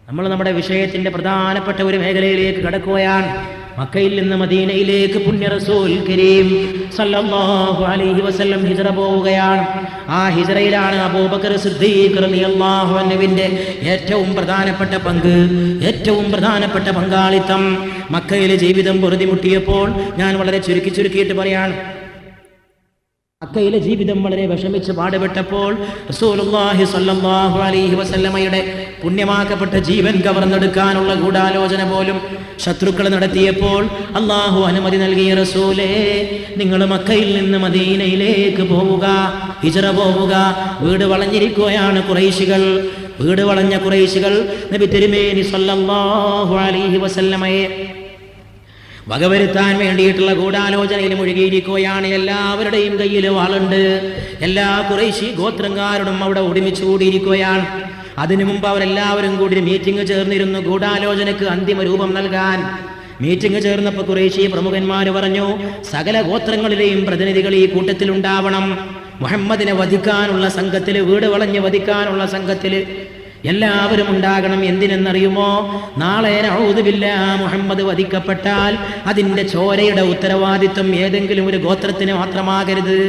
നമ്മൾ നമ്മുടെ വിഷയത്തിന്റെ പ്രധാനപ്പെട്ട ഒരു മേഖലയിലേക്ക് കടക്കുകയാണ്. മക്കയിൽ നിന്ന് മദീനയിലേക്ക് പുണ്യ റസൂൽ കരീം സല്ലല്ലാഹു അലൈഹി വസല്ലം ഹിജ്റ പോവുകയാണ്. ആ ഹിജ്റയിലാണ് അബൂബക്കർ സിദ്ദീഖ് റളിയല്ലാഹു അൻഹുവിന്റെ ഏറ്റവും പ്രധാനപ്പെട്ട പങ്ക്, ഏറ്റവും പ്രധാനപ്പെട്ട പങ്കാളിത്തം. മക്കയിലെ ജീവിതം പൊറുതിമുട്ടിയപ്പോൾ, ഞാൻ വളരെ ചുരുക്കിയിട്ട് പറയാണ്, മക്കയിലെ ജീവിതം വളരെ വിഷമിച്ച് പാടുപെട്ടപ്പോൾ റസൂലുള്ളാഹി സ്വല്ലല്ലാഹു അലൈഹി വസല്ലമയുടെ പുണ്യമാക്കപ്പെട്ട ജീവൻ കവർന്നെടുക്കാനുള്ള ഗൂഢാലോചന പോലും ശത്രുക്കൾ നടത്തിയപ്പോൾ അള്ളാഹു അനുമതി നൽകിയ റസൂലേ, നിങ്ങൾ മക്കയിൽ നിന്ന് മദീനയിലേക്ക് പോവുക, ഹിജ്റ പോവുക. വീട് വളഞ്ഞിരിക്കുകയാണ് ഖുറൈശികൾ. വീട് വളഞ്ഞ ഖുറൈശികൾ നബി തിരുമേനി സ്വല്ലല്ലാഹു അലൈഹി വസല്ലമയെ വകവരുത്താൻ വേണ്ടിയിട്ടുള്ള ഗൂഢാലോചനയിൽ മുഴുകിയിരിക്കുകയാണ്. എല്ലാവരുടെയും കയ്യിൽ വാളുണ്ട്. എല്ലാ ഖുറൈശി ഗോത്രക്കാരോടും അവിടെ ഒരുമിച്ച് കൂടിയിരിക്കുകയാണ്. അതിനു മുമ്പ് അവരെല്ലാവരും കൂടി മീറ്റിംഗ് ചേർന്നിരുന്നു ഗൂഢാലോചനക്ക് അന്തിമ രൂപം നൽകാൻ. മീറ്റിംഗ് ചേർന്നപ്പോൾ ഖുറൈശി പ്രമുഖന്മാർ പറഞ്ഞു, സകല ഗോത്രങ്ങളിലെയും പ്രതിനിധികൾ ഈ കൂട്ടത്തിലുണ്ടാവണം. മുഹമ്മദിനെ വധിക്കാനുള്ള സംഘത്തിൽ, വീട് വളഞ്ഞ് വധിക്കാനുള്ള സംഘത്തിൽ എല്ലാവരും ഉണ്ടാകണം. എന്തിനെന്നറിയുമോ? നാളെ നഊദു ബില്ലാഹ് മുഹമ്മദ് വധിക്കപ്പെട്ടാൽ അതിൻ്റെ ചോരയുടെ ഉത്തരവാദിത്വം ഏതെങ്കിലും ഒരു ഗോത്രത്തിന് മാത്രമാകരുത്.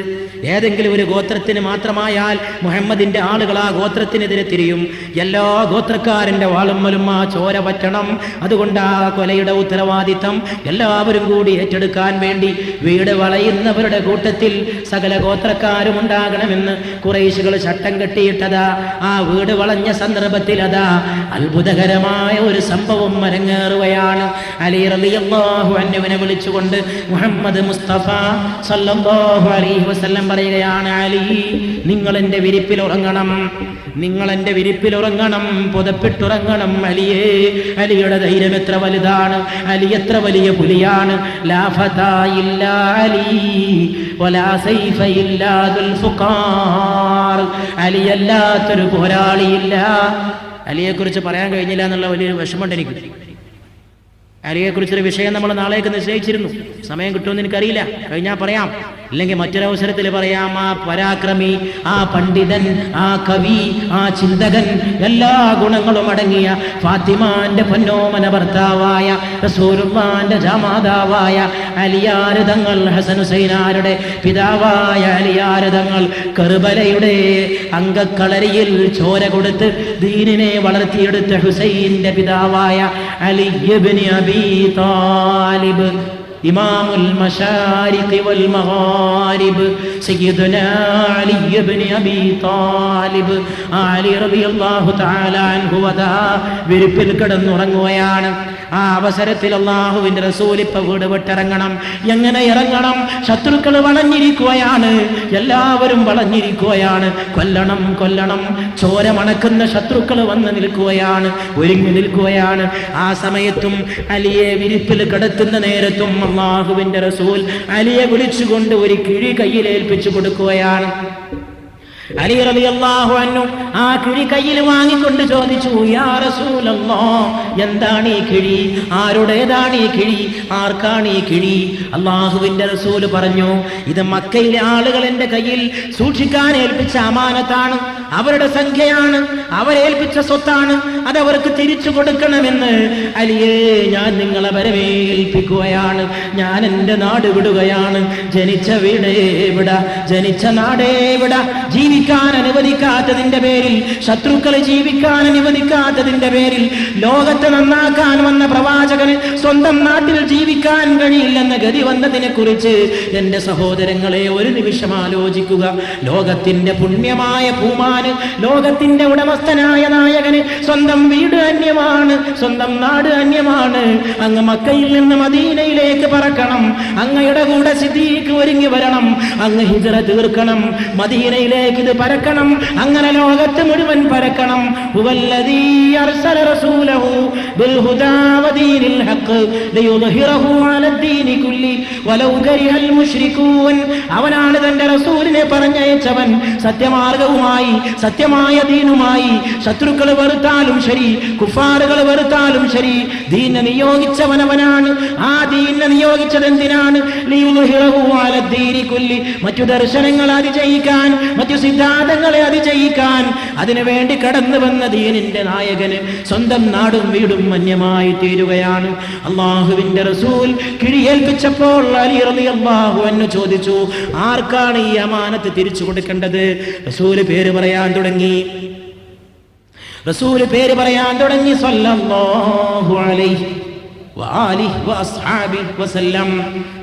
ഏതെങ്കിലും ഒരു ഗോത്രത്തിന് മാത്രമായാൽ മുഹമ്മദിന്റെ ആളുകൾ ആ ഗോത്രത്തിനെതിരെ തിരിയും. എല്ലാ ഗോത്രക്കാരൻ്റെ വാളുമ്മലും ആ ചോര പറ്റണം. അതുകൊണ്ട് ആ കൊലയുടെ ഉത്തരവാദിത്വം എല്ലാവരും കൂടി ഏറ്റെടുക്കാൻ വേണ്ടി വീട് വളയുന്നവരുടെ കൂട്ടത്തിൽ സകല ഗോത്രക്കാരും ഉണ്ടാകണമെന്ന് ഖുറൈശികൾ ചട്ടം കെട്ടിയിട്ടതാ. ആ വീട് വളഞ്ഞ സന്ദർഭത്തിൽ അതാ അത്ഭുതകരമായ ഒരു സംഭവം അരങ്ങേറുകയാണ്. അലി റളിയല്ലാഹു അൻഹുവിനെ വിളിച്ചുകൊണ്ട് മുഹമ്മദ് മുസ്തഫ സല്ലല്ലാഹു അലൈഹി വസല്ലം പറയുകയാണ്, അലി, നിങ്ങൾ എൻ്റെ വിരിപ്പിൽ ഉറങ്ങണം, നിങ്ങൾ എൻ്റെ വിരിപ്പിൽ ഉറങ്ങണം, പുതപ്പിട്ടുറങ്ങണം. അലിയേ, അലിയുടെ ധൈര്യം എത്ര വലുതാണ്, അലി എത്ര വലിയ പുലിയാണ്. ലാ ഫതാ ഇല്ലാ അലി വലാ സൈഫ ഇല്ലാ ദുൽഫുഖാർ. അലിയല്ലാത്തൊരു പോരാളിയില്ല. അലിയെക്കുറിച്ച് പറയാൻ കഴിഞ്ഞില്ല എന്നുള്ള വലിയൊരു വിഷമമുണ്ട് എനിക്ക്. അലിയെക്കുറിച്ചൊരു വിഷയം നമ്മൾ നാളേക്ക് നിശ്ചയിച്ചിരുന്നു. സമയം കിട്ടുമെന്ന് എനിക്കറിയില്ല, കഴിഞ്ഞാൽ പറയാം, അല്ലെങ്കിൽ മറ്റൊരവസരത്തിൽ പറയാം. ആ പരാക്രമി, ആ പണ്ഡിതൻ, ആ കവി, ആ ചിന്തകൻ, എല്ലാ ഗുണങ്ങളും അടങ്ങിയ ഫാത്തിമാന്റെ പൊന്നോമന ഭർത്താവായ റസൂലുള്ളാഹിന്റെ ജമാതാവായ അലിയാർ തങ്ങൾ, ഹസൻ ഹുസൈനാരുടെ പിതാവായ അലിയാർ തങ്ങൾ കർബലയുടെ അങ്കക്കളരിയിൽ ചോര കൊടുത്ത് ദീനിനെ വളർത്തിയെടുത്ത ഹുസൈന്റെ പിതാവായ അലി ഇബ്നു അബീ താലിബ്, ഇമാമുൽ മശാരിഖ് വൽ മഗാരിബ്, സയ്യിദുനാ അലി ഇബ്നു അബീ താലിബ്, അലി റളിയല്ലാഹു തആല അൻഹു വദാ വിരിപ്പിൽ കിടന്നുറങ്ങുകയാണ്. ആ അവസരത്തിൽ അല്ലാഹുവിന്റെ റസൂൽ ഇപ്പോ വീട് വിട്ടിറങ്ങണം. എങ്ങനെ ഇറങ്ങണം? ശത്രുക്കൾ വളഞ്ഞിരിക്കുകയാണ്, എല്ലാവരും വളഞ്ഞിരിക്കുകയാണ്. കൊല്ലണം, കൊല്ലണം. ചോര മണക്കുന്ന ശത്രുക്കൾ വന്ന് നിൽക്കുകയാണ്, ഒരുങ്ങി നിൽക്കുകയാണ്. ആ സമയത്തും അലിയെ വിരിപ്പിൽ കിടത്തുന്ന നേരത്തും അല്ലാഹുവിന്റെ റസൂൽ അലിയെ വിളിച്ചുകൊണ്ട് ഒരു കിഴി കയ്യിൽ ഏൽപ്പിച്ചു കൊടുക്കുകയാണ്. അലി റളിയല്ലാഹു അൻഹു ആ കിഴി കയ്യിൽ വാങ്ങിക്കൊണ്ട് ചോദിച്ചു, യാ റസൂലല്ലാഹ്, എന്താണ് ഈ കിഴി? ആരുടേതാണ് ഈ കിഴി? ആർക്കാണ് ഈ കിഴി? അല്ലാഹുവിന്റെ റസൂൽ പറഞ്ഞു, ഇത് മക്കയിലെ ആളുകൾ എൻ്റെ കയ്യിൽ സൂക്ഷിക്കാൻ ഏൽപ്പിച്ച അമാനത്താണ്, അവരുടെ സംഖ്യയാണ്, അവരേൽപ്പിച്ച സ്വത്താണ്, അതവർക്ക് തിരിച്ചു കൊടുക്കണമെന്ന്. അലിയേ, ഞാൻ നിങ്ങളെ വരവേൽപ്പിക്കുകയാണ്. ഞാൻ എൻ്റെ നാട് വിടുകയാണ്. ജനിച്ച വീടേ വിട, ജനിച്ച നാടേ വിട. ജീവിക്കാൻ അനുവദിക്കാത്തതിന്റെ പേരിൽ, ശത്രുക്കളെ ജീവിക്കാൻ അനുവദിക്കാത്തതിന്റെ പേരിൽ, ലോകത്തെ നന്നാക്കാൻ വന്ന പ്രവാചകന് സ്വന്തം നാട്ടിൽ ജീവിക്കാൻ കഴിയില്ലെന്ന ഗതി വന്നതിനെ കുറിച്ച് എൻ്റെ സഹോദരങ്ങളെ ഒരു നിമിഷം ആലോചിക്കുക. ലോകത്തിന്റെ പുണ്യമായ പൂമാന്, ലോകത്തിന്റെ ഉടമസ്ഥനായ നായകന് സ്വന്തം വീട് അന്യമാണ്, സ്വന്തം നാട് അന്യമാണ്. അങ്ങ് മക്കയിൽ നിന്ന് മദീനയിലേക്ക് പറക്കണം, അങ്ങയുടെ കൂടെ സിദ്ദീഖ് ഒരുങ്ങി വരണം, അങ്ങ് ഹിജ്റ തീർക്കണം, മദീനയിലേക്ക് ഇത് പരക്കണം, അങ്ങനെ ലോകത്ത് മുഴുവൻ പരക്കണം. ഹുവല്ലദീ അർസല റസൂലഹു ബിൽ ഹുദാ വദീനിൽ ഹഖ് ലിയുദ്ഹിറഹു അലദ്ദീനി കുല്ലി വലൗ കരിഹൽ മുശ്രികൂൻ. അവനാണ് തന്റെ റസൂലിനെ പറഞ്ഞയച്ചവൻ സത്യമാർഗവുമായി, സത്യമായ ദീനുമായി. ശത്രുക്കൾ വെറുത്താലും ശരി, കുഫാറുകൾ വെറുത്താലും ശരി, ദീനെ നിയോഗിച്ചവനവനാണ്. ആ ദീനെ നിയോഗിച്ചത് എന്തിനാണ്? ലിയുദ്ഹിറഹു അലദ്ദീനി കുല്ലി, മറ്റു ദർശനങ്ങൾ അതിജയിക്കാൻ, മറ്റു സിദ്ധാന്തങ്ങളെ അതിജയിക്കാൻ, അതിനുവേണ്ടി കടന്നു വന്ന ദീനിന്റെ നായകന് സ്വന്തം നാടും വീടും മന്യമായി തീരുകയാണ്. അള്ളാഹുവിന്റെ റസൂൽ കിഴിയേൽപ്പിച്ചപ്പോൾ അലി റളിയല്ലാഹു അൻഹു ചോദിച്ചു, ആർക്കാണ് ഈ അമാനത്ത് തിരിച്ചു കൊടുക്കേണ്ടത്? റസൂല് പേര് പറയാൻ തുടങ്ങി. സല്ലല്ലാഹു അലൈഹി വആലിഹി വഅസ്ഹാബിഹി വസല്ലം.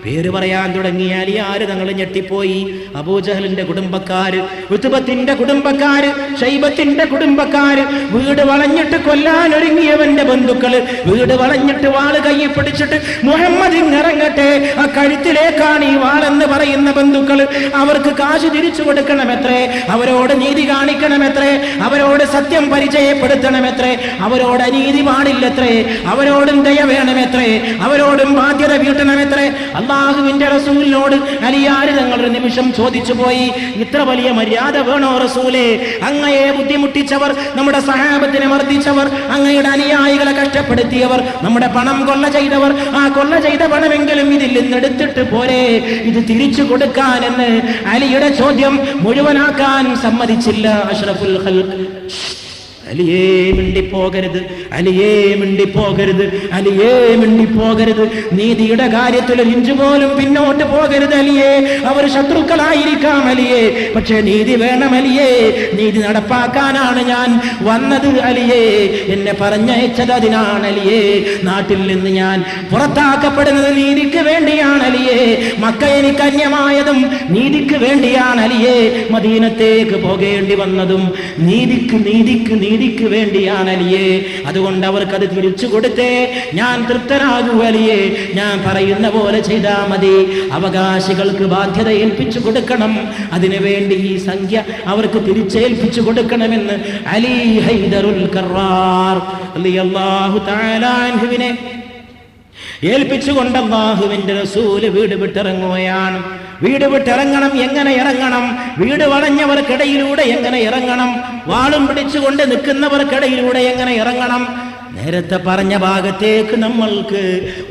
പേര് പറയാൻ തുടങ്ങിയ അലിയാർ തങ്ങൾ ഞെട്ടിപ്പോയി. അബൂജഹലിന്റെ കുടുംബക്കാര്, ഉത്ബത്തിന്റെ കുടുംബക്കാര്, ഷൈബത്തിന്റെ കുടുംബക്കാര്, വീട് വളഞ്ഞിട്ട് കൊല്ലാൻ ഒരുങ്ങിയവന്റെ ബന്ധുക്കള്, വീട് വളഞ്ഞിട്ട് വാള് കയ്യിൽ പിടിച്ചിട്ട് മുഹമ്മദ് ഇറങ്ങട്ടെ, ആ കഴുത്തിലേക്കാണ് ഈ വാളെന്ന് പറയുന്ന ബന്ധുക്കള്. അവർക്ക് കാശ് തിരിച്ചു കൊടുക്കണമെത്രേ, അവരോട് നീതി കാണിക്കണമെത്രേ, അവരോട് സത്യം പരിചയപ്പെടുത്തണമെത്രേ, അവരോട് അനീതി പാടില്ലത്രേ, അവരോടും ദയ വേണമെത്രേ, അവരോടും ബാധ്യത വീട്ടണമെത്രേ. അള്ളാഹുവിന്റെ റസൂലിനോട് അലിയാർ തങ്ങൾ ഒരു നിമിഷം ചോദിച്ചു പോയി, ഇത്ര വലിയ മര്യാദ വേണോ റസൂലേ? അങ്ങയെ ബുദ്ധിമുട്ടിച്ചവർ, നമ്മുടെ സഹാബത്തിനെ മർദ്ദിച്ചവർ, അങ്ങയുടെ അനുയായികളെ കഷ്ടപ്പെടുത്തിയവർ, നമ്മുടെ പണം കൊള്ള ചെയ്തവർ, ആ കൊള്ള ചെയ്ത പണമെങ്കിലും ഇതിൽ നിന്നെടുത്തിട്ട് പോരെ, ഇത് തിരിച്ചു കൊടുക്കാനെന്ന് അലിയുടെ ചോദ്യം മുഴുവനാക്കാൻ സമ്മതിച്ചില്ല അഷ്റഫുൽ ഖൽഖ്. അലിയേ മിണ്ടിപ്പോകരുത്, അലിയേ മിണ്ടിപ്പോകരുത്, അലിയേ മിണ്ടിപ്പോകരുത്. നീതിയുടെ കാര്യത്തിൽ ഒരു ഇഞ്ചു പോലും പിന്നോട്ട് പോകരുത് അലിയേ. അവർ ശത്രുക്കളായിരിക്കാം അലിയേ, പക്ഷേ നീതി വേണം അലിയേ. നീതി നടപ്പാക്കാനാണ് ഞാൻ വന്നത് അലിയേ. എന്നെ പറഞ്ഞയച്ചത് അതിനാണ് അലിയേ. നാട്ടിൽ നിന്ന് ഞാൻ പുറത്താക്കപ്പെടുന്നത് നീതിക്ക് വേണ്ടിയാണ് അലിയേ. മക്ക എനിക്ക് അന്യമായതും നീതിക്ക് വേണ്ടിയാണ് അലിയേ. മദീനത്തേക്ക് പോകേണ്ടി വന്നതും നീതിക്ക് നീതിക്ക് നീതിക്ക് വേണ്ടിയാണ് അലിയേ. അതുകൊണ്ട് അവർക്കത് തിരിച്ചു കൊടുത്തേ ഞാൻ തൃപ്തനാകൂ അലിയേ. ഞാൻ പറയുന്ന പോലെ ചെയ്താൽ മതി. അവകാശികൾക്ക് ബാധ്യത ഏൽപ്പിച്ചു കൊടുക്കണം, അതിനുവേണ്ടി ഈ സംഖ്യ അവർക്ക് തിരിച്ചേൽപ്പിച്ചു കൊടുക്കണമെന്ന് അലി ഹൈദറുൽ കറാർ റളിയല്ലാഹു തആല അൻഹുവിനെ ഏൽപ്പിച്ചുകൊണ്ട് അല്ലാഹുവിന്റെ റസൂല് വീട് വിട്ടിറങ്ങുകയാണ്. വീട് വിട്ടിറങ്ങണം. എങ്ങനെ ഇറങ്ങണം? വീട് വളഞ്ഞവർക്കിടയിലൂടെ എങ്ങനെ ഇറങ്ങണം? വാളും പിടിച്ചുകൊണ്ട് നിൽക്കുന്നവർക്കിടയിലൂടെ എങ്ങനെ ഇറങ്ങണം? നേരത്തെ പറഞ്ഞ ഭാഗത്തേക്ക് നമ്മൾക്ക്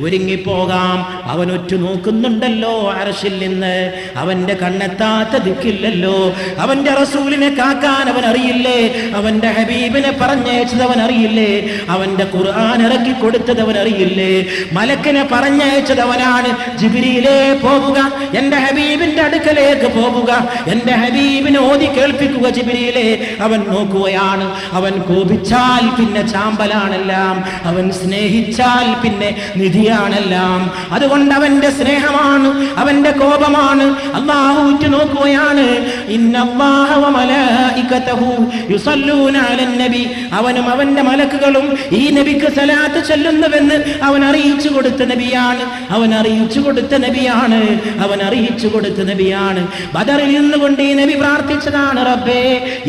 ഒരുങ്ങിപ്പോകാം. അവൻ ഒറ്റ നോക്കുന്നുണ്ടല്ലോ അർശിൽ നിന്ന്, അവന്റെ കണ്ണെത്താത്ത ദിക്കില്ലല്ലോ. അവന്റെ റസൂലിനെ കാക്കാൻ അവൻ അറിയില്ലേ? അവന്റെ ഹബീബിനെ പറഞ്ഞയച്ചത് അവൻ അറിയില്ലേ? അവന്റെ ഖുർആൻ ഇറക്കി കൊടുത്തത് അവൻ അറിയില്ലേ? മലക്കിനെ പറഞ്ഞയച്ചത് അവനാണ്. ജിബ്രീലേ പോവുക, എന്റെ ഹബീബിന്റെ അടുക്കലേക്ക് പോവുക, എന്റെ ഹബീബിനെ ഓതി കേൾപ്പിക്കുക ജിബ്രീലേ. അവൻ നോക്കുകയാണ്. അവൻ കോപിച്ചാൽ പിന്നെ ചാമ്പലാണല്ലോ, അവൻ സ്നേഹിച്ചാൽ പിന്നെ നിധിയാണെല്ലാം. അതുകൊണ്ട് അവന്റെ സ്നേഹമാണ്, അവന്റെ കോപമാണ്. അല്ലാഹു നോക്കുകയാണ്. ഇന്നല്ലാഹ വ മലായികതഹു യുസല്ലൂന അലൻ നബി. അവനും അവന്റെ മലക്കുകളും ഈ നബിക്ക് സലാത്ത് ചൊല്ലുന്നുവെന്ന് അവൻ അറിയിച്ചു കൊടുത്ത നബിയാണ്. അവൻ അറിയിച്ചു കൊടുത്ത നബിയാണ്. അവൻ അറിയിച്ചു കൊടുത്ത നബിയാണ്. ബദറിൽ നിന്നുകൊണ്ട് ഈ നബി പ്രാർത്ഥിച്ചതാണ്, റബ്ബേ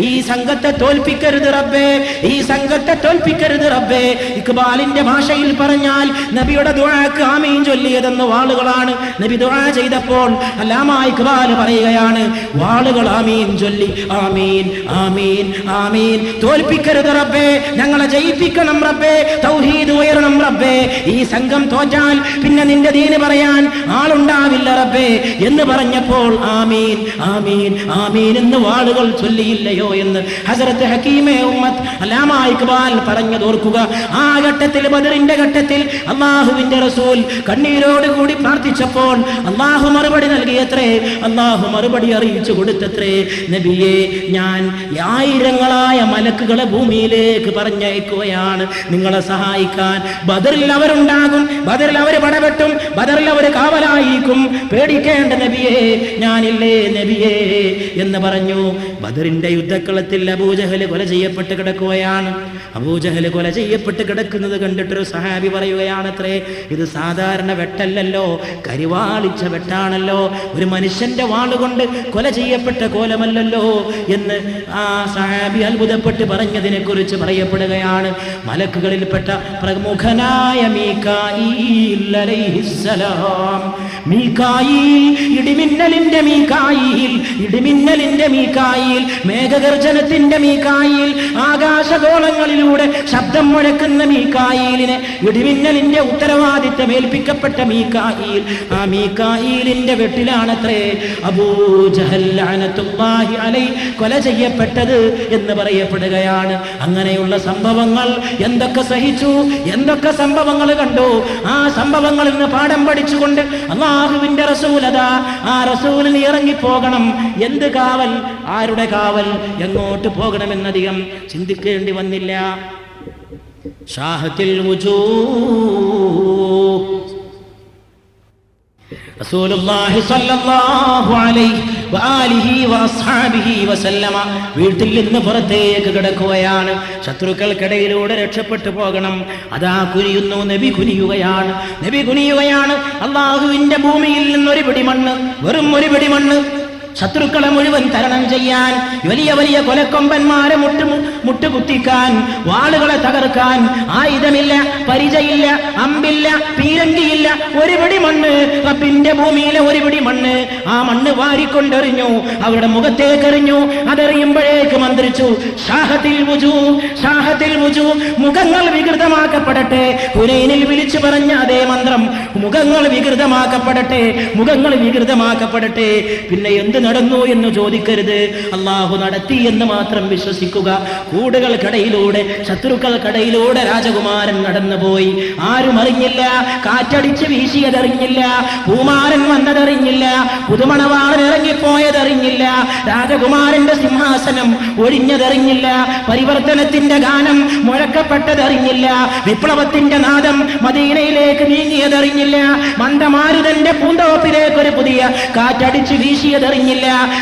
ഈ സംഘത്തെ തോൽപ്പിക്കരുത് റബ്ബേ, ഈ സംഘത്തെ തോൽപ്പിക്കരുത് റബ്ബേ. ഇക്ബാലിന്റെ ഭാഷയിൽ പറഞ്ഞാൽ നബിയുടെ ദുആക്ക് ആമീൻ ചൊല്ലിയതെന്ന് വാളുകളാണ്. നബി ദുആ ചെയ്തപ്പോൾ അല്ലാമാ ഇക്ബാൽ പറയുകയാണ്, വാളുകൾ ആമീൻ ചൊല്ലി, ആമീൻ ആമീൻ ആമീൻ. തോൽപ്പിക്കരുത് റബ്ബേ, ഞങ്ങളെ ജയിപ്പിക്കണം റബ്ബേ, തൗഹീദ് ഉയരണം റബ്ബേ. ഈ സംഘം തോറ്റാൽ പിന്നെ നിന്റെ ദീന് പറയാൻ ആളുണ്ടാവില്ല റബ്ബേ എന്ന് പറഞ്ഞപ്പോൾ ആമീൻ ആമീൻ ആമീൻ എന്ന് വാളുകൾ ചൊല്ലിയില്ലയോ എന്ന് ഹസ്രത്ത് ഹക്കീമെ ഉമ്മത്ത് അല്ലാമാ ഇക്ബാൽ പറഞ്ഞതോർക്കുക. ആ ഘട്ടത്തിൽ, ബദറിന്റെ ഘട്ടത്തിൽ അല്ലാഹുവിന്റെ റസൂൽ കണ്ണീരോടുകൂടി പ്രാർത്ഥിച്ചപ്പോൾ അല്ലാഹു മറുപടി നൽകിയത്രേ. അല്ലാഹു മറുപടി അറിയിച്ചു കൊടുത്തത്രേ, നബിയെ ഞാൻ ആയിരങ്ങളായ മലക്കുകളെ ഭൂമിയിലേക്ക് പറഞ്ഞയക്കുകയാണ് നിങ്ങളെ സഹായിക്കാൻ. ബദറിൽ അവരുണ്ടാകും, ബദറിൽ അവർ പടവെട്ടും, ബദറിൽ അവർ കാവലായിരിക്കും. പേടിക്കേണ്ട നബിയേ, ഞാനില്ലേ നബിയേ എന്ന് പറഞ്ഞു. ബദറിന്റെ യുദ്ധക്കളത്തിൽ അബൂജഹൽ കൊല ചെയ്യപ്പെട്ട് കിടക്കുകയാണ്. അബൂജഹൽ കൊല ചെയ്യപ്പെട്ട് കിടക്കുന്നത് കണ്ടിട്ടൊരു സഹാബി പറയുകയാണത്രേ, ഇത് സാധാരണ വെട്ടല്ലല്ലോ, കരിവാളിച്ച വെട്ടാണല്ലോ, ഒരു മനുഷ്യന്റെ വാളുകൊണ്ട് കൊല ചെയ്യപ്പെട്ട കോലമല്ലല്ലോ എന്ന് ആ സഹാബി അത്ഭുതപ്പെട്ട് പറഞ്ഞതിനെ കുറിച്ച് പറയപ്പെടുകയാണ്. മലക്കുകളിൽപ്പെട്ട പ്രമുഖനായ മീകായീൽ അലൈഹിസ്സലാം, മീകായീൽ ഇടിമിന്നലിന്റെ മീകായീൽ, ഇടിമിന്നലിന്റെ മീകായീൽ, മേഘഗർജനത്തിന്റെ മീകായീൽ, ആകാശഗോളങ്ങളിലൂടെ ശബ്ദം മുഴക്കുന്ന കൊടുക്കുന്ന മീകായീലിനെ, ഇടിമിന്നലിന്റെ ഉത്തരവാദിത്തം ഏൽപ്പിക്കപ്പെട്ട മീകായീൽ, ആ മീകായീലിന്റെ വീട്ടിലാണത്രേ അബൂ ജഹൽ ലഅനത്തുല്ലാഹി അലൈഹി കൊല ചെയ്യപ്പെട്ടത് എന്ന് പറയപ്പെടുകയാണ്. അങ്ങനെയുള്ള സംഭവങ്ങൾ എന്തൊക്കെ സഹിച്ചു, എന്തൊക്കെ സംഭവങ്ങൾ കണ്ടു. ആ സംഭവങ്ങളിൽ നിന്ന് പാഠം പഠിച്ചുകൊണ്ട് അല്ലാഹുവിന്റെ റസൂൽ അതാ ആ റസൂലിന് ഇറങ്ങിപ്പോകണം. എന്ത് കാവൽ, ആരുടെ കാവൽ, എങ്ങോട്ട് പോകണമെന്നധികം ചിന്തിക്കേണ്ടി വന്നില്ല. ഷാഹത്തിൽ വുജൂഹ് റസൂലുള്ളാഹി സ്വല്ലല്ലാഹു അലൈഹി വആലിഹി വഅസ്ഹാബിഹി വസല്ലമ വീട്ടിൽ നിന്ന് പുറത്തേക്ക് കിടക്കുകയാണ്. ശത്രുക്കൾക്കിടയിലൂടെ രക്ഷപ്പെട്ടു പോകണം. അതാ കുനിയുന്നു, നബി കുനിയുകയാണ്, നബി കുനിയുകയാണ്. അല്ലാഹുവിന്റെ ഭൂമിയിൽ നിന്നൊരു പിടി മണ്ണ്, വെറും ഒരു പിടി മണ്ണ്, ശത്രുക്കളെ മുഴുവൻ തരണം ചെയ്യാൻ, വലിയ വലിയ കൊലക്കൊമ്പന്മാരെ മുട്ടുകുത്തിക്കാൻ, വാളുകളെ തകർക്കാൻ ആയുധമില്ല, പരിചയില്ല, അമ്പില്ല, പീരങ്കിയില്ല, ഒരു പിടി മണ്ണ്, റബ്ബിന്റെ ഭൂമിയിലെ ഒരു പിടി മണ്ണ്. ആ മണ്ണ് വാരിക്കൊണ്ടെറിഞ്ഞു, അവരുടെ മുഖത്തേക്ക് എറിഞ്ഞു. അതെറിയുമ്പോഴേക്ക് മന്ത്രിച്ചു, ഷാഹത്തിൽ വുജൂഹ്, ഷാഹത്തിൽ വുജൂഹ്, മുഖങ്ങൾ വികൃതമാക്കപ്പെടട്ടെ. ഹുനൈനിൽ വിളിച്ചു പറഞ്ഞ അതേ മന്ത്രം, മുഖങ്ങൾ വികൃതമാക്കപ്പെടട്ടെ, മുഖങ്ങൾ വികൃതമാക്കപ്പെടട്ടെ. പിന്നെ എന്ത് നടന്നു എന്ന് ചോദിക്കരുത്, അല്ലാഹു നടത്തി എന്ന് മാത്രം വിശ്വസിക്കുക. കൂടുകൾക്കിടയിലൂടെ, ശത്രുക്കൾക്കിടയിലൂടെ രാജകുമാരൻ നടന്നുപോയി. ആരും അറിഞ്ഞില്ല, കാറ്റടിച്ച് വീശിയതറിഞ്ഞില്ല, പൂമാരൻ വന്നതറിഞ്ഞില്ല, പുതുമണവാളൻ ഇറങ്ങിപ്പോയതറിഞ്ഞില്ല, രാജകുമാരന്റെ സിംഹാസനം ഒഴിഞ്ഞതറിഞ്ഞില്ല, പരിവർത്തനത്തിന്റെ ഗാനം മുഴക്കപ്പെട്ടതറിഞ്ഞില്ല, വിപ്ലവത്തിന്റെ നാദം മദീനയിലേക്ക് നീങ്ങിയതറിഞ്ഞില്ല, മന്ദമാരുതന്റെ പൂന്തോപ്പിലേക്ക് ഒരു പുതിയ കാറ്റടിച്ച് വീശിയതറിഞ്ഞില്ല,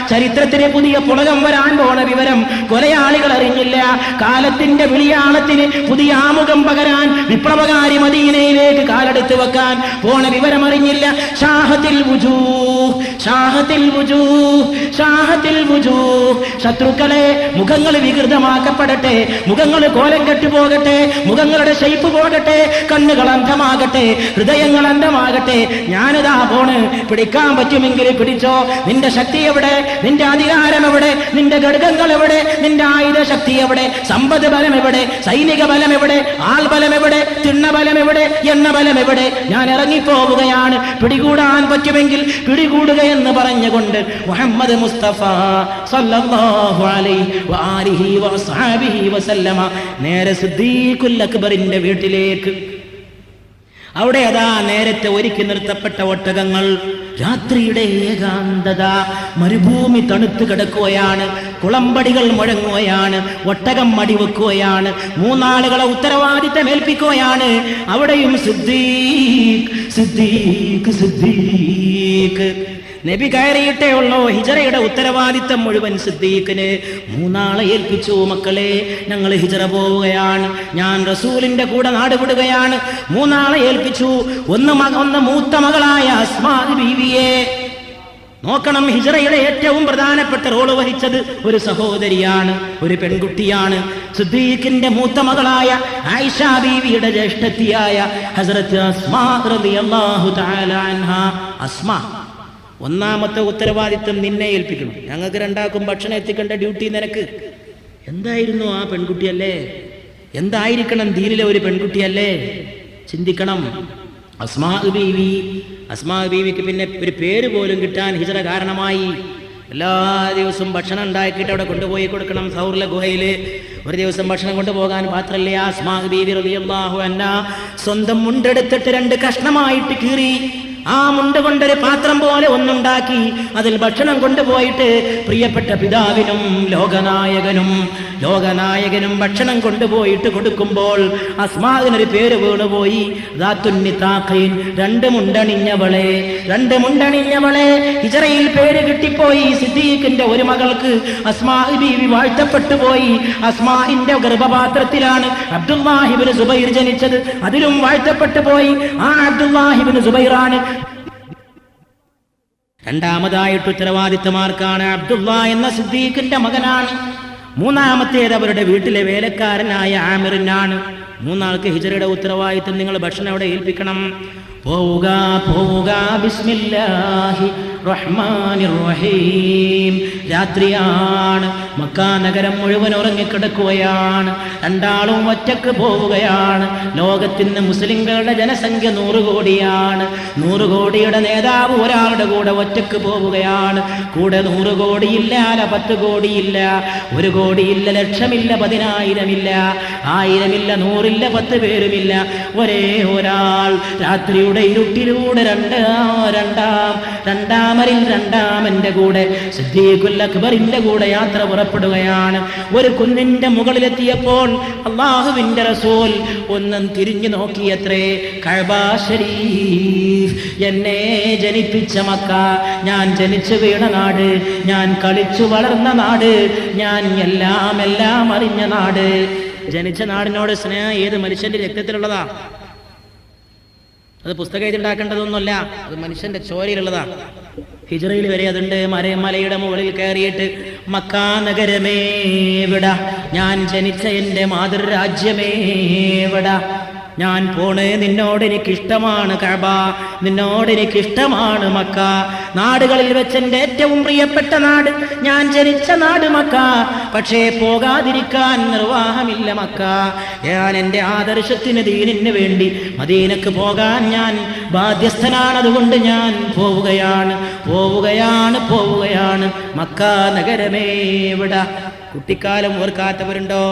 ചരിത്രത്തിന് പുതിയ പുളകം വരാൻ പോണ വിവരം കൊലയാളികൾ അറിഞ്ഞില്ല, കാലത്തിന്റെ വിളിയാളത്തിന് പുതിയ ആമുഖം പകരാൻ വിപ്ലവകാരി മദീനയിലേക്ക് കാലെടുത്ത് വെക്കാൻ പോണ വിവരം അറിഞ്ഞില്ല. ഷാഹത്തിൽ വുജൂഹ്, ഷാഹത്തിൽ വുജൂഹ്, ഷാഹത്തിൽ വുജൂഹ്. ശത്രുക്കളെ, മുഖങ്ങൾ വികൃതമാക്കപ്പെടട്ടെ, മുഖങ്ങൾ കോലം കെട്ടുപോകട്ടെ, മുഖങ്ങളുടെ ഷെയ്പ്പ് പോകട്ടെ, കണ്ണുകൾ അന്ധമാകട്ടെ, ഹൃദയങ്ങൾ അന്ധമാകട്ടെ. ഞാനിതാ പോണ്, പിടിക്കാൻ പറ്റുമെങ്കിൽ പിടിച്ചോ. നിന്റെ ശക്തി എവിടെ, നിന്റെ അധികാരം എവിടെ, നിന്റെ ഘടകങ്ങൾ എവിടെ, നിന്റെ ആയുധ ശക്തി എവിടെ, സമ്പദ് ബലം എവിടെ, സൈനിക ബലം എവിടെ, ആൾ ബലം എവിടെ, തിണ്ണ ബലം എവിടെ, എണ്ണ ബലം എവിടെ? ഞാൻ ഇറങ്ങിപ്പോവുകയാണ്, പിടികൂടാൻ പറ്റുമെങ്കിൽ പിടികൂടുക എന്ന് പറഞ്ഞുകൊണ്ട് മുഹമ്മദ് മുസ്തഫ സല്ലല്ലാഹു അലൈഹി വആലിഹി വഅസ്ഹാബിഹി വസല്ലമ നേരെ സിദ്ദീഖുൽ അക്ബറിന്റെ വീട്ടിലേക്ക്. അവിടെ അതാ നേരത്തെ ഒരുക്കി നിർത്തപ്പെട്ട ഒട്ടകങ്ങൾ. രാത്രിയുടെ ഏകാന്തത, മരുഭൂമി തണുത്ത് കിടക്കുകയാണ്, കുളമ്പടികൾ മുഴങ്ങുകയാണ്, ഒട്ടകം മടിവെക്കുകയാണ്, മൂന്നാളുകളെ ഉത്തരവാദിത്തം ഏൽപ്പിക്കുകയാണ്. അവിടെയും സിദ്ദീഖ്, സിദ്ദീഖ്, സിദ്ദീഖ്. നബി കയറിയിട്ടേ ഉള്ളൂ. ഹിജറയുടെ ഉത്തരവാദിത്തം മുഴുവൻ സിദ്ദീഖിന്. മൂന്നാളെ ഏൽപ്പിച്ചു, മക്കളെ ഞങ്ങൾ ഹിജറ പോവുകയാണ്, ഞാൻ റസൂലിന്റെ കൂടെ നാടുവിടുകയാണ്. മൂന്നാളെ ഏൽപ്പിച്ചു. ഒന്ന് മൂത്ത മകളായ അസ്മാ ബീവിയെ നോക്കണം. ഹിജറയുടെ ഏറ്റവും പ്രധാനപ്പെട്ട റോള് വഹിച്ചത് ഒരു സഹോദരിയാണ്, ഒരു പെൺകുട്ടിയാണ്. സിദ്ദീഖിന്റെ മൂത്ത മകളായ ആയിഷ ബീവിയുടെ ജ്യേഷ്ഠത്തിയായ ഹസ്രത്ത് അസ്മാ റളിയല്ലാഹു തആല അൻഹാ. അസ്മാ, ഒന്നാമത്തെ ഉത്തരവാദിത്വം നിന്നെ ഏൽപ്പിക്കണം. ഞങ്ങൾക്ക് രണ്ടാക്കും ഭക്ഷണം എത്തിക്കേണ്ട ഡ്യൂട്ടി നിനക്ക്. എന്തായിരുന്നു ആ പെൺകുട്ടിയല്ലേ, എന്തായിരിക്കണം ദീനിലെ ഒരു പെൺകുട്ടിയല്ലേ, ചിന്തിക്കണം. അസ്മാ ബീവി, അസ്മാ ബീവിക്ക് പിന്നെ ഒരു പേര് പോലും കിട്ടാൻ ഹിജറ കാരണമായി. എല്ലാ ദിവസവും ഭക്ഷണം ഉണ്ടാക്കിയിട്ട് അവിടെ കൊണ്ടുപോയി കൊടുക്കണം. സൗറിലെ ഗുഹയില് ഒരു ദിവസം ഭക്ഷണം കൊണ്ടുപോകാൻ പാത്രമില്ല. അസ്മാ ബീവി റളിയല്ലാഹു അൻഹാ സ്വന്തം മുണ്ടെടുത്തിട്ട് 2 കഷ്ണമായിട്ട് കീറി ആ മുണ്ട് കൊണ്ടൊരു പാത്രം പോലെ ഒന്നുണ്ടാക്കി അതിൽ ഭക്ഷണം കൊണ്ടുപോയിട്ട് പ്രിയപ്പെട്ട പിതാവിനും ലോകനായകനും ഭക്ഷണം കൊണ്ടുപോയിട്ട് കൊടുക്കുമ്പോൾ അസ്മാവിനൊരു പേര് വീണുപോയി. രണ്ട് മുണ്ടണിഞ്ഞവളെ. ഹിജറയിൽ പേര് കിട്ടിപ്പോയി. സിദ്ദീഖിന്റെ ഒരു മകൾക്ക് അസ്മാ ബീവി വാഴ്ത്തപ്പെട്ടു പോയി. അസ്മാഇന്റെ ഗർഭപാത്രത്തിലാണ് അബ്ദുല്ലാഹിബ്നു സുബൈർ ജനിച്ചത്. അതിലും വാഴ്ത്തപ്പെട്ടു പോയി. ആ അബ്ദുല്ലാഹിബ്നു സുബൈറാണ്. രണ്ടാമതായിട്ട് ഉത്തരവാദിത്തമാർക്കാണ്? അബ്ദുള്ള എന്ന സിദ്ദീഖിന്റെ മകനാണ്. മൂന്നാമത്തേത് അവരുടെ വീട്ടിലെ വേലക്കാരനായ ആമിറിനാണ്. മൂന്നാൾക്ക് ഹിജറയുടെ ഉത്തരവാദിത്തം. നിങ്ങൾ ഭക്ഷണം അവിടെ ഏൽപ്പിക്കണം. പോവുക ബിസ്മില്ലാഹി റഹ്മാനിർ റഹീം. രാത്രിയാണ്, മക്ക നഗരം മുഴുവൻ ഉറങ്ങിക്കിടക്കുകയാണ്. രണ്ടാളും ഒറ്റക്ക് പോവുകയാണ്. ലോകത്തിന് മുസ്ലിങ്ങളുടെ ജനസംഖ്യ 100 കോടിയാണ്. 100 കോടിയുടെ നേതാവ് ഒരാളുടെ കൂടെ ഒറ്റക്ക് പോവുകയാണ്. കൂടെ 100 കോടിയില്ല, 10 കോടിയില്ല, 1 കോടിയില്ല, ലക്ഷമില്ല, 10,000 1000 100 10 പേരുമില്ല. ഒരേ ഒരാൾ രാത്രിയുടെ ഇരുട്ടിലൂടെ രണ്ടാമരിൽ രണ്ടാമന്റെ കൂടെ സിദ്ദീഖുൽ അക്ബറിന്റെ കൂടെ യാത്ര പുറപ്പെടുകയാണ്. ഒരു കുന്നിന്റെ മുകളിലെത്തിയപ്പോൾ അല്ലാഹുവിന്റെ റസൂൽ ഒന്നും തിരിഞ്ഞു നോക്കിയത്രേ. കഅബ ശരീഫ്, എന്നെ ജനിപ്പിച്ച മക്ക, ഞാൻ ജനിച്ചു വീണ നാട്, ഞാൻ കളിച്ചു വളർന്ന നാട്, ഞാൻ എല്ലാം അറിഞ്ഞ നാട്. ജനിച്ച നാടിനോട് സ്നേഹം ഏത് മനുഷ്യന്റെ രക്തത്തിലുള്ളതാ? അത് പുസ്തകം എഴുതിണ്ടാക്കേണ്ടതൊന്നുമല്ല, അത് മനുഷ്യന്റെ ചോരയിലുള്ളതാ. ഹിജ്റയിൽ വരെ അതുണ്ട്. മലയുടെ മുകളിൽ കയറിയിട്ട് മക്കാ നഗരമേ വിട, ഞാൻ ജനിച്ച എൻ്റെ മാതൃരാജ്യമേ വിട, ഞാൻ പോണേ, നിന്നോട് എനിക്കിഷ്ടമാണ് കഅബ, നിന്നോട് എനിക്കിഷ്ടമാണ് മക്ക. നാടുകളിൽ വെച്ച് എൻ്റെ ഏറ്റവും പ്രിയപ്പെട്ട നാട്, ഞാൻ ജനിച്ച നാട് മക്ക. പക്ഷേ പോകാതിരിക്കാൻ നിർവാഹമില്ല മക്ക. ഞാൻ എൻ്റെ ആദർശത്തിന്, ദീനിന് വേണ്ടി മദീനക്ക് പോകാൻ ഞാൻ ബാധ്യസ്ഥനാണ്. അതുകൊണ്ട് ഞാൻ പോവുകയാണ്. മക്ക നഗരമേ വിട. കുട്ടിക്കാലം ഓർക്കാത്തവരുണ്ടോ?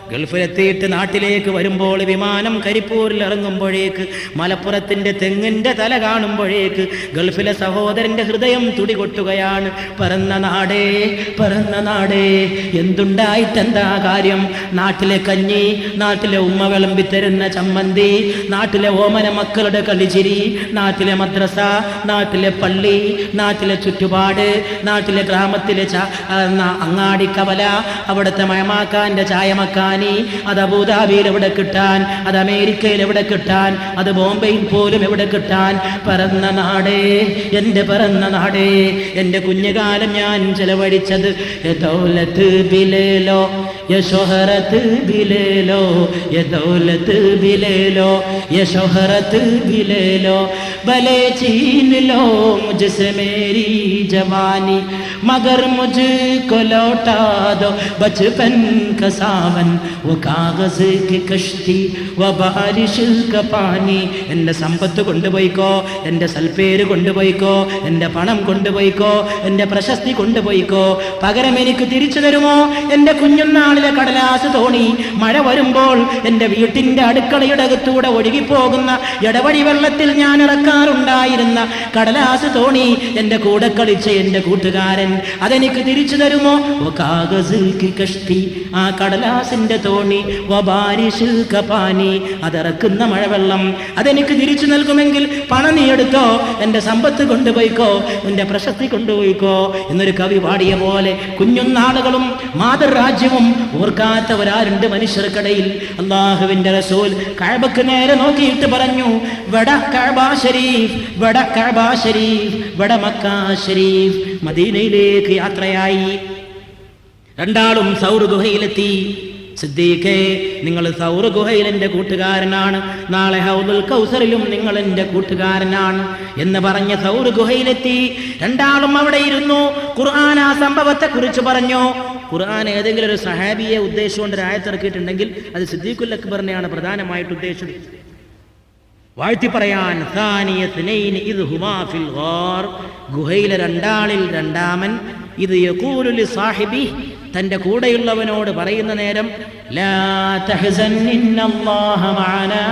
ഗൾഫിലെത്തിയിട്ട് നാട്ടിലേക്ക് വരുമ്പോൾ വിമാനം കരിപ്പൂരിൽ ഇറങ്ങുമ്പോഴേക്ക്, മലപ്പുറത്തിന്റെ തെങ്ങിന്റെ തല കാണുമ്പോഴേക്ക് ഗൾഫിലെ സഹോദരന്റെ ഹൃദയം തുടികൊട്ടുകയാണ്. പറന്ന നാടേ, എന്തുണ്ടായിട്ടെന്താ കാര്യം? നാട്ടിലെ കഞ്ഞി, നാട്ടിലെ ഉമ്മ വിളമ്പിത്തരുന്ന ചമ്മന്തി, നാട്ടിലെ ഓമന മക്കളുടെ കളിച്ചിരി, നാട്ടിലെ മദ്രസ, നാട്ടിലെ പള്ളി, നാട്ടിലെ ചുറ്റുപാട്, നാട്ടിലെ ഗ്രാമത്തിലെ അങ്ങാടിക്കവല, അവിടുത്തെ മയമാക്കാന്റെ ചായമക്കാൻ, അത് അബൂദാബിയിൽ എവിടെ കിട്ടാൻ, അത് അമേരിക്കയിൽ എവിടെ കിട്ടാൻ, അത് ബോംബെയിൽ പോലും എവിടെ കിട്ടാൻ? പറന്ന നാടേ, എൻ്റെ പറന്ന നാടേ, എൻ്റെ കുഞ്ഞുകാലം ഞാൻ ചെലവഴിച്ചത് ദൗലത്ത് ബിലേലോ, യശോഹറത്ത് ബിലേലോ, ദൗലത്ത് ബിലേലോ, യശോഹറത്ത് ബിലേലോ, ഭലേ छीन लो मुझसे मेरी जवानी, मगर मुझको लौटा दो बचपन का सावन, वो कागज की कश्ती वो बारिश का पानी. എൻ്റെ സമ്പത്ത് കൊണ്ടുപോയിക്കോ, എൻ്റെ സൽപ്പേര് കൊണ്ടുപോയിക്കോ, എൻ്റെ പണം കൊണ്ടുപോയിക്കോ, എൻ്റെ പ്രശസ്തി കൊണ്ടുപോയിക്കോ, പകരം എനിക്ക് തിരിച്ചു തരുമോ എൻ്റെ കുഞ്ഞുനാളിലെ കടലാസ് തോണി? മഴ വരുമ്പോൾ എൻ്റെ വീട്ടിൻ്റെ അടുക്കളയുടെ അകത്തൂടെ ഒഴുകിപ്പോകുന്ന ഇടവഴി വെള്ളത്തിൽ ഞാൻ ഇറക്കാറുണ്ടായിരുന്ന കടലാസ് തോണി, എൻ്റെ കൂടെ കളിച്ച എൻ്റെ കൂട്ടുകാരൻ, അതെനിക്ക് തിരിച്ചു തരുമോ? ഓ കാഗസ് കി കഷ്തി, ആ കടലാസിന്റെ തോണി, വ ബാരിശ് ക പാനി, അതിറക്കുന്ന മഴവെള്ളം, അതെനിക്ക് തിരിച്ചു നൽകുമെങ്കിൽ പണം നീ എടുത്തോ, എൻ്റെ സമ്പത്ത് കൊണ്ടുപോയിക്കോ, എൻ്റെ പ്രശസ്തി കൊണ്ടുപോയിക്കോ എന്നൊരു കവി പാടിയ പോലെ കുഞ്ഞുനാളുകളും മാതൃരാജ്യവും ഓർക്കാത്തവരാരുണ്ട് മനുഷ്യർക്കിടയിൽ? അല്ലാഹുവിന്റെ റസൂൽ കഅബക്ക് നേരെ നോക്കിയിട്ട് പറഞ്ഞു, വട കഅബ ശരീഫ്, വട കഅബ ശരീഫ്, വട മക്ക ശരീഫ്. മദീനയിലേക്ക് യാത്രയായി. രണ്ടാളും സൗർ ഗുഹയിലെത്തി. സിദ്ദീഖേ, നിങ്ങൾ സൗർ ഗുഹയിൽ എൻ്റെ കൂട്ടുകാരനാണ്, നാളെ ഹൗദുൽ കൗസറിലും നിങ്ങൾ എൻ്റെ കൂട്ടുകാരനാണ് എന്ന് പറഞ്ഞ് സൗർ ഗുഹയിലെത്തി. രണ്ടാളും അവിടെ ഇരുന്നു. ഖുർആൻ ആ സംഭവത്തെ കുറിച്ച് പറഞ്ഞു. ഖുർആൻ ഏതെങ്കിലും ഒരു സഹാബിയെ ഉദ്ദേശിച്ചുകൊണ്ട് ഒരു ആയത്ത് ഇറക്കിയിട്ടുണ്ടെങ്കിൽ അത് സിദ്ദീഖുൽ അക്ബറിനെയാണ് പ്രധാനമായിട്ട് ഉദ്ദേശിച്ചത്. വാഴ്ത്തി പറയാൻ, ഗുഹയിലെ രണ്ടാളിൽ രണ്ടാമൻ ഇത് യഖൂലു ലി സാഹിബി, തന്റെ കൂടെയുള്ളവനോട് പറയുന്ന നേരം, ലാ തഹ്സൻ ഇന്നല്ലാഹ മഅനാ,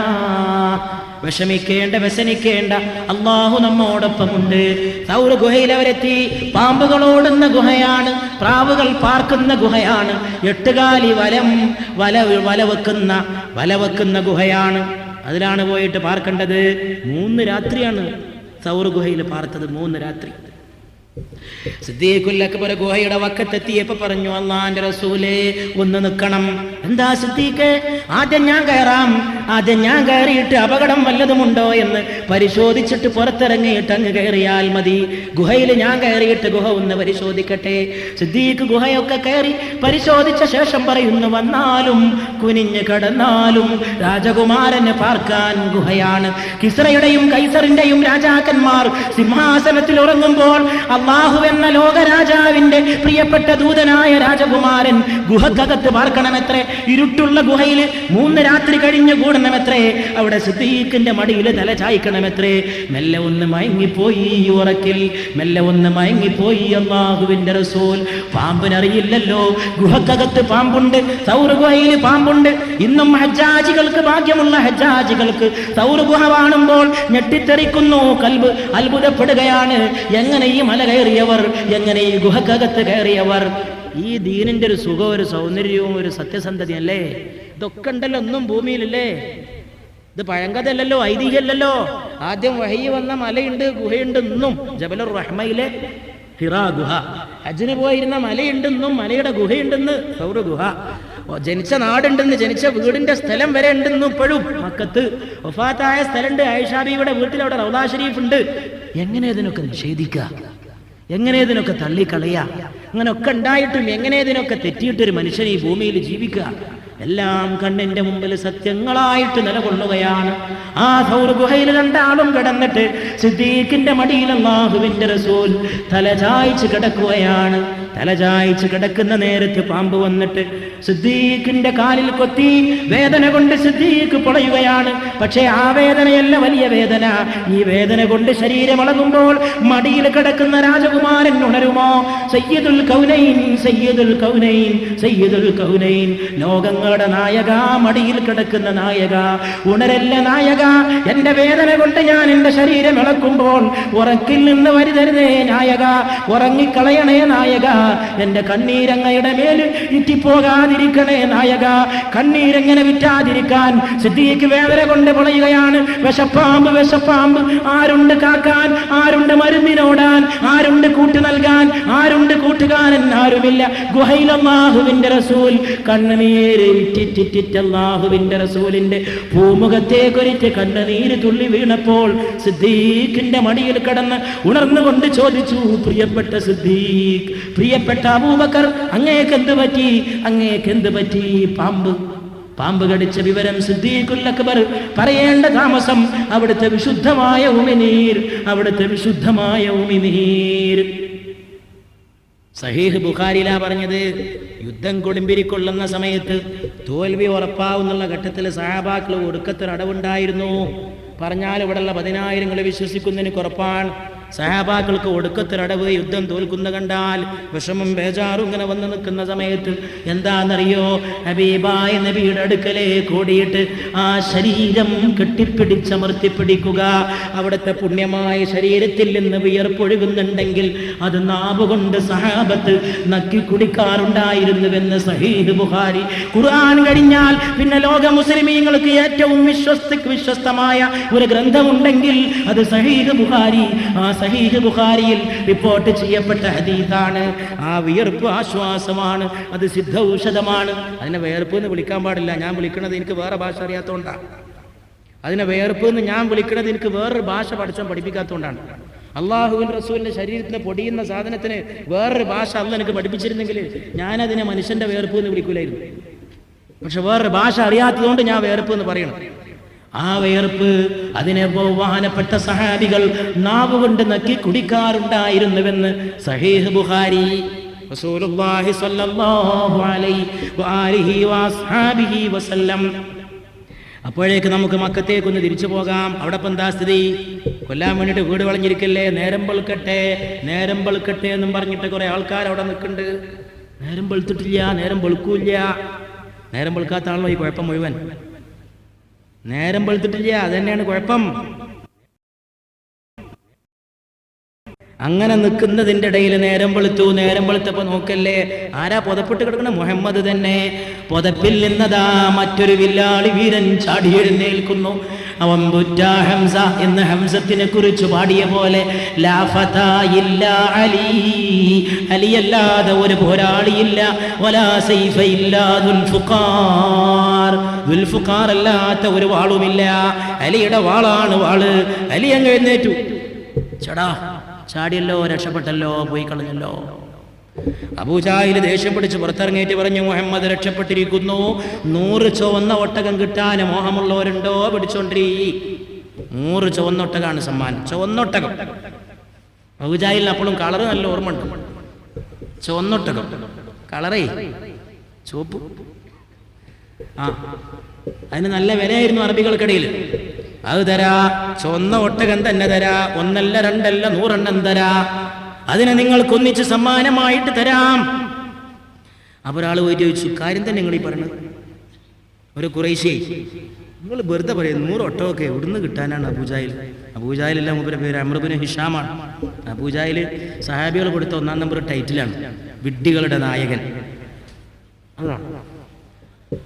വ്യസനിക്കേണ്ട, അല്ലാഹു നമ്മോടൊപ്പമുണ്ട്. സൗർ ഗുഹയിൽ അവരെത്തി. പാമ്പുകളോടുന്ന ഗുഹയാണ്, പ്രാവുകൾ പാർക്കുന്ന ഗുഹയാണ്, 8 കാലി വലവെക്കുന്ന ഗുഹയാണ്. അതിലാണ് പോയിട്ട് പാർക്കേണ്ടത്. 3 രാത്രിയാണ് സൗർ ഗുഹയിൽ പാർത്തത്. 3 രാത്രി. സിദ്ദീഖുൽ അക്ബർ ഗുഹയുടെ വക്കത്തെത്തിയപ്പോ പറഞ്ഞു, അല്ലാഹുവിന്റെ റസൂലേ ഒന്ന് നിൽക്കണം. എന്താ സിദ്ദീഖേ? ആദ്യം ഞാൻ കയറാം, ആദ്യം ഞാൻ കയറിയിട്ട് അപകടം വല്ലതുമുണ്ടോ എന്ന് പരിശോധിച്ചിട്ട് പുറത്തിറങ്ങിയിട്ട് അങ്ങ് കയറിയാൽ മതി. ഗുഹയിൽ ഞാൻ കയറിയിട്ട് ഗുഹ ഒന്ന് പരിശോധിക്കട്ടെ. സിദ്ദീഖ് ഗുഹയൊക്കെ കയറി പരിശോധിച്ച ശേഷം പറയുന്നു, വന്നാലും കുനിഞ്ഞു കടന്നാലും രാജകുമാരനെ പാർക്കാൻ ഗുഹയാണ്. കിസ്റയുടെയും കൈസറിന്റെയും രാജാക്കന്മാർ സിംഹാസനത്തിൽ ഉറങ്ങുമ്പോൾ അല്ലാഹു എന്ന ലോകരാജാവിന്റെ പ്രിയപ്പെട്ട ദൂതനായ രാജകുമാരൻ ഗുഹക്കകത്ത് പാർക്കണമെത്രേ. ഇരുട്ടുള്ള ഗുഹയിൽ 3 രാത്രി കഴിഞ്ഞ് കൂടണമെത്രേ. അവിടെ സിദ്ദീഖിന്റെ മടിയിൽ തല ചായ്ക്കണമെത്രേ. മെല്ലെ ഒന്ന് മയങ്ങിപ്പോയി ഉറക്കിൽ, മെല്ലെ ഒന്ന് മയങ്ങിപ്പോയി അല്ലാഹുവിന്റെ റസൂൽ. പാമ്പിനറിയില്ലല്ലോ ഗുഹക്കകത്ത് പാമ്പുണ്ട്, സൗർ ഗുഹയിൽ പാമ്പുണ്ട്. ഇന്നും ഹജ്ജാജികൾക്ക്, ഭാഗ്യമുള്ള ഹജ്ജാജികൾക്ക് സൗർ ഗുഹ കാണുമ്പോൾ ഞെട്ടിത്തെറിക്കുന്നു, കൽബ് അത്ഭുതപ്പെടുകയാണ്. എങ്ങനെ ഈ മല കയറിയവർ, എങ്ങനെ ഈ ഗുഹക്കകത്ത് കയറിയവർ? ഈ ദീനിന്റെ ഒരു സുഖവും ഒരു സൗന്ദര്യവും ഒരു സത്യസന്ധതയല്ലേ? ഇതൊക്കെ ഉണ്ടല്ലോ, ഒന്നും ഭൂമിയിലല്ലേ? ഇത് പഴങ്കഥയല്ലല്ലോ, ഐതിഹ്യമല്ലല്ലോ. ആദ്യം വഹി വന്ന മലയുണ്ട്, ഗുഹയുണ്ട്. ഇന്നും ജബലുർ റഹ്മയിലെ ഹിറാ ഗുഹ, ഹജ്ജിന് പോയിരുന്ന മലയുണ്ടെന്നും മലയുടെ ഗുഹയുണ്ടെന്ന് സൗർ ഗുഹ. ജനിച്ച നാടുണ്ടെന്ന്, ജനിച്ച വീടിന്റെ സ്ഥലം വരെ ഉണ്ടെന്നും ഇപ്പോഴും മക്കത്ത്. വഫാത്തായ സ്ഥലമുണ്ട്, ആയിഷാ ബീവിയുടെ വീട്ടിൽ അവിടെ റൗദാ ഷരീഫ് ഉണ്ട്. എങ്ങനെ ഇതിനൊക്കെ നിഷേധിക്കുക? എങ്ങനെ ഇതിനൊക്കെ തള്ളിക്കളയുക? അങ്ങനെയൊക്കെ ഉണ്ടായിട്ടും എങ്ങനെ ഇതിനൊക്കെ തെറ്റിയിട്ടൊരു മനുഷ്യൻ ഈ ഭൂമിയിൽ ജീവിക്കുക? എല്ലാം കണ്ണിന്റെ മുമ്പിൽ സത്യങ്ങളായിട്ട് നിലകൊള്ളുകയാണ്. ആ സൗർ ഗുഹയിൽ 2 ആളും കിടന്നിട്ട് സിദ്ദീഖിന്റെ മടിയിൽ അല്ലാഹുവിന്റെ റസൂൽ തലചായ്ച്ച് കിടക്കുകയാണ്. തലചായ്ച്ച് കിടക്കുന്ന നേരത്ത് പാമ്പ് വന്നിട്ട് സിദ്ദീഖിന്റെ കാലിൽ കൊത്തി. വേദന കൊണ്ട് സിദ്ദീഖ് പൊളയുകയാണ്. പക്ഷേ ആ വേദനയല്ല വലിയ വേദന. ഈ വേദന കൊണ്ട് ശരീരം ഇളകുമ്പോൾ മടിയിൽ കിടക്കുന്ന രാജകുമാരൻ ഉണരുമോ? സയ്യിദുൽ കൗനൈൻ, സയ്യിദുൽ കൗനൈൻ, സയ്യിദുൽ കൗനൈൻ, ലോകങ്ങളുടെ നായക, മടിയിൽ കിടക്കുന്ന നായക, ഉണരല്ല നായക. എന്റെ വേദന കൊണ്ട് ഞാൻ എന്റെ ശരീരം ഇളക്കുമ്പോൾ ഉറക്കിൽ നിന്ന് വരുതരുതേ നായക, ഉറങ്ങിക്കളയണേ നായക. എന്റെ കണ്ണീരങ്ങയുടെ മേൽ ഇറ്റിപ്പോകാതിരിക്കണേ നായക. കണ്ണീരെങ്ങനെ വിറ്റാതിരിക്കാൻ? സിദ്ദീഖ് വേദന കൊണ്ട് പൊളയുകയാണ്. വിഷപ്പാമ്പ്, വിഷപ്പാമ്പ്. ആരുണ്ട് കാക്കാൻ? ആരുണ്ട് മരുന്നിനോടാൻ? ആരുണ്ട് കൂട്ടു നൽകാൻ? ആരുണ്ട് കൂട്ടുകാരൻ? ആരുമില്ല. ഗുഹയിൽ അല്ലാഹുവിന്റെ റസൂൽ കണ്ണുനീര് ഇറ്റിറ്റിറ്റ് അല്ലാഹുവിന്റെ റസൂലിന്റെ പൂമുഖത്തേക്കൊരിറ്റ് കണ്ണുനീര് തുള്ളി വീണപ്പോൾ സിദ്ദീഖിന്റെ മടിയിൽ കിടന്ന് ഉണർന്നുകൊണ്ട് ചോദിച്ചു, പ്രിയപ്പെട്ട സിദ്ദീഖ്, പ്രിയപ്പെട്ട അബൂബക്കർ, അങ്ങേക്കെന്ത് പറ്റി? അങ്ങേക്കെന്ത് പറ്റി? പാമ്പ് കടിച്ച വിവരം സിദ്ദീഖുൽ അക്ബർ പറയേണ്ട താമസം. അവിടുത്തെ വിശുദ്ധമായ ഉമിനീർ, അവിടുത്തെ വിശുദ്ധമായ ഉമിനീർ. സഹീഹ് ബുഖാരിയിലാ പറഞ്ഞത്, യുദ്ധം കൊടുമ്പിരിക്കൊള്ളുന്ന സമയത്ത് തോൽവി ഉറപ്പാവുന്നുള്ള ഘട്ടത്തിൽ സഹാബാക്കൾ ഒടുക്കത്തൊരടവുണ്ടായിരുന്നു. പറഞ്ഞാൽ ഇവിടെയുള്ള 10,000 വിശ്വസിക്കുന്നതിന് ഉറപ്പാണ്. സഹാബാക്കൾക്ക് ഒടുക്കത്തിലടവ്, യുദ്ധം തോൽക്കുന്ന കണ്ടാൽ വിഷമം ബേജാറും ഇങ്ങനെ വന്ന് നിൽക്കുന്ന സമയത്ത് എന്താണെന്നറിയോ? ഹബീബായ നബിയുടെ അടുക്കലേ കൂടിയിട്ട് ആ ശരീരം കെട്ടിപ്പിടിച്ചമർത്തിപ്പിടിക്കുക. അവിടുത്തെ പുണ്യമായ ശരീരത്തിൽ നിന്ന് വിയർപ്പൊഴുകുന്നുണ്ടെങ്കിൽ അത് നാവുകൊണ്ട് സഹാബത്ത് നക്കി കുടിക്കാറുണ്ടായിരുന്നുവെന്ന് സഹീഹ് ബുഖാരി. ഖുർആൻ കഴിഞ്ഞാൽ പിന്നെ ലോക മുസ്ലിമീങ്ങൾക്ക് ഏറ്റവും വിശ്വസ്തമായ ഒരു ഗ്രന്ഥമുണ്ടെങ്കിൽ അത് സഹീഹ് ബുഖാരി. ആ സഹീഹ് ബുഖാരിയിൽ റിപ്പോർട്ട് ചെയ്യപ്പെട്ട ഹദീസാണ്. ആ വിയർപ്പ് ആശ്വാസമാണ്, അത് സിദ്ധ ഔഷധമാണ്. അതിനെ വിയർപ്പ് എന്ന് വിളിക്കാൻ പാടില്ല. ഞാൻ വിളിക്കുന്നത് എനിക്ക് വേറെ ഭാഷ അറിയാത്തതുകൊണ്ടാണ്. അതിനെ വിയർപ്പ് എന്ന് ഞാൻ വിളിക്കുന്നത് എനിക്ക് വേറൊരു ഭാഷ പഠിപ്പിക്കാത്തതുകൊണ്ടാണ്. അള്ളാഹുവിൻ്റെ റസൂലിൻ്റെ ശരീരത്തിന് പൊടിയുന്ന സാധനത്തിന് വേറൊരു ഭാഷ അള്ളാഹ് എനിക്ക് പഠിപ്പിച്ചിരുന്നെങ്കിൽ ഞാനതിനെ മനുഷ്യൻ്റെ വിയർപ്പ് എന്ന് വിളിക്കൂലായിരുന്നു. പക്ഷെ വേറൊരു ഭാഷ അറിയാത്തതുകൊണ്ട് ഞാൻ വിയർപ്പ് എന്ന് പറയണം. ആ വിയർപ്പ് അതിനെ ബഹുമാനപ്പെട്ട സഹാബികൾ നാവുകൊണ്ട് നക്കി കുടിക്കാറുണ്ടായിരുന്നുവെന്ന് സഹീഹ് ബുഖാരി. റസൂലുള്ളാഹി സ്വല്ലല്ലാഹു അലൈഹി വആലിഹി വഅസ്ഹാബിഹി വസല്ലം. അപ്പോഴേക്ക് നമുക്ക് മക്കത്തേക്കൊന്ന് തിരിച്ചു പോകാം. അവിടെ ഇപ്പം എന്താ സ്ഥിതി? കൊല്ലാൻ വേണ്ടിയിട്ട് വീട് വളഞ്ഞിരിക്കല്ലേ, നേരം വെളുക്കട്ടെ, നേരം വെളുക്കട്ടെ എന്നും പറഞ്ഞിട്ട് കുറെ ആൾക്കാർ അവിടെ നിൽക്കുന്നുണ്ട്. നേരം വെളുത്തിട്ടില്ല, നേരം വെളുക്കൂല്ല. നേരം വെളുക്കാത്ത ആളോ ഈ കുഴപ്പം മുഴുവൻ. നേരം വെളുത്തിട്ടില്ല, അത് തന്നെയാണ് കുഴപ്പം. അങ്ങനെ നിൽക്കുന്നതിൻ്റെ ഇടയിൽ നേരം വെളുത്തപ്പോൾ നോക്കല്ലേ, ആരാ പുതപ്പിട്ട് കിടക്കണ? മുഹമ്മദ് തന്നെ. പുതപ്പിൽ നിന്നതാ മറ്റൊരു വില്ലാളി വീരൻ ചാടി എഴുന്നേൽക്കുന്നു. അവൻ ബുറ്റാ ഹംസ എന്ന് ഹംസത്തിനെ കുറിച്ച് പാടിയ പോലെ, ലാ ഫതാ ഇല്ലാ അലി, അലിയല്ലാതെ ഒരു പോരാളിയില്ല, വലാ സൈഫ ഇല്ലാ ദുൽഫുഖാർ, ദുൽഫുഖാർ അല്ലാത്ത ഒരു വാളുമില്ല, അലിയുടെ വാളാണ് വാള്. അലി അങ്ങ് എഴുന്നേറ്റു. ചടാ ചാടിയല്ലോ, രക്ഷപ്പെട്ടല്ലോ, പോയി കളഞ്ഞല്ലോ. അബൂജാഹിൽ ദേഷ്യം പിടിച്ച് പുറത്തിറങ്ങിയിട്ട് പറഞ്ഞു, മുഹമ്മദ് രക്ഷപ്പെട്ടിരിക്കുന്നു. 100 ചുവന്ന ഒട്ടകം കിട്ടാൻ മോഹമുള്ളവരുണ്ടോ? പിടിച്ചോണ്ടി. 100 ചുവന്ന ഒട്ടകമാണ് സമ്മാനം. ചുവന്നൊട്ടകം. അബൂജാഹിലിന് അപ്പോഴും കളറ് നല്ല ഓർമ്മ ഉണ്ട്. ചുവന്നൊട്ടകം കളറേ ചുവപ്പ്. അതിന് നല്ല വിലയായിരുന്നു അറബികൾക്കിടയിൽ. അത് തരാ, ചുവന്ന ഒട്ടകം തന്നെ തരാ, 1 അല്ല 2 അല്ല 100 എണ്ണം തരാ, അതിനെ നിങ്ങൾക്കൊന്നിച്ച് സമ്മാനമായിട്ട് തരാം. അപ്പോൾ ഒരാൾ പോയിട്ട് ചോദിച്ചു, കാര്യം തന്നെ നിങ്ങൾ ഈ പറയണത്? ഒരു ഖുറൈശി, നിങ്ങൾ വെറുതെ പറയും 100 ഒട്ടകമൊക്കെ എവിടുന്ന് കിട്ടാനാണ്? അബൂജാഹിലല്ല, മൂപ്പരുടെ പേര് അംർ ഇബ്നു ഹിഷാമാണ്. അബൂജാഹിൽ സഹാബികൾ കൊടുത്ത 1-ാം നമ്പർ ടൈറ്റിലാണ്, വിഡ്ഢികളുടെ നായകൻ.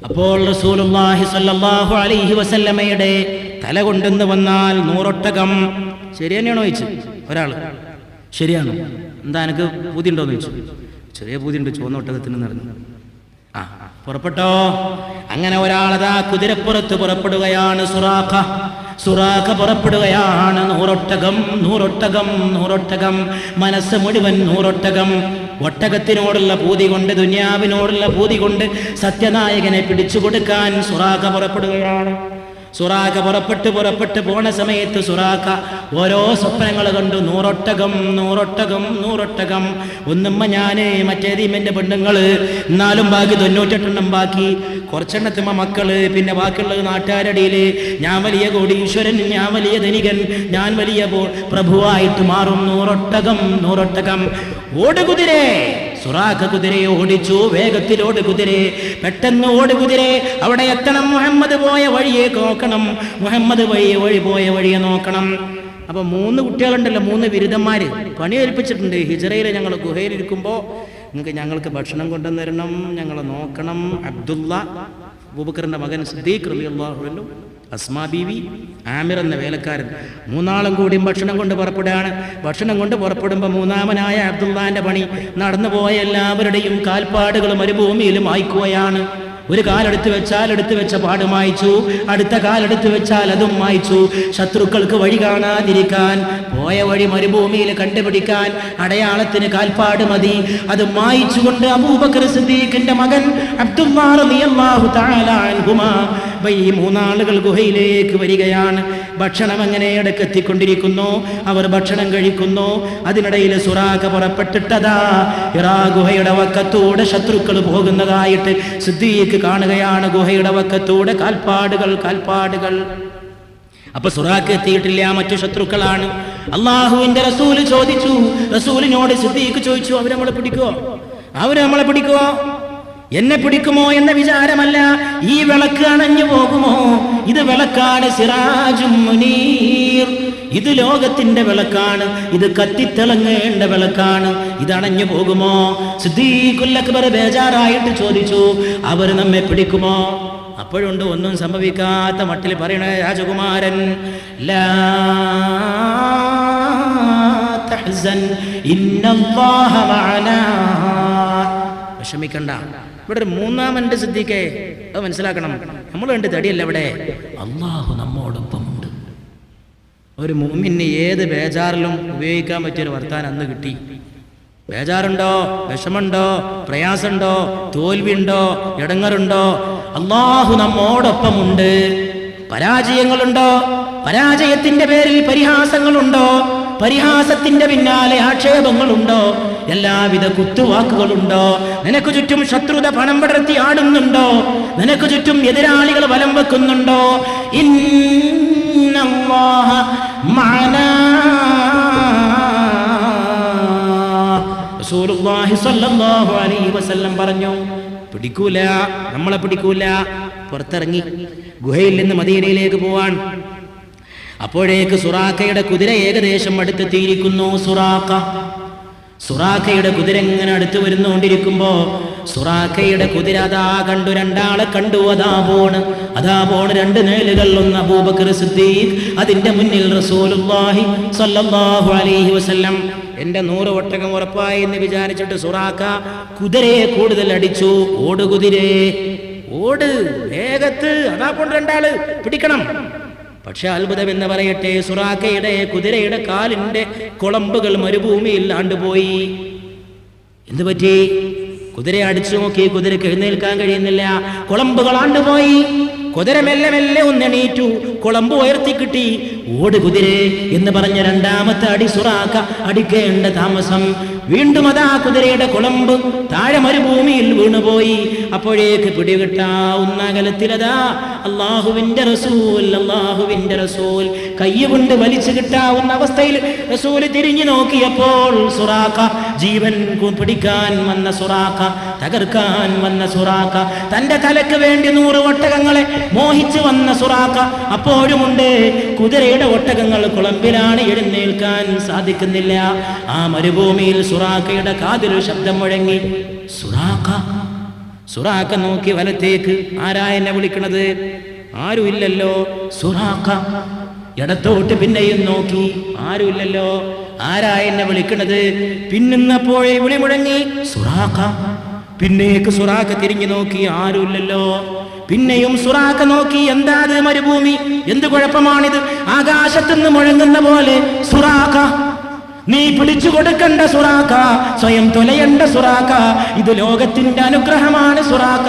അപ്പോൾ റസൂലുള്ളാഹി സ്വല്ലല്ലാഹു അലൈഹി വസല്ലമയുടെ തല കൊണ്ടെന്ന് വന്നാൽ 100 ഒട്ടകം. ശരി തന്നെയാണോ ചോദിച്ചു ഒരാൾ. ശരിയാണോ? എന്താ എനിക്ക് പൂതിയുണ്ടോന്ന് ചോദിച്ചു. ചെറിയ പൂതിയുണ്ട്, ചുവന്ന ഒട്ടകത്തിന് നടന്നു. പുറപ്പെട്ടോ. അങ്ങനെ ഒരാളതാ കുതിരപ്പുറത്ത് പുറപ്പെടുകയാണ്. സുറാഖ പുറപ്പെടുകയാണ്. 100 ഒട്ടകം, 100 ഒട്ടകം, 100 ഒട്ടകം, മനസ്സ് മുഴുവൻ 100 ഒട്ടകം. ഒട്ടകത്തിനോടുള്ള പൂതി കൊണ്ട്, ദുനിയാവിനോടുള്ള പൂതി കൊണ്ട് സത്യനായകനെ പിടിച്ചു കൊടുക്കാൻ സുറാഖ പുറപ്പെടുകയാണ്. സുറാഖ പുറപ്പെട്ട് പോണ സമയത്ത് സുറാഖ ഓരോ സ്വപ്നങ്ങൾ കണ്ടു. 100 ഒട്ടകം, 100 ഒട്ടകം, 100 ഒട്ടകം. ഒന്നുമ്മ ഞാന്, മറ്റേതീം എൻ്റെ പെണ്ണുങ്ങള്, എന്നാലും ബാക്കി 98 എണ്ണം ബാക്കി. കുറച്ചെണ്ണത്തുമ്മ മക്കള്, പിന്നെ ബാക്കിയുള്ളത് നാട്ടുകാരടിയില്. ഞാൻ വലിയ കോടീശ്വരൻ, ഞാൻ വലിയ ധനികൻ, ഞാൻ വലിയ പ്രഭുവായിട്ട് മാറും. 100 ഒട്ടകം, 100 ഒട്ടകം. ഓടുകുതിരേ. സുറാഖ കുതിരയെ ഓടിച്ചു. വേഗത്തിലോട് കുതിരേ, പെട്ടെന്ന് ഓട് കുതിരേ. അവിടെ എത്തണം. മുഹമ്മദ് പോയ വഴിയെ നോക്കണം, മുഹമ്മദ് വഴി പോയ വഴിയെ നോക്കണം. അപ്പൊ 3 കുട്ടികളുണ്ടല്ലോ, 3 ബിരുദന്മാര് പണി ഏൽപ്പിച്ചിട്ടുണ്ട്. ഹിജറയിൽ ഞങ്ങൾ ഗുഹയിലിരിക്കുമ്പോൾ ഞങ്ങൾക്ക് ഭക്ഷണം കൊണ്ടുവന്ന് തരണം, ഞങ്ങളെ നോക്കണം. അബ്ദുള്ള, അബൂബക്കറിന്റെ മകൻ സിദ്ദീഖ് റളിയല്ലാഹു അൻഹു, അസ്മാ ബീവി, ആമിർ എന്ന വേലക്കാരൻ, 3 ആളും കൂടി ഭക്ഷണം കൊണ്ട് പുറപ്പെടുകയാണ്. ഭക്ഷണം കൊണ്ട് പുറപ്പെടുമ്പോൾ 3-ാമനായ അബ്ദുള്ളാന്റെ പണി നടന്നു പോയ എല്ലാവരുടെയും കാൽപ്പാടുകൾ മരുഭൂമിയിൽ മായ്ക്കുകയാണ്. ഒരു കാലെടുത്ത് വെച്ചാൽ എടുത്തു വെച്ച പാട് മായ്ച്ചു, അടുത്ത കാലെടുത്ത് വെച്ചാൽ അതും മായ്ച്ചു. ശത്രുക്കൾക്ക് വഴി കാണാതിരിക്കാൻ, പോയ വഴി മരുഭൂമിയിൽ കണ്ടുപിടിക്കാൻ അടയാളത്തിന് കാൽപ്പാട് മതി. അത് മായ്ച്ചുകൊണ്ട് അബൂബക്കർ സിദ്ദീഖിന്റെ മകൻ അബ്ദുല്ലാ റളിയല്ലാഹു തആല അൻഹുമാ ഈ 3 ആളുകൾ ഗുഹയിലേക്ക് വരികയാണ്. ഭക്ഷണം അങ്ങനെ ഇടക്കെത്തിക്കൊണ്ടിരിക്കുന്നു. അവർ ഭക്ഷണം കഴിക്കുന്നു. അതിനിടയിൽ സുറാഖ പുറപ്പെട്ടിട്ടതാ ഹിറാ ഗുഹയുടെ വക്കത്തൂടെ ശത്രുക്കൾ പോകുന്നതായിട്ട് സിദ്ദീഖ് കാണുകയാണ്. ഗുഹയുടെ വക്കത്തൂടെ കാൽപ്പാടുകൾ. അപ്പൊ സുറാഖ് എത്തിയിട്ടില്ല, മറ്റു ശത്രുക്കളാണ്. അള്ളാഹുവിന്റെ റസൂൽ ചോദിച്ചു, റസൂലിനോട് സിദ്ദീഖ് ചോദിച്ചു, അവര് നമ്മളെ പിടിക്കുവോ? എന്നെ പിടിക്കുമോ എന്ന വിചാരമല്ല, ഈ വിളക്ക് അണഞ്ഞു പോകുമോ? ഇത് വിളക്കാണ്, സിറാജും മുനീർ. ഇത് ലോകത്തിന്റെ വിളക്കാണ്, ഇത് കത്തിത്തിളങ്ങേണ്ട വിളക്കാണ്. ഇത് അണഞ്ഞു പോകുമോ? സിദ്ദീഖുൽ അക്ബർ ബേജാറായിട്ട് ചോദിച്ചു, അവർ നമ്മെ പിടിക്കുമോ? അപ്പോഴുണ്ട് ഒന്നും സംഭവിക്കാത്ത മട്ടിൽ പറയണ രാജകുമാരൻ, ലാ തഹ്സൻ ഇന്നല്ലാഹ മഅനാ, വിഷമിക്കണ്ട. ഇവിടെ ഒരു 3-ാമന്റെ സിദ്ദീഖേ, അത് മനസ്സിലാക്കണം. നമ്മൾ കണ്ട് തടിയല്ല, ഇവിടെ അള്ളാഹു നമ്മോടൊപ്പമുണ്ട്. ഒരു മുഅ്മിന് ഏത് ബേജാറിലും ഉപയോഗിക്കാൻ പറ്റിയൊരു വർത്താനം അന്ന് കിട്ടി. ബേജാറുണ്ടോ, വിഷമുണ്ടോ, പ്രയാസമുണ്ടോ, തോൽവിയുണ്ടോ, ഇടങ്ങറുണ്ടോ, അള്ളാഹു നമ്മോടൊപ്പമുണ്ട്. പരാജയങ്ങളുണ്ടോ, പരാജയത്തിന്റെ പേരിൽ പരിഹാസങ്ങളുണ്ടോ, പരിഹാസത്തിന്റെ പിന്നാലെ ആക്ഷേപങ്ങളുണ്ടോ, എല്ലാവിധ കുത്തുവാക്കുകളുണ്ടോ, നിനക്ക് ചുറ്റും ശത്രുത പണം പടർത്തി ആടുന്നുണ്ടോ, നിനക്ക് ചുറ്റും എതിരാളികൾ വലം വെക്കുന്നുണ്ടോ, ഇന്നല്ലാഹ മഅനാ. റസൂലുള്ളാഹി സ്വല്ലല്ലാഹു അലൈഹി വസല്ലം പറഞ്ഞു, പിടിക്കൂല, നമ്മളെ പിടിക്കൂല. പുറത്തിറങ്ങി ഗുഹയിൽ നിന്ന് മദീനയിലേക്ക് പോവാൻ. അപ്പോഴേക്ക് സുറാഖയുടെ കുതിര ഏകദേശം അടുത്തെത്തിയിരിക്കുന്നു. സുറാഖയുടെ കുതിര ഇങ്ങനെ അടുത്ത് വരുന്നുകൊണ്ടിരിക്കുമ്പോ സുറാഖയുടെ കുതിര അതാ കണ്ടു, രണ്ടാളെ കണ്ടു. അതാ പോണ് രണ്ട് നേലുകൾ, ഒന്ന് അബൂബക്കർ സിദ്ദീഖ്, അതിന്റെ മുന്നിൽ റസൂലുള്ളാഹി സ്വല്ലല്ലാഹു അലൈഹി വസല്ലം. എന്റെ 100 ഒട്ടകം ഉറപ്പായി എന്ന് വിചാരിച്ചിട്ട് സുറാഖ കുതിരയെ കൂടുതൽ അടിച്ചു. ഓട് കുതിരേ ഓട്, വേഗത്ത്, അതാ കൊണ്ട് രണ്ടാള് പിടിക്കണം. പക്ഷെ അത്ഭുതം എന്ന് പറയട്ടെ, സുറാഖയുടെ കുതിരയുടെ കാലിന്റെ കുളമ്പുകൾ മരുഭൂമിയിൽ ആണ്ടുപോയി. എന്ത് പറ്റി? കുതിരയെ അടിച്ചു നോക്കി, കുതിരക്ക് എഴുന്നേൽക്കാൻ കഴിയുന്നില്ല, കുളമ്പുകൾ ആണ്ടുപോയി. കുതിര മെല്ലെ മെല്ലെ ഒന്നെണീറ്റു, കുളമ്പ് ഉയർത്തി കിട്ടി. ഓട് കുതിരേ എന്ന് പറഞ്ഞ രണ്ടാമത്തെ അടി സുറാഖ അടിക്കേണ്ട താമസം. വീണ്ടും അതാ കുതിരയുടെ കുളമ്പ് താഴെ മരുഭൂമിയിൽ വീണുപോയി. അപ്പോഴേക്ക് പിടികിട്ടാവുന്ന അകലത്തിലതാ അള്ളാഹുവിന്റെ റസൂൽ കയ്യുകൊണ്ട് വലിച്ചു കിട്ടാവുന്ന അവസ്ഥയിൽ റസൂൽ തിരിഞ്ഞു നോക്കിയപ്പോൾ സുറാഖ, ജീവൻ പിടിക്കാൻ വന്ന സുറാഖ, തകർക്കാൻ വന്ന സുറാഖ, തന്റെ തലക്ക് വേണ്ടി 100 ഒട്ടകങ്ങളെ മോഹിച്ചു വന്ന സുറാഖ അപ്പോഴുമുണ്ട്. കുതിരയുടെ ഒട്ടകങ്ങൾ കുളമ്പിലാണ്, എഴുന്നേൽക്കാൻ സാധിക്കുന്നില്ല. ആ മരുഭൂമിയിൽ സുറാഖയുടെ കാതിൽ ശബ്ദം മുഴങ്ങി. സുറാഖ നോക്കി വലത്തേക്ക്, ആരാ എന്നെ വിളിക്കണത്? ആരുമില്ലല്ലോ. സുറാഖ ഇടത്തോട്ട് പിന്നെയും നോക്കി, ആരുമില്ലല്ലോ. ആരാ എന്നെ വിളിക്കണത്? പിന്നപ്പോഴേ വിളി മുഴങ്ങി സുറാഖ. പിന്നേക്ക് സുറാഖ തിരിഞ്ഞു നോക്കി, ആരുമില്ലല്ലോ. പിന്നെയും സുറാഖ നോക്കി, എന്താ അത് മരുഭൂമി, എന്ത് കുഴപ്പമാണിത്? ആകാശത്തുനിന്ന് മുഴങ്ങുന്ന പോലെ സുറാഖ, നീ പിടിച്ചു കൊടുക്കണ്ട സുറാഖ, സ്വയം തൊലയണ്ട സുറാഖ, ഇത് ലോകത്തിന്റെ അനുഗ്രഹമാണ് സുറാഖ,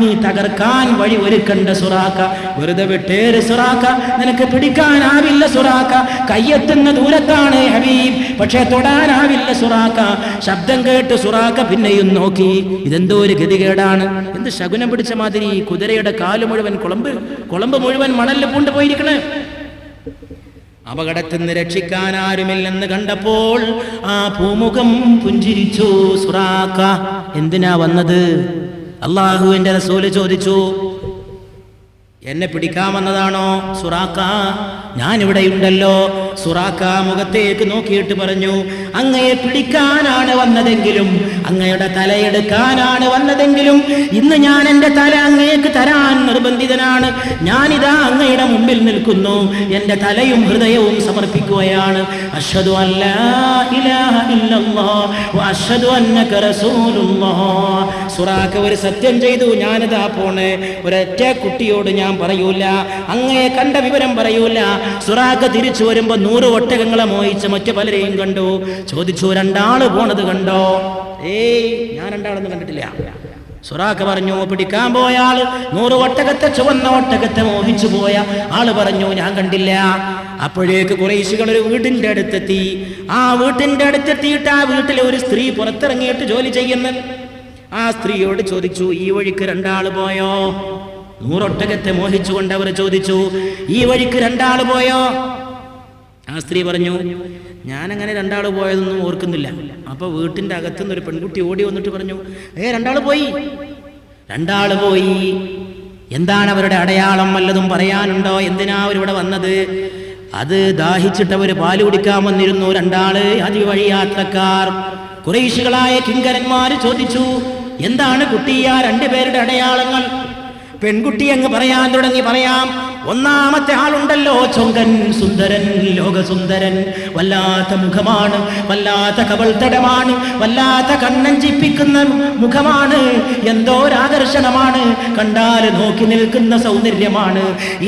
നീ തകർക്കാൻ വഴി ഒരുക്കണ്ട സുറാഖ, വെറുതെ വിട്ടേര് സുറാഖ, നിനക്ക് പിടിക്കാനാവില്ല സുറാഖ, കയ്യെത്തുന്ന ദൂരത്താണ് ഹബീബ്, പക്ഷെ തൊടാനാവില്ല സുറാഖ. ശബ്ദം കേട്ട് സുറാഖ പിന്നെയും നോക്കി, ഇതെന്തോ ഒരു ഗതികേടാണ്, എന്ത് ശകുനം പിടിച്ച മാതിരി, കുതിരയുടെ കാല് മുഴുവൻ കുളമ്പ് മുഴുവൻ മണലിൽ പൂണ്ടുപോയിരിക്കണേ. അപകടത്തിൽ നിന്ന് രക്ഷിക്കാൻ ആരുമില്ലെന്ന് കണ്ടപ്പോൾ ആ പൂമുഖം പുഞ്ചിരിച്ചു. സുറാഖ, എന്തിനാ വന്നത്? അള്ളാഹുവിന്റെ റസൂല് ചോദിച്ചു. എന്നെ പിടിക്കാൻ വന്നതാണോ? സുറാഖ, ഞാനിവിടെയുണ്ടല്ലോ. സുറാഖ മുഖത്തേക്ക് നോക്കിയിട്ട് പറഞ്ഞു, അങ്ങയെ പിടിക്കാനാണ് വന്നതെങ്കിലും, അങ്ങയുടെ തലയെടുക്കാനാണ് വന്നതെങ്കിലും, ഇന്ന് ഞാൻ എൻ്റെ തല അങ്ങേക്ക് തരാൻ നിർബന്ധിതനാണ്. ഞാനിതാ അങ്ങയുടെ മുമ്പിൽ നിൽക്കുന്നു, എൻ്റെ തലയും ഹൃദയവും സമർപ്പിക്കുകയാണ്. അശ്ഹദു അല്ലാ ഇലാഹ ഇല്ലല്ലാഹ് വ അശ്ഹദു അന്നക റസൂലുള്ളാഹ്. സുറാഖ ഒരു സത്യം ചെയ്തു, ഞാനിതാ പോണേ, ഒരൊറ്റ കുട്ടിയോട് ഞാൻ പറയൂല, അങ്ങയെ കണ്ട വിവരം പറയൂല. സുറാഖ തിരിച്ചു വരുമ്പോ 100 ഒട്ടകങ്ങളെ മോഹിച്ച് മറ്റു പലരെയും കണ്ടു. ചോദിച്ചു, രണ്ടാള് പോണത് കണ്ടോ? ഏയ്, ഞാൻ രണ്ടാളൊന്നും കണ്ടിട്ടില്ല. സുറാഖ പറഞ്ഞു, പിടിക്കാൻ പോയ ആള് 100 ഒട്ടകത്തെ, ചുവന്ന ഒട്ടകത്തെ മോഹിച്ചു പോയ ആള് പറഞ്ഞു, ഞാൻ കണ്ടില്ല. അപ്പോഴേക്ക് ഖുറൈശികൾ ഒരു വീടിന്റെ അടുത്തെത്തി. ആ വീട്ടിന്റെ അടുത്തെത്തിയിട്ട് ആ വീട്ടിലെ ഒരു സ്ത്രീ പുറത്തിറങ്ങിയിട്ട് ജോലി ചെയ്യുന്നു. ആ സ്ത്രീയോട് ചോദിച്ചു, ഈ വഴിക്ക് രണ്ടാള് പോയോ? 100 ഒട്ടകത്തെ മോഹിച്ചുകൊണ്ട് അവർ ചോദിച്ചു, ഈ വഴിക്ക് രണ്ടാള് പോയോ? ആ സ്ത്രീ പറഞ്ഞു, ഞാനങ്ങനെ രണ്ടാള് പോയതൊന്നും ഓർക്കുന്നില്ല. അപ്പൊ വീട്ടിന്റെ അകത്തുനിന്ന് ഒരു പെൺകുട്ടി ഓടി വന്നിട്ട് പറഞ്ഞു, രണ്ടാള് പോയി. എന്താണ് അവരുടെ അടയാളം? വല്ലതും പറയാനുണ്ടോ? എന്തിനാ അവരിവിടെ വന്നത്? അത് ദാഹിച്ചിട്ടവര് പാല് കുടിക്കാൻ വന്നിരുന്നു. രണ്ടാള് അതിവഴി യാത്രക്കാർ. ഖുറൈശികളായ കിങ്കരന്മാര് ചോദിച്ചു, എന്താണ് കുട്ടി ആ 2 പേരുടെ അടയാളങ്ങൾ? പെൺകുട്ടി അങ്ങ് പറയാൻ തുടങ്ങി. പറയാം, ഒന്നാമത്തെ ആളുണ്ടല്ലോ, ചൊങ്കൻ, സുന്ദരൻ, ലോകസുന്ദരൻ, വല്ലാത്ത മുഖമാണ്, വല്ലാത്ത കവൾത്തടമാണ്, വല്ലാത്ത കണ്ണഞ്ചിപ്പിക്കുന്ന മുഖമാണ്, എന്തോ ഒരാകർഷണമാണ്, കണ്ടാൽ നോക്കി നിൽക്കുന്ന സൗന്ദര്യമാണ്.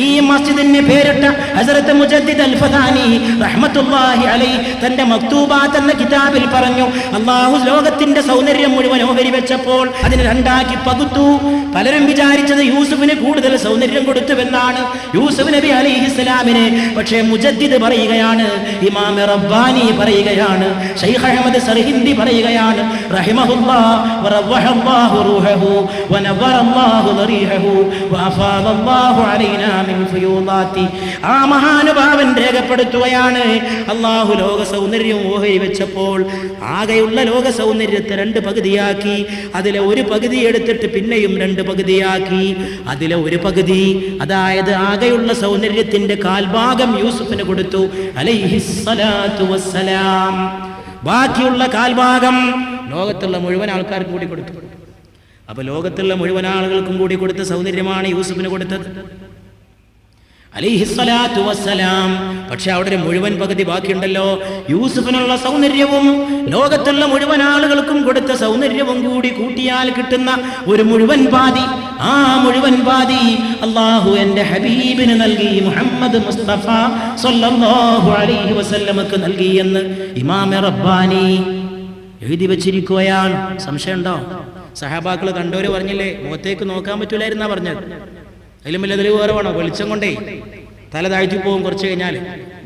ഈ മസ്ജിദിന് പേരിട്ട ഹസ്രത്ത് മുജദ്ദിദ് അൽ-ഫദാനി റഹ്മത്തുള്ളാഹി അലൈഹി തന്റെ മക്തൂബാത്ത് എന്ന കിതാബിൽ പറഞ്ഞു, അല്ലാഹു ലോകത്തിന്റെ സൗന്ദര്യം മുഴുവൻ ഓഹരി വെച്ചപ്പോൾ അതിന് 2ആക്കി പകുത്തു. പലരും വിചാരിച്ചത് യൂസുഫിന് കൂടുതൽ സൗന്ദര്യം കൊടുത്തുവെന്നാണ്, യൂസുഫ് നബി അലൈഹിസ്സലാമിനെ. പക്ഷേ മുജദ്ദിദ് പറയുകയാണ്, ഇമാം റബ്ബാനി പറയുകയാണ്, ശൈഖ് അഹ്മദ് സർഹിന്ദി പറയുകയാണ്, റഹിമഹുല്ലാഹ് വറവഹല്ലാഹു റൂഹഹു വനവറല്ലാഹു ദരീഹഹു വഅഫാദല്ലാഹു അലൈനാ മിൻ ഫുയൂദാതി. ആ മഹാനുഭാവൻ രേഖപ്പെടുത്തുകയാണ്, അല്ലാഹു ലോക സൗന്ദര്യം ഓഹരി വെച്ചപ്പോൾ ആകെയുള്ള ലോക സൗന്ദര്യത്തെ 2 പകുതിയാക്കി. അതിലെ ഒരു പകുതി എടുത്തിട്ട് പിന്നെയും 2 പകുതിയാക്കി. അതിലെ ഒരു പകുതി, അതായത് ആകെയുള്ള സൗന്ദര്യത്തിന്റെ കാൽഭാഗം യൂസുഫിന് കൊടുത്തു അലൈഹിസ്സലാത്തു വസ്സലാം. ബാക്കിയുള്ള കാൽഭാഗം ലോകത്തുള്ള മുഴുവൻ ആൾക്കാർക്കും കൂടി കൊടുത്തു. അപ്പൊ ലോകത്തുള്ള മുഴുവൻ ആളുകൾക്കും കൂടി കൊടുത്ത സൗന്ദര്യമാണ് യൂസുഫിന് കൊടുത്തത് അലൈഹിസ്സലാത്തു വസ്സലാം. പക്ഷെ അവിടെ ഒരു മുഴുവൻ പകുതി ബാക്കിയുണ്ടല്ലോ. യൂസുഫിനുള്ള സൗന്ദര്യവും ലോകത്തുള്ള മുഴുവൻ ആളുകൾക്കും കൊടുത്ത സൗന്ദര്യവും കൂടി കൂട്ടിയാൽ കിട്ടുന്ന ഒരു മുഴുവൻ പാതി, ആ മുഴുവൻ പാതി അല്ലാഹു എൻ്റെ ഹബീബിന് നൽകി, മുഹമ്മദ് മുസ്തഫ സ്വല്ലല്ലാഹു അലൈഹി വസല്ലമക്ക് നൽകി എന്ന് ഇമാമെ റബ്ബാനി എഴുതി വെച്ചിരിക്കുകയാണ്. സംശയമുണ്ടോ? സഹാബാക്കൾ കണ്ടവര് പറഞ്ഞില്ലേ മുഖത്തേക്ക് നോക്കാൻ പറ്റൂലായിരുന്നാ പറഞ്ഞത്. അതിലും വലിയ തെളിവ് വേറെ വേണോ? വെളിച്ചം കൊണ്ടേ തല താഴ്ത്തി പോകും കുറച്ച് കഴിഞ്ഞാൽ.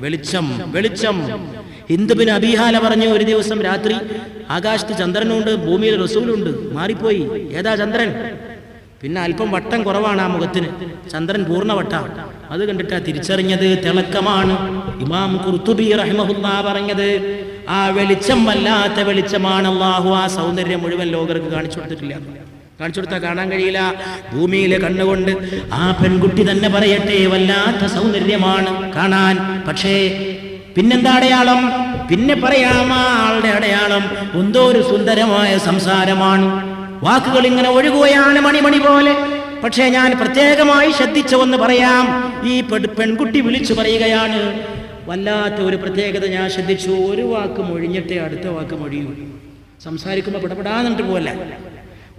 വെളിച്ചം വെളിച്ചം. ഹിന്ദ് ബിൻ അബീഹാല പറഞ്ഞു, ഒരു ദിവസം രാത്രി ആകാശത്ത് ചന്ദ്രനുണ്ട്, ഭൂമിയിൽ റസൂലുണ്ട്, മാറിപ്പോയി. ഏതാ ചന്ദ്രൻ? പിന്നെ അല്പം വട്ടം കുറവാണ് ആ മുഖത്തിന്, ചന്ദ്രൻ പൂർണ്ണ വട്ട. അത് കണ്ടിട്ടാ തിരിച്ചറിഞ്ഞത് തിളക്കമാണ്. ഇമാം ഖുർത്തുബി റഹിമഹുല്ലാ പറഞ്ഞത് ആ വെളിച്ചം വല്ലാത്ത വെളിച്ചമാണ്. അല്ലാഹു ആ സൗന്ദര്യം മുഴുവൻ ലോകർക്ക് കാണിച്ചു കൊടുത്തിട്ടില്ല. കാണിച്ചു കൊടുത്താൽ കാണാൻ കഴിയില്ല. ഭൂമിയിലെ കണ്ണുകൊണ്ട് ആ പെൺകുട്ടി തന്നെ പറയട്ടെ വല്ലാത്ത സൗന്ദര്യമാണ് കാണാൻ. പക്ഷേ പിന്നെന്താ അടയാളം? പിന്നെ പറയാം ആ ആളുടെ അടയാളം എന്തോ ഒരു സുന്ദരമായ സംസാരമാണ്. വാക്കുകൾ ഇങ്ങനെ ഒഴുകുകയാണ് മണിമണി പോലെ. പക്ഷേ ഞാൻ പ്രത്യേകമായി ശ്രദ്ധിച്ചു എന്ന് പറയാം. ഈ പെൺകുട്ടി വിളിച്ചു പറയുകയാണ്. വല്ലാത്ത ഒരു പ്രത്യേകത ഞാൻ ശ്രദ്ധിച്ചു. ഒരു വാക്ക് മൊഴിഞ്ഞിട്ടേ അടുത്ത വാക്ക് മൊഴിയൂ. സംസാരിക്കുമ്പോൾ പിടപെടാന്നിട്ട് പോലെ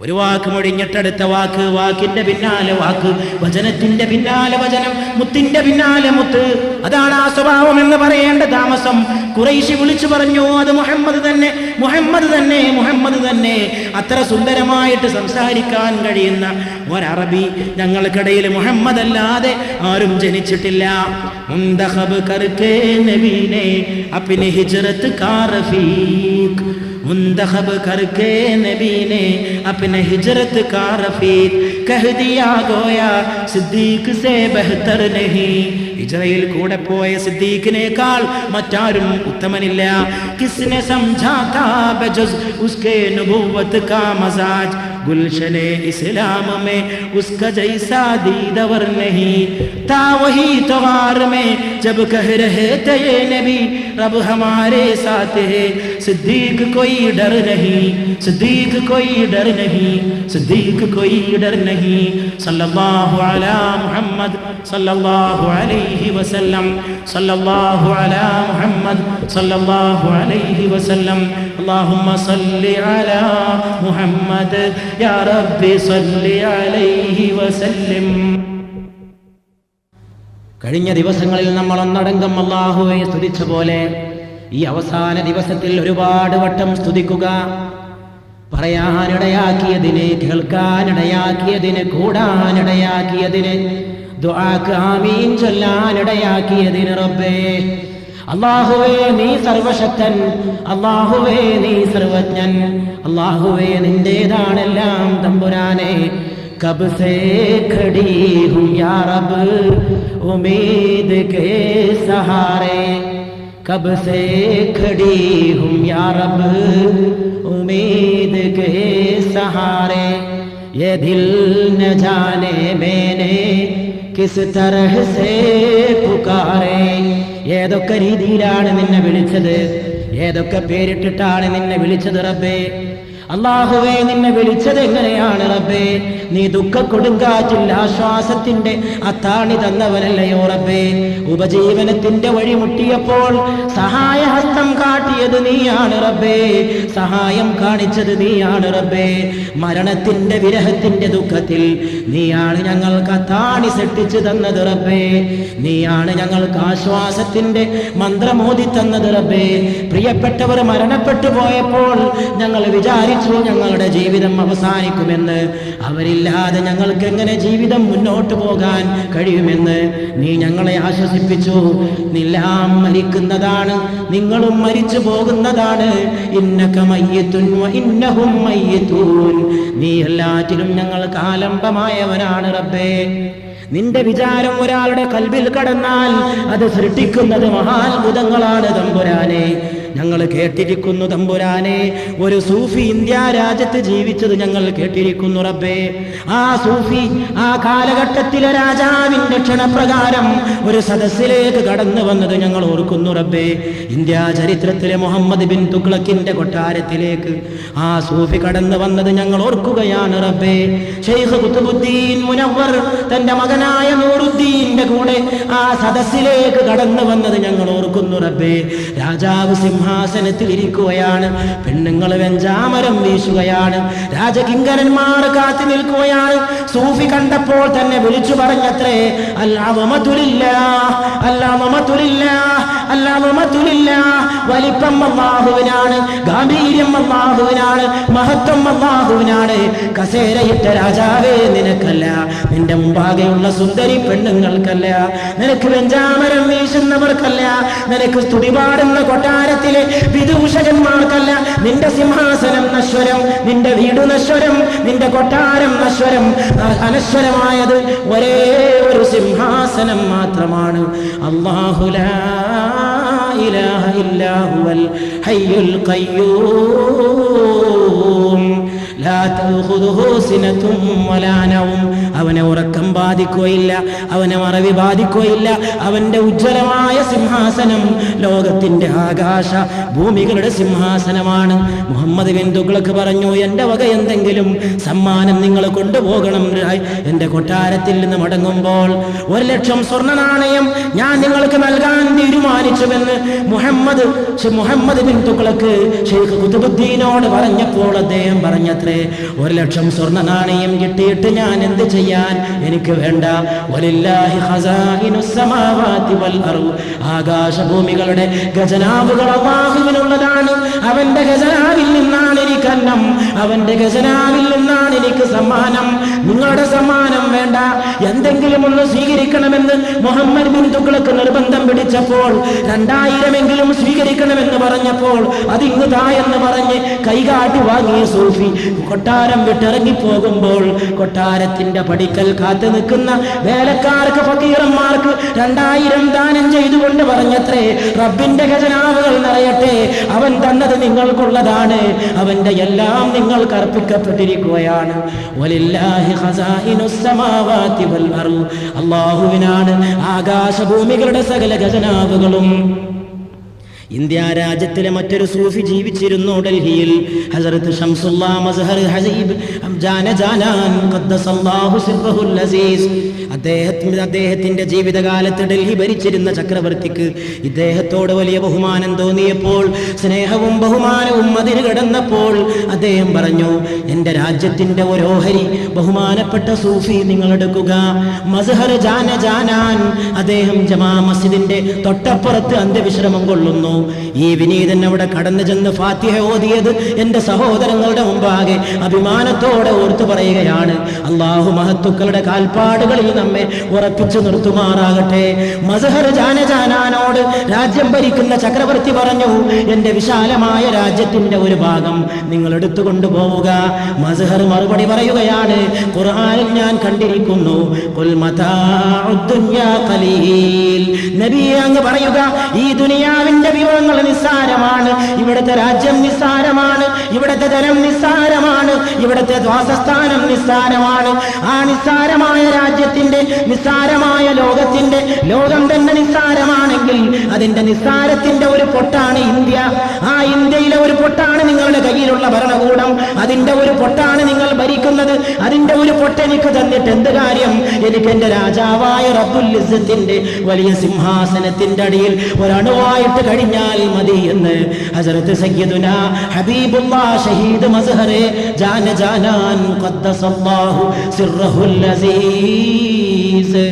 ഒരു വാക്ക് മൊഴിഞ്ഞിട്ട് അടുത്ത വാക്ക്, വാക്കിന്റെ പിന്നാലെ വാക്ക്, വചനത്തിന്റെ പിന്നാലെ വചനം, മുത്തിന്റെ പിന്നാലെ മുത്ത്. അതാണ് ആ സ്വഭാവം എന്ന് പറയേണ്ട താമസം. ഖുറൈശി വിളിച്ചു പറഞ്ഞു, അത് മുഹമ്മദ് തന്നെ, മുഹമ്മദ് തന്നെ, മുഹമ്മദ് തന്നെ. അത്ര സുന്ദരമായിട്ട് സംസാരിക്കാൻ കഴിയുന്ന ഒരറബി ഞങ്ങൾക്കിടയിൽ മുഹമ്മദ് അല്ലാതെ ആരും ജനിച്ചിട്ടില്ല. മുന്തഖബ് കർക്കേ നബീനെ അപ്നി ഹിജ്റത്ത് കാ റഫീഖ്, मुंतखब करके नबी ने अपने हिजरत का रफीक कह दिया गोया सिद्दीक से बेहतर नहीं. ഹിജ്റയിൽ കൂടെ പോയ സിദ്ദീഖിനേക്കാൾ മറ്റാരും ഉത്തമനില്ല. കിസ്നെ സമझा था बजुज़ उसके नबूवत का मजाज गुलशने इस्लाम में उसका जैसा दीदवर नहीं था. वही त्योहार में जब कह रहे थे ये नबी रब हमारे साथ है, सिद्दीक कोई डर नहीं, सिद्दीक कोई डर नहीं, सिद्दीक कोई डर नहीं. सल्लल्लाहु अला मुहम्मद सल्लल्लाहु अलैहि वसल्लम, सल्लल्लाहु अला मुहम्मद सल्लल्लाहु अलैहि वसल्लम. अल्लाहुम्मा सल्लि अला मुहम्मद या रब्बി സല്ലി അലൈഹി വസല്ലം. കഴിഞ്ഞ ദിവസങ്ങളിൽ നമ്മൾ ഒന്നടങ്കം അല്ലാഹുവെ സ്തുതിച്ച പോലെ ഈ അവസാന ദിവസത്തിൽ ഒരുപാട് വട്ടം സ്തുതിക്കുക. പറയാനിടയാക്കിയതിന്, കേൾക്കാനിടയാക്കിയതിന്, കൂടാനിടയാക്കിയതിന്, ദുആക്ക് ആമീൻ ചൊല്ലാനിടയാക്കിയതിന് റബ്ബേ അല്ലാഹുവേ നീ സർവശക്തൻ, അല്ലാഹുവേ നീ സർവജ്ഞൻ, അല്ലാഹുവേ നിന്റേതാണെല്ലാം തമ്പുരാനെ. കബ് സേ ഖടി ഹും യാ റബ്ബ് ഉമീദ് കേ സഹാരെ, കബ് സേ ഖടി ഹും യാ റബ്ബ് ഉമീദ് കേ സഹാരെ. യേ ദിൽ ന ജാനെ മേനെ കിസ് തരഹ് സേ പുകാരെ. ഏതൊക്കെ രീതിയിലാണ് നിന്നെ വിളിച്ചത്, ഏതൊക്കെ പേരിട്ടിട്ടാണ് നിന്നെ വിളിച്ചത് റബ്ബേ. അല്ലാഹുവേ നിന്നെ വിളിച്ചത് എങ്ങനെയാണ് റബ്ബേ? നീ ദുഃഖ കൊടുങ്കാറ്റിൽ ആശ്വാസത്തിന്റെ അത്താണി തന്നവനല്ലയോ റബ്ബേ? ഉപജീവനത്തിന്റെ വഴി മുട്ടിയപ്പോൾ സഹായഹസ്തം കാട്ടിയത് നീയാണ് റബ്ബേ, സഹായം കാണിച്ചത് നീയാണ് റബ്ബേ. മരണത്തിന്റെ വിരഹത്തിന്റെ ദുഃഖത്തിൽ നീയാണ് ഞങ്ങൾക്ക് അത്താണി സൃഷ്ടിച്ചു തന്നത് റബ്ബേ. നീയാണ് ഞങ്ങൾക്ക് ആശ്വാസത്തിന്റെ മന്ത്രമോദി തന്നത് റബ്ബേ. പ്രിയപ്പെട്ടവർ മരണപ്പെട്ടു പോയപ്പോൾ ഞങ്ങൾ വിചാരിച്ചു ഞങ്ങളുടെ ജീവിതം അവസാനിക്കുമെന്ന്. അവരില്ലാതെ ഞങ്ങൾക്ക് എങ്ങനെ ജീവിതം മുന്നോട്ട് പോകാൻ കഴിയുമെന്ന് നീ ഞങ്ങളെ ആശ്വസിപ്പിച്ചു. എല്ലാം മരിക്കുന്നതാണ്, നിങ്ങളും മരിച്ചു പോകുന്നതാണ്. ഇന്നക മയ്യിത്തുൻ വ ഇന്നഹും മയ്യിത്തൂൻ. നീ എല്ലാറ്റിലും ഞങ്ങൾക്ക് ആലംബമായവനാണ് റബ്ബേ. നിന്റെ വിചാരം ഒരാളുടെ കൽബിൽ കടന്നാൽ അത് സൃഷ്ടിക്കുന്നത് മഹാത്ഭുതങ്ങളാണ് തമ്പുരാനെ. ഞങ്ങൾ കേട്ടിരിക്കുന്നു തമ്പുരാനെ. ഒരു സൂഫി ഇന്ത്യ രാജ്യത്ത് ജീവിച്ചത് ഞങ്ങൾ കേട്ടിരിക്കുന്നു റബ്ബേ. ആ സൂഫി ആ കാലഘട്ടത്തിലെ രാജാവിന്റെ ക്ഷണപ്രകാരം ഒരു സദസ്സിലേക്ക് കടന്നു വന്നത് ഞങ്ങൾ ഓർക്കുന്നു റബ്ബേ. ഇന്ത്യ ചരിത്രത്തിലെ മുഹമ്മദ് ബിൻ തുഗ്ലക്കിന്റെ കൊട്ടാരത്തിലേക്ക് ആ സൂഫി കടന്നു വന്നത് ഞങ്ങൾ ഓർക്കുകയാണ് റബ്ബേ. ശൈഖ് ഖുതുബുദ്ദീൻ മുനവ്വർ തന്റെ മകനായ നൂറുദ്ദീന്റെ കൂടെ ആ സദസ്സിലേക്ക് കടന്നു വന്നത് ഞങ്ങൾ ഓർക്കുന്നു റബ്ബേ. രാജാവ് സിംഹാസനത്തിൽ ഇരിക്കുകയാണ്, പെണ്ണുങ്ങൾ വെഞ്ചാമരം വീശുകയാണ്, രാജകിങ്കരന്മാർ കാത്തു നിൽക്കുകയാണ്. സൂഫി കണ്ടപ്പോൾ തന്നെ വിളിച്ചു പറഞ്ഞത്രേ, വലിപ്പം അല്ലാഹുവിനാണ്, ഗാംഭീര്യം അല്ലാഹുവിനാണ്, മഹത്വം അല്ലാഹുവിനാണ്. കസേരയിട്ട രാജാവേ നിനക്കല്ല, നിന്റെ മുമ്പാകെയുള്ള സുന്ദരി പെണ്ണുങ്ങൾക്കല്ല, നിനക്ക് വെഞ്ചാമരം വീശുന്നവർക്കല്ല, നിനക്ക് സ്തുതി പാടുന്ന കൊട്ടാരത്തിലെ വിദൂഷകന്മാർക്കല്ല. നിന്റെ സിംഹാസനം നശ്വരം, നിന്റെ വീട് നശ്വരം, നിന്റെ കൊട്ടാരം നശ്വരം. അനശ്വരമായത് ഒരേ ഒരു സിംഹാസനം മാത്രമാണ്. അല്ലാഹു ലാ ഇലാഹ ഇല്ലാ ഹുവൽ ഹയ്യുൽ ഖയ്യൂം ലാ തഖുദുഹു സിനതും വലാ നൗം. അവനെ ഉറക്കം ബാധിക്കുകയില്ല, അവനെ മറവി ബാധിക്കുകയില്ല. അവന്റെ ഉജ്ജ്വലമായ സിംഹാസനം ലോകത്തിന്റെ ആകാശ ഭൂമികളുടെ സിംഹാസനമാണ്. മുഹമ്മദ് ബിൻ തുഗ്ലക്ക് പറഞ്ഞു, എന്റെ വക എന്തെങ്കിലും സമ്മാനം നിങ്ങൾ കൊണ്ടുപോകണം. എന്റെ കൊട്ടാരത്തിൽ നിന്ന് മടങ്ങുമ്പോൾ 1,00,000 സ്വർണ്ണ നാണയം ഞാൻ നിങ്ങൾക്ക് നൽകാൻ തീരുമാനിച്ചുവെന്ന് മുഹമ്മദ് ബിൻ തുഗ്ലക്ക് ശൈഖ് ഖുതുബുദ്ദീനോട് പറഞ്ഞപ്പോൾ അദ്ദേഹം പറഞ്ഞത്രേ, 1,00,000 സ്വർണ്ണ നാണയം കിട്ടിയിട്ട് ഞാൻ എന്ത് ചെയ്യാൻ? എനിക്ക് വേണ്ട. വലില്ലാഹി ഖസാഇനുസ് സമാവാതി വൽ അർദ്. ആകാശഭൂമികളുടെ ഖജനാവുകൾ അല്ലാഹുവിനുള്ളതാണ്. അവന്റെ ഖജനാവിൽ നിന്നാണ് എനിക്ക് അന്നം, അവന്റെ ഖജനാവിൽ നിന്നാണ് എനിക്ക് സമ്മാനം. നിങ്ങളുടെ സമ്മാനം വേണ്ട, എന്തെങ്കിലും ഒന്ന് സ്വീകരിക്കണമെന്ന് മുഹമ്മദ് ബിൻ തുഗ്ലക്ക് നിർബന്ധം പിടിച്ചപ്പോൾ 2000 സ്വീകരിക്കണമെന്ന് പറഞ്ഞപ്പോൾ അതിങ്ങ് താ എന്ന് പറഞ്ഞ് കൈകാട്ടി വാങ്ങിയ സൂഫി കൊട്ടാരം വിട്ടിറങ്ങിപ്പോകുമ്പോൾ കൊട്ടാരത്തിന്റെ പടിക്കൽ കാത്തു നിൽക്കുന്ന വേലക്കാർക്ക്, ഫക്കീറന്മാർക്ക് 2000 ദാനം ചെയ്തുകൊണ്ട് പറഞ്ഞത്രേ, റബ്ബിന്റെ ഖജനാവുകൾ നിറയട്ടെ, അവൻ തന്നത് നിങ്ങൾക്കുള്ളതാണ്, അവന്റെ എല്ലാം നിങ്ങൾക്ക് അർപ്പിക്കപ്പെട്ടിരിക്കുകയാണ്. വലില്ലാഹി ഖസാഇനുസ് സമാവാതി വൽ അർദ്. അല്ലാഹുവിനാണ് ആകാശഭൂമികളുടെ സകല ഖജനാവുകളും. ഇന്ത്യ രാജ്യത്തിലെ മറ്റൊരു സൂഫി ജീവിച്ചിരുന്നു ഡൽഹിയിൽ. ഹസ്രത്ത് ശംസുല്ലാ മസ്ഹർ ഹസീബ് ജാനാൻ ഖദ്ദസല്ലാഹു സിർറഹുൽ അസീസ്. അദ്ദേഹത്തിന്റെ ജീവിതകാലത്ത് ഡൽഹി ഭരിച്ചിരുന്ന ചക്രവർത്തിക്ക് ഇദ്ദേഹത്തോട് വലിയ ബഹുമാനം തോന്നിയപ്പോൾ, സ്നേഹവും ബഹുമാനവും അതിര് കടന്നപ്പോൾ അദ്ദേഹം പറഞ്ഞു, എന്റെ രാജ്യത്തിന്റെ ഒരു ഓഹരി ബഹുമാനപ്പെട്ട സൂഫി നിങ്ങളെടുക്കുക. മസ്ഹർ ജാനാൻ അദ്ദേഹം ജമാ മസ്ജിദിന്റെ തൊട്ടപ്പുറത്ത് അന്ത്യവിശ്രമം കൊള്ളുന്നു. ഈ വിനീതൻ അവിടെ കടന്നു ചെന്ന് ഫാത്തിഹ ഓതിയത് എന്റെ സഹോദരങ്ങളുടെ മുമ്പാകെ അഭിമാനത്തോടെ ഓർത്തു പറയുകയാണ്. അല്ലാഹു മഹത്തുക്കളുടെ കാൽപ്പാടുകളിൽ നമ്മെ ഉറപ്പിച്ചു നിർത്തുമാറാകട്ടെ. മസ്ഹർ ജാനാനോട് രാജ്യം ഭരിക്കുന്ന ചക്രവർത്തി പറഞ്ഞു, എന്റെ വിശാലമായ രാജ്യത്തിന്റെ ഒരു ഭാഗം നിങ്ങൾ എടുത്തുകൊണ്ടു പോവുക. മസ്ഹർ മറുപടി പറയുകയാണ്, ഖുർആനിൽ ഞാൻ കണ്ടിരിക്കുന്നു, ഖുൽ മതാഉദ് ദുനിയാ ഖലീൽ. നബിയെ അങ്ങ് പറയുക, ഈ ദുനിയാവിന്റെ വിഭവങ്ങൾ നിസ്സാരമാണ്, ഇവിടുത്തെ രാജ്യം നിസ്സാരമാണ്, ഇവിടുത്തെ ജനം നിസ്സാരമാണ്, ഇവിടുത്തെ വാസസ്ഥാനം നിസ്സാരമാണ്. ആ നിസ്സാരമായ രാജ്യത്തിന്റെ, നിസ്സാരമായ ലോകം തന്നെ നിസ്സാരമാണെങ്കിൽ അതിന്റെ നിസ്സാരത്തിന്റെ ഒരു പൊട്ടാണ് ഇന്ത്യ. ആ ഇന്ത്യയിലെ ഒരു പൊട്ടാണ് നിങ്ങളുടെ കയ്യിലുള്ള ഭരണകൂടം, അതിന്റെ ഒരു പൊട്ടാണ് നിങ്ങൾ ഭരിക്കുന്നത്. അതിന്റെ ഒരു പൊട്ടെനിക്ക് തന്നിട്ട് എന്ത് കാര്യം? എനിക്ക് എന്റെ രാജാവായ റബ്ബുൽ ഇസ്സത്തിന്റെ വലിയ സിംഹാസനത്തിന്റെ അടിയിൽ ഒരണുവായിട്ട് കഴിഞ്ഞാൽ മതി എന്ന് ഹസ്രത്ത് സയ്യിദുനാ ഹബീബുല്ലാഹ് ഷഹീദ് മസ്ഹർ ജാനാൻ ഖദ്ദസല്ലാഹു സിർറഹുൽ അസീസ്.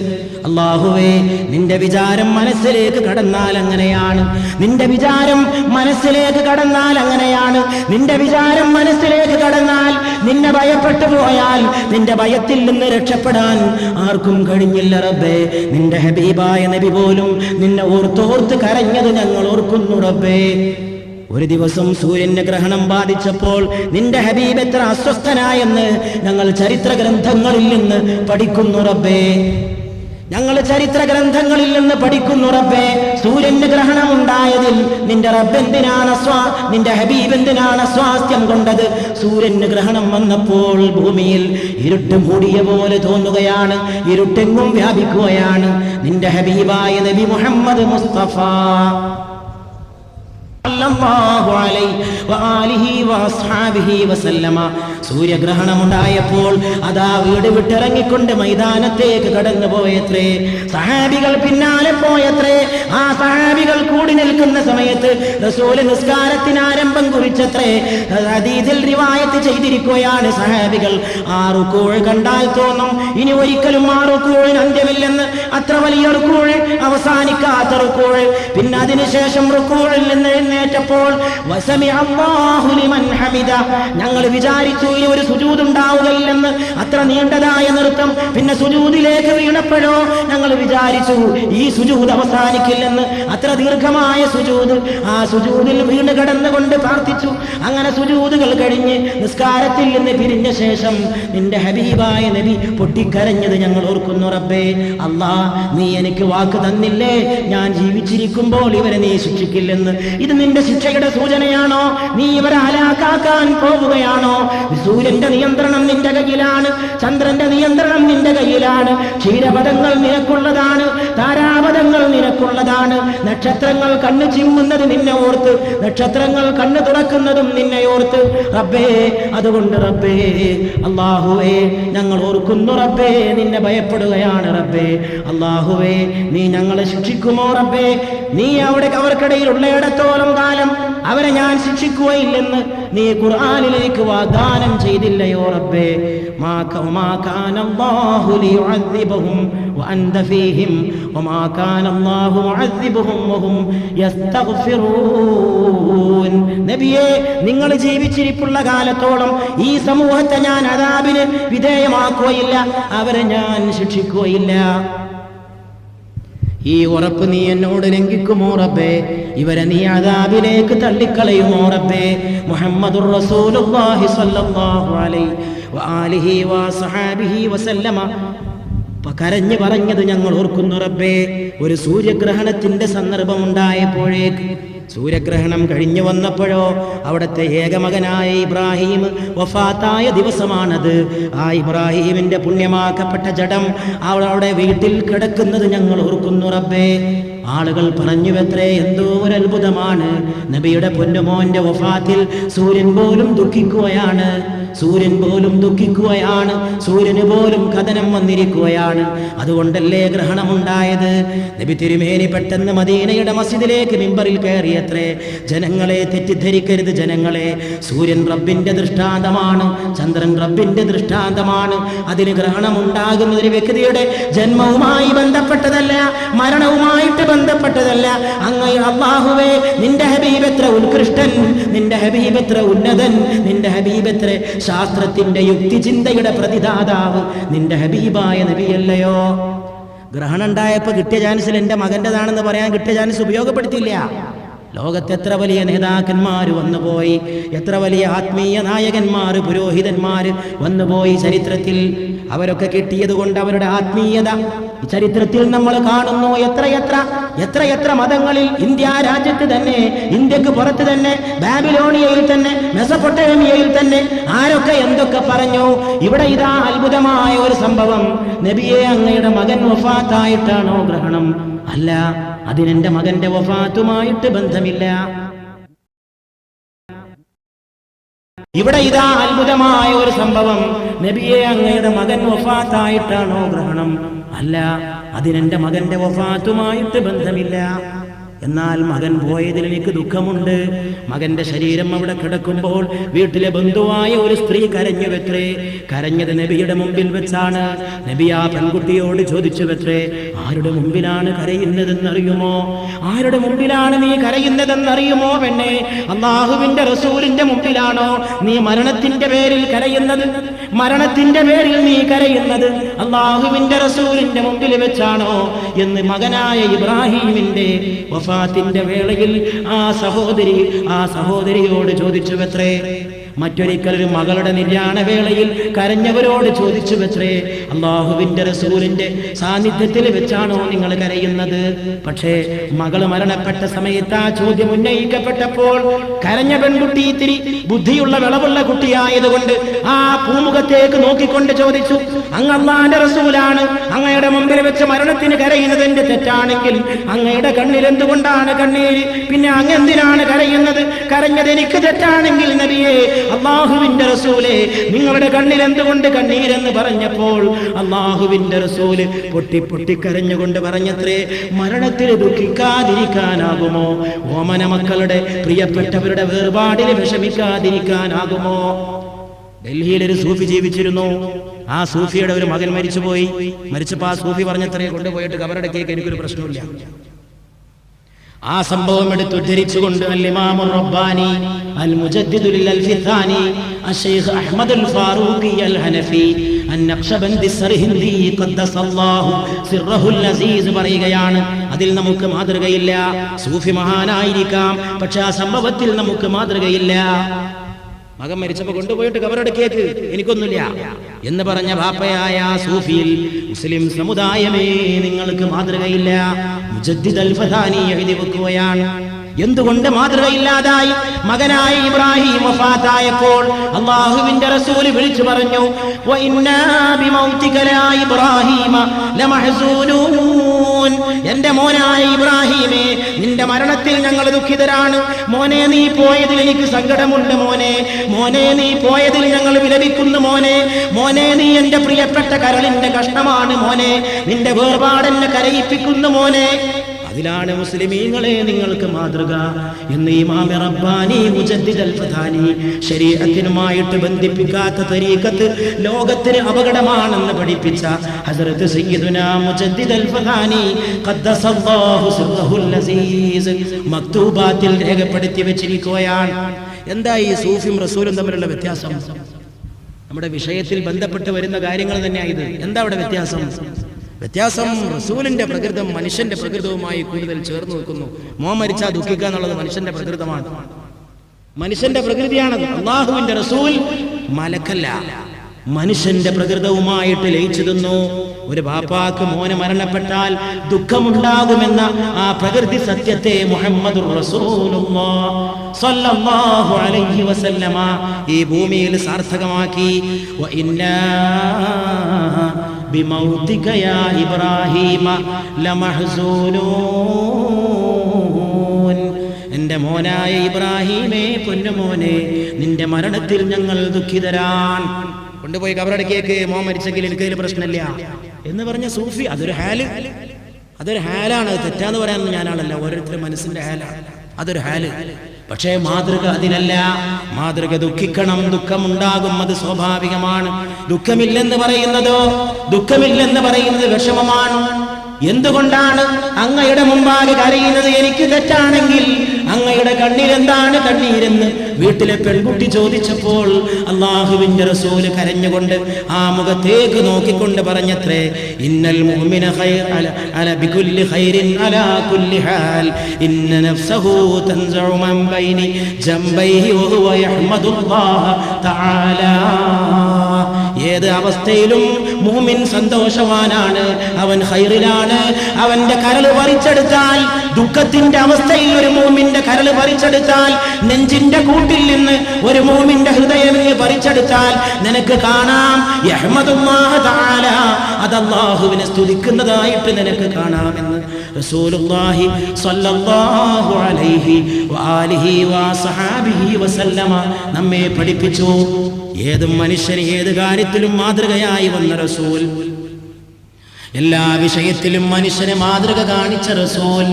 അല്ലാഹുവേ, നിന്റെ വിചാരം മനസ്സിലേക്ക് കടന്നാൽ അങ്ങനെയാണ്, നിന്റെ വിചാരം മനസ്സിലേക്ക് കടന്നാൽ അങ്ങനെയാണ്. നിന്റെ വിചാരം മനസ്സിലേക്ക് കടന്നാൽ, നിന്നെ ഭയപ്പെട്ടു പോയാൽ നിന്റെ ഭയത്തിൽ നിന്ന് രക്ഷപ്പെടാൻ ആർക്കും കഴിഞ്ഞില്ല റബ്ബേ. നിന്റെ ഹബീബായ നബി പോലും നിന്നെ ഓർത്തോർത്ത് കരഞ്ഞത് ഞങ്ങൾ ഓർക്കുന്നു റബ്ബേ. ഒരു ദിവസം സൂര്യന് ഗ്രഹണം ബാധിച്ചപ്പോൾ നിന്റെ ഹബീബ് എത്ര അസ്വസ്ഥനായെന്ന് ഞങ്ങൾ ചരിത്ര ഗ്രന്ഥങ്ങളിൽ നിന്ന് പഠിക്കുന്നു റബ്ബേ. ഞങ്ങൾ ചരിത്ര ഗ്രന്ഥങ്ങളിൽ നിന്ന് പഠിക്കുന്നു റബ്ബേ, സൂര്യന് ഗ്രഹണമുണ്ടായതിൽ നിന്റെ റബ്ബ് എന്തിനാണ് നിന്റെ ഹബീബ് എന്തിനാണ് സ്വാസ്ഥ്യം കൊണ്ടത്? സൂര്യന് ഗ്രഹണം വന്നപ്പോൾ ഭൂമിയിൽ ഇരുട്ട് മൂടിയ പോലെ തോന്നുകയാണ്, ഇരുട്ടെങ്ങും വ്യാപിക്കുകയാണ്. നിന്റെ ഹബീബായ നബി മുഹമ്മദ് മുസ്തഫ സൂര്യഗ്രഹണമുണ്ടായപ്പോൾ അതാ വീട് വിട്ടിറങ്ങിക്കൊണ്ട് മൈതാനത്തേക്ക് കടന്നു പോയത്രേ. സഹാബികൾ പിന്നാലെ പോയത്രേ. ആ സഹാബികൾ കൂടി നിൽക്കുന്ന സമയത്ത് റസൂല് നിസ്കാരത്തിന് ആരംഭം കുറിച്ചത്രേ. ഹദീസിൽ റിവായത്ത് ചെയ്തിരിക്കുകയാണ് സഹാബികൾ. ആ റുകൂഅ് കണ്ടാൽ തോന്നും ഇനി ഒരിക്കലും ആ റുകൂഅിന് അന്ത്യമില്ലെന്ന്. അത്ര വലിയ റുകൂഅ്, അവസാനിക്കാത്ത റുകൂഅ്. പിന്നെ അതിനുശേഷം റുകൂഅിൽ നിന്ന് എഴുന്നേറ്റപ്പോൾ ഞങ്ങൾ വിചാരിച്ചു ഇനി ഒരു സുജൂദ് ഉണ്ടാവുകയില്ലെന്ന്. അത്ര നീണ്ടതായ നൃത്തം. പിന്നെ സുജൂദിലേക്ക് വീണപ്പോഴോ ഞങ്ങൾ വിചാരിച്ചു ഈ സുജൂദ് അവസാനിക്കില്ലെന്ന്. അത്ര ദീർഘമായ സുജൂദ്. ആ സുജൂദിൽ വീണ് കിടന്നുകൊണ്ട് പ്രാർത്ഥിച്ചു. അങ്ങനെ സുജൂദുകൾ കഴിഞ്ഞ് നിസ്കാരത്തിൽ നിന്ന് പിരിഞ്ഞ ശേഷം നിന്റെ ഹബീബായ നബി പൊട്ടിക്കരഞ്ഞത് ഞങ്ങൾ ഓർക്കുന്നു. റബ്ബേ, അല്ലാ, നീ എനിക്ക് വാക്ക് തന്നില്ലേ ഞാൻ ജീവിച്ചിരിക്കുമ്പോൾ ഇവരെ നീ ശിക്ഷിക്കില്ലെന്ന്. ഇത് നിന്റെ ശിക്ഷയുടെ സൂചനയാണോ? നീ ഇവരെ ഹലാക്കാക്കാൻ പോവുകയാണോ? സൂര്യന്റെ നിയന്ത്രണം നിന്റെ കയ്യിലാണ്, ചന്ദ്രന്റെ നിയന്ത്രണം നിന്റെ കയ്യിലാണ്. ക്ഷീരപഥങ്ങൾ നിനക്കുള്ളതാണ്, താരാപഥങ്ങൾ നിനക്കുള്ളതാണ്. നക്ഷത്രങ്ങൾ കണ്ണ് ചിമ്മുന്നത് നിന്നെ ഓർത്ത്, നക്ഷത്രങ്ങൾ കണ്ണ് തുറക്കുന്നതും നിന്നെ ഓർത്ത്. റബ്ബേ, അതുകൊണ്ട് റബ്ബേ, അല്ലാഹുവേ, ഞങ്ങൾ ഓർക്കുന്നു റബ്ബേ, നിന്നെ ഭയപ്പെടുകയാണ് റബ്ബേ. അല്ലാഹുവേ, നീ ഞങ്ങളെ ശിക്ഷിക്കുമോ റബ്ബേ? നീ അവർക്കിടയിൽ ഉള്ളയിടത്തോളം കാലം അവരെ ഞാൻ ശിക്ഷിക്കുകയില്ലെന്ന് നീ ഖുർആനിലേക്ക് വാഗ്ദാനം ചെയ്തില്ലയോ റബ്ബേ? മാ കാന അല്ലാഹു ലിയുഅദ്ദിബഹും വഅൻത ഫീഹിം വമാ കാന അല്ലാഹു മുഅദ്ദിബഹും വഹും യസ്തഗ്ഫിറൂൻ. നബിയേ, നിങ്ങൾ ജീവിച്ചിരിപ്പുള്ള കാലത്തോളം ഈ സമൂഹത്തെ ഞാൻ അദാബിന് വിധേയമാക്കുകയില്ല, അവരെ ഞാൻ ശിക്ഷിക്കുകയില്ല. ഈ ഉറപ്പ് നീ എന്നോട് ലംഘിക്കുമോ റബ്ബേ? ഇവരെ നീ അദാബിലേക്ക് തള്ളിക്കളയുമോ റബ്ബേ? മുഹമ്മദുർ റസൂലുള്ളാഹി സ്വല്ലല്ലാഹു അലൈഹി വആലിഹി വസഹബിഹി വസല്ലമ കരഞ്ഞു പറഞ്ഞത് ഞങ്ങൾ ഓർക്കുന്നു റബ്ബേ. ഒരു സൂര്യഗ്രഹണത്തിന്റെ സന്ദർഭമുണ്ടായപ്പോഴേക്ക്, സൂര്യഗ്രഹണം കഴിഞ്ഞു വന്നപ്പോഴോ അവിടുത്തെ ഏകമകനായ ഇബ്രാഹിം വഫാത്തായ ദിവസമാണത്. ആ ഇബ്രാഹിമിന്റെ പുണ്യമാക്കപ്പെട്ട ജഡം അവിടെ വീട്ടിൽ കിടക്കുന്നത് ഞങ്ങൾ ഓർക്കുന്നു റബ്ബേ. ആളുകൾ പറഞ്ഞുവെത്രേ, എന്തോ ഒരു അത്ഭുതമാണ്, നബിയുടെ പൊന്നുമോന്റെ വഫാത്തിൽ സൂര്യൻ പോലും ദുഃഖിക്കുകയാണ്, സൂര്യൻ പോലും ദുഃഖിക്കുകയാണ്, സൂര്യന് പോലും കഥനം വന്നിരിക്കുകയാണ്. അതുകൊണ്ടല്ലേ ഗ്രഹണമുണ്ടായത്. നബി തിരുമേനി പെട്ടെന്ന് മദീനയുടെ മസ്ജിദിലേക്ക് മിമ്പറിൽ കയറിയത്രേ. ജനങ്ങളെ തെറ്റിദ്ധരിക്കരുത്, ജനങ്ങളെ, സൂര്യൻ റബ്ബിന്റെ ദൃഷ്ടാന്തമാണ്, ചന്ദ്രൻ റബ്ബിന്റെ ദൃഷ്ടാന്തമാണ്. അതിന് ഗ്രഹണമുണ്ടാകുന്ന ഒരു വ്യക്തിയുടെ ജന്മവുമായി ബന്ധപ്പെട്ടതല്ല, മരണവുമായിട്ട് ബന്ധപ്പെട്ടതല്ല. അങ്ങ് അല്ലാഹുവേ, നിന്റെ ഹബീബ് എത്ര ഉത്കൃഷ്ടൻ, നിന്റെ ഹബീബ് എത്ര ഉന്നതൻ, നിന്റെ ഹബീബ് എത്ര ശാസ്ത്രത്തിന്റെ യുക്തിചിന്തയുടെ പ്രതിദാതാവ് നിന്റെ ഹബീബായ നബിയല്ലയോ? ഗ്രഹണം ഉണ്ടായപ്പോ കിട്ടിയ ചാൻസിൽ എന്റെ മകന്റേതാണെന്ന് പറയാൻ കിട്ടിയ ചാൻസ് ഉപയോഗപ്പെടുത്തില്ല. ലോകത്ത് എത്ര വലിയ നേതാക്കന്മാർ വന്നുപോയി, എത്ര വലിയ ആത്മീയ നായകന്മാർ, പുരോഹിതന്മാർ വന്നുപോയി ചരിത്രത്തിൽ. അവരൊക്കെ കിട്ടിയത് കൊണ്ട് അവരുടെ ആത്മീയത ചരിത്രത്തിൽ നമ്മൾ കാണുന്നു. എത്ര മതങ്ങളിൽ, ഇന്ത്യ രാജ്യത്ത് തന്നെ, ഇന്ത്യക്ക് പുറത്ത് തന്നെ, ബാബിലോണിയയിൽ തന്നെ, മെസപ്പൊട്ടേമിയയിൽ തന്നെ ആരൊക്കെ എന്തൊക്കെ പറഞ്ഞു. ഇവിടെ ഇതാ അത്ഭുതമായ ഒരു സംഭവം. നബിയെ, അങ്ങയുടെ മകൻ വഫാത്തായിട്ടാണോ ഗ്രഹണം? അല്ല, അതിനെന്റെ മകന്റെ വഫാത്തുമായിട്ട് ബന്ധമില്ല. ഇവിടെ ഇതാ അത്ഭുതമായ ഒരു സംഭവം. നബിയെ, അങ്ങയുടെ മകൻ വഫാത്തായിട്ടാണോ ഗ്രഹണം? അല്ല, അതിനെന്റെ മകന്റെ വഫാത്തുമായിട്ട് ബന്ധമില്ല. എന്നാൽ മകൻ പോയതിൽ എനിക്ക് ദുഃഖമുണ്ട്. മകന്റെ ശരീരം അവിടെ കിടക്കുമ്പോൾ വീട്ടിലെ ബന്ധുവായ ഒരു സ്ത്രീ കരഞ്ഞു വെത്രേ. കരഞ്ഞത് നബിയുടെ മുമ്പിൽ വെച്ചാണ്. നബി ആ പെൺകുട്ടിയോട് ചോദിച്ചു വെത്രേ, ആരുടെ മുമ്പിലാണ് കരയുന്നതെന്നറിയുമോ? ആരുടെ മുമ്പിലാണ് നീ കരയുന്നതെന്നറിയുമോ പെണ്ണെ? അല്ലാഹുവിന്റെ റസൂലിന്റെ മുമ്പിലാണോ നീ മരണത്തിന്റെ പേരിൽ കരയുന്നത്? മരണത്തിന്റെ പേരിൽ നീ കരയുന്നത് അല്ലാഹുവിന്റെ റസൂലിന്റെ മുമ്പിൽ വെച്ചാണോ എന്ന് മകനായ ഇബ്രാഹിമിന്റെ വഫാത്തിന്റെ വേളയിൽ ആ സഹോദരിയോട് ചോദിച്ചുവത്രേ. മറ്റൊരിക്കൽ ഒരു മകളുടെ നിര്യാണ വേളയിൽ കരഞ്ഞവരോട് ചോദിച്ചു വെത്രേ, അള്ളാഹുവിന്റെ റസൂലിന്റെ സാന്നിധ്യത്തിൽ വെച്ചാണോ നിങ്ങൾ കരയുന്നത്? പക്ഷേ മകള് മരണപ്പെട്ട സമയത്ത് ആ ചോദ്യം ഉന്നയിക്കപ്പെട്ടപ്പോൾ കരഞ്ഞ പെൺകുട്ടി ഇത്തിരി ബുദ്ധിയുള്ള വിളവുള്ള കുട്ടിയായതുകൊണ്ട് ആ പൂമുഖത്തേക്ക് നോക്കിക്കൊണ്ട് ചോദിച്ചു, അങ്ങ് അള്ളാന്റെ റസൂലാണ്, അങ്ങയുടെ മുമ്പിൽ വെച്ച് മരണത്തിന് കരയുന്നത് എന്റെ തെറ്റാണെങ്കിൽ അങ്ങയുടെ കണ്ണിൽ എന്തുകൊണ്ടാണ് കണ്ണീര്? പിന്നെ അങ്ങ് എന്തിനാണ് കരയുന്നത്? കരഞ്ഞത് എനിക്ക് തെറ്റാണെങ്കിൽ നബിയെ, അള്ളാഹുവിന്റെ റസൂലേ, നിങ്ങളുടെ കണ്ണിൽ എന്തുകൊണ്ട് കണ്ണീരെന്ന് പറഞ്ഞപ്പോൾ അള്ളാഹുവിന്റെ റസൂല് പൊട്ടി പൊട്ടി കരഞ്ഞുകൊണ്ട് പറഞ്ഞത്രേ, മരണത്തിൽ ദുഃഖിക്കാതിരിക്കാനാകുമോ? ഓമന മക്കളുടെ പ്രിയപ്പെട്ടവരുടെ വേർപാടിൽ വിഷമിക്കാതിരിക്കാനാകുമോ? ഡൽഹിയിൽ ഒരു സൂഫി ജീവിച്ചിരുന്നു. ആ സൂഫിയുടെ ഒരു മകൻ മരിച്ചുപോയി. മരിച്ചപ്പോ ആ സൂഫി പറഞ്ഞത്രേ, കൊണ്ടുപോയിട്ട് കബറടക്കിയേക്ക് എനിക്കൊരു പ്രശ്നമില്ല. ആ സംഭവം എടുത്ത് ഉദ്ധരിച്ചുകൊണ്ട് അൽ ഇമാമുർ റബ്ബാനി അൽ മുജദ്ദിദുൽ അൽഫിത്താനി അശൈഖ് അഹ്മദുൽ ഫാറൂഖി അൽ ഹനഫി അൻ-നഖ്ശബന്ദി സർഹിന്ദി ഖദ്ദസല്ലാഹു സിർറഹുൽ അസീസ് പറയുകയാണ്, അതിൽ നമുക്ക് മാതൃകയില്ല. സൂഫി മഹാനായിരിക്കാം, പക്ഷെ ആ സംഭവത്തിൽ നമുക്ക് മാതൃകയില്ല. മകൻ മരിച്ചപ്പോ കൊണ്ടുപോയിട്ട് കബറടക്കിയേക്ക് എനിക്കൊന്നുമില്ല എന്ന് പറഞ്ഞ ബാപ്പയായ സൂഫിയിൽ മുസ്ലിം സമുദായമേ നിങ്ങൾക്ക് മാതൃകയില്ല. മുജദ്ദിദ് അൽ-ഫതാനി എഴുതി വെക്കുകയാണ്. എന്തുകൊണ്ട് മാതൃകയില്ലാതായി? മകനായ ഇബ്രാഹിം വഫാത്തായപ്പോൾ അല്ലാഹുവിന്റെ റസൂൽ വിളിച്ചു പറഞ്ഞു, വഇന്നാ ബിമൗതിക ലാ ഇബ്രാഹീമ ലമഹ്സൂനൂൻ, എന്റെ മോനായ ഇബ്രാഹിമേ, നിന്റെ മരണത്തിൽ ഞങ്ങൾ ദുഃഖിതരാണ്. മോനെ, നീ പോയതിൽ എനിക്ക് സങ്കടമുണ്ട്. മോനെ, മോനെ, നീ പോയതിൽ ഞങ്ങൾ വിലപിക്കുന്നു. മോനെ, മോനെ, നീ എന്റെ പ്രിയപ്പെട്ട കരളിന്റെ കഷ്ണമാണ്. മോനെ, നിന്റെ വേർപാടെന്നെ കരയിപ്പിക്കുന്നു. മോനെ, അതിലാണ് മുസ്ലിമീങ്ങളെ നിങ്ങൾക്ക് മാതൃക എന്ന് ഇമാം റബ്ബാനി മുജദ്ദിദ് അൽ-ഫതാനി ശരീഅത്തിനുമായിട്ട് ബന്ധിപ്പിക്കാത്ത തരീഖത്ത് ലോകത്തിന് അപകടമാണെന്ന് പഠിപ്പിച്ച ഹസ്രത്ത് സയ്യിദുനാ മുജദ്ദിദ് അൽ-ഫതാനി ഖദ്ദസല്ലാഹു സിർറഹുൽ അസീസ് മക്തൂബാത്തിൽ രേഖപ്പെടുത്തി വെച്ചിരിക്കുകയാണ്. എന്താ ഈ സൂഫിയും റസൂലും തമ്മിലുള്ള വ്യത്യാസം? നമ്മുടെ വിഷയത്തിൽ ബന്ധപ്പെട്ട് വരുന്ന കാര്യങ്ങൾ തന്നെയായത്. എന്താ അവിടെ വ്യത്യാസം? വ്യത്യാസം, റസൂലിന്റെ പ്രകൃതം മനുഷ്യന്റെ പ്രകൃതവുമായി കൂടുതൽ ചേർന്ന് നിൽക്കുന്നു. മോൻ മരിച്ചാൽ ദുഃഖിക്കുക എന്നുള്ളത് മനുഷ്യന്റെ പ്രകൃതമാണ്, മനുഷ്യന്റെ പ്രകൃതിയാണത്. അള്ളാഹുവിന്റെ റസൂൽ മലക്കല്ല, മനുഷ്യന്റെ പ്രകൃതവുമായിട്ട് ലയിച്ചു നിന്നു. ഒരു ബാപ്പാക്ക് മോന് മരണപ്പെട്ടാൽ ദുഃഖമുണ്ടാകുമെന്ന ആ പ്രകൃതി സത്യത്തെ മുഹമ്മദുർ റസൂലുള്ളാഹ് സ്വല്ലല്ലാഹു അലൈഹി വസല്ലമ ഈ ഭൂമിയിൽ സാർത്ഥകമാക്കി. വഇന്നാ ബിമൗതിക യാ ഇബ്രാഹീമ ലമഹ്സൂനൂൻ, എന്റെ മോനായ ഇബ്രാഹീമേ, പൊന്നുമോനെ, നിന്റെ മരണത്തിൽ ഞങ്ങൾ ദുഃഖിതരാൻ. കൊണ്ടുപോയി കബറടക്കിയേക്ക്, മോൻ മരിച്ചെങ്കിൽ എനിക്കതിൽ പ്രശ്നമില്ല എന്ന് പറഞ്ഞ സൂഫി. അതൊരു ഹാലാണ്. അത് തെറ്റാന്ന് പറയാനൊന്നും ഞാനാണല്ല, ഓരോരുത്തരുടെ മനസ്സിന്റെ ഹാലാണ്, അതൊരു ഹാല്. പക്ഷേ മാതൃക അതിനല്ല. മാതൃക ദുഃഖിക്കണം, ദുഃഖമുണ്ടാകും, അത് സ്വാഭാവികമാണ്. ദുഃഖമില്ലെന്ന് പറയുന്നത് വിഷമമാണ്. എന്തുകൊണ്ടാണ് അങ്ങയുടെ മുമ്പാകെ കരയുന്നത്? എനിക്ക് തെറ്റാണെങ്കിൽ അങ്ങയുടെ കണ്ണിൽ എന്താണ് കണ്ണീരെന്ന് വീട്ടിലെ പെൺകുട്ടി ചോദിച്ചപ്പോൾ അല്ലാഹുവിന്റെ റസൂൽ കരഞ്ഞുകൊണ്ട് ആ മുഖത്തേക്ക് നോക്കിക്കൊണ്ട് പറഞ്ഞത്രേ, ഇന്നൽ മുഅ്മിന ഖൈർ അല ബികുല്ലി ഖൈരിൻ അലാ കുല്ലി ഹാൽ ഇന്ന നഫ്സഹു തൻസഉ മൻ ബൈനി ജംബൈഹി വഹുവ യഹ്മദുല്ലാഹ തആല. ഏത് അവസ്ഥയിലും മുഅ്മിൻ സന്തോഷവാനാണ്, അവൻ ഖൈറിലാണ്. അവന്റെ കരൾ പറിച്ചെടുത്താൽ, ദുഃഖത്തിന്റെ അവസ്ഥയിൽ ഒരു മുഅ്മിന്റെ കരൾ പറിച്ചെടുത്താൽ, നെഞ്ചിന്റെ കൂട്ടിൽ നിന്ന് ഒരു മുഅ്മിന്റെ ഹൃദയം പറിച്ചെടുത്താൽ നിനക്ക് കാണാം യഹ്മദുല്ലാഹ തആല, അത് അല്ലാഹുവിനെ സ്തുതിക്കുന്നതായിട്ട് നിനക്ക് കാണാമെന്ന് റസൂലുള്ളാഹി സ്വല്ലല്ലാഹു അലൈഹി വആലിഹി വസഹബിഹി വസല്ലമ നമ്മെ പഠിപ്പിച്ചു. ഏത് മനുഷ്യന് ഏത് കാര്യത്തിലും മാതൃകയായി വന്ന റസൂൽ, എല്ലാ വിഷയത്തിലും മനുഷ്യനെ മാതൃക കാണിച്ച റസൂൽ,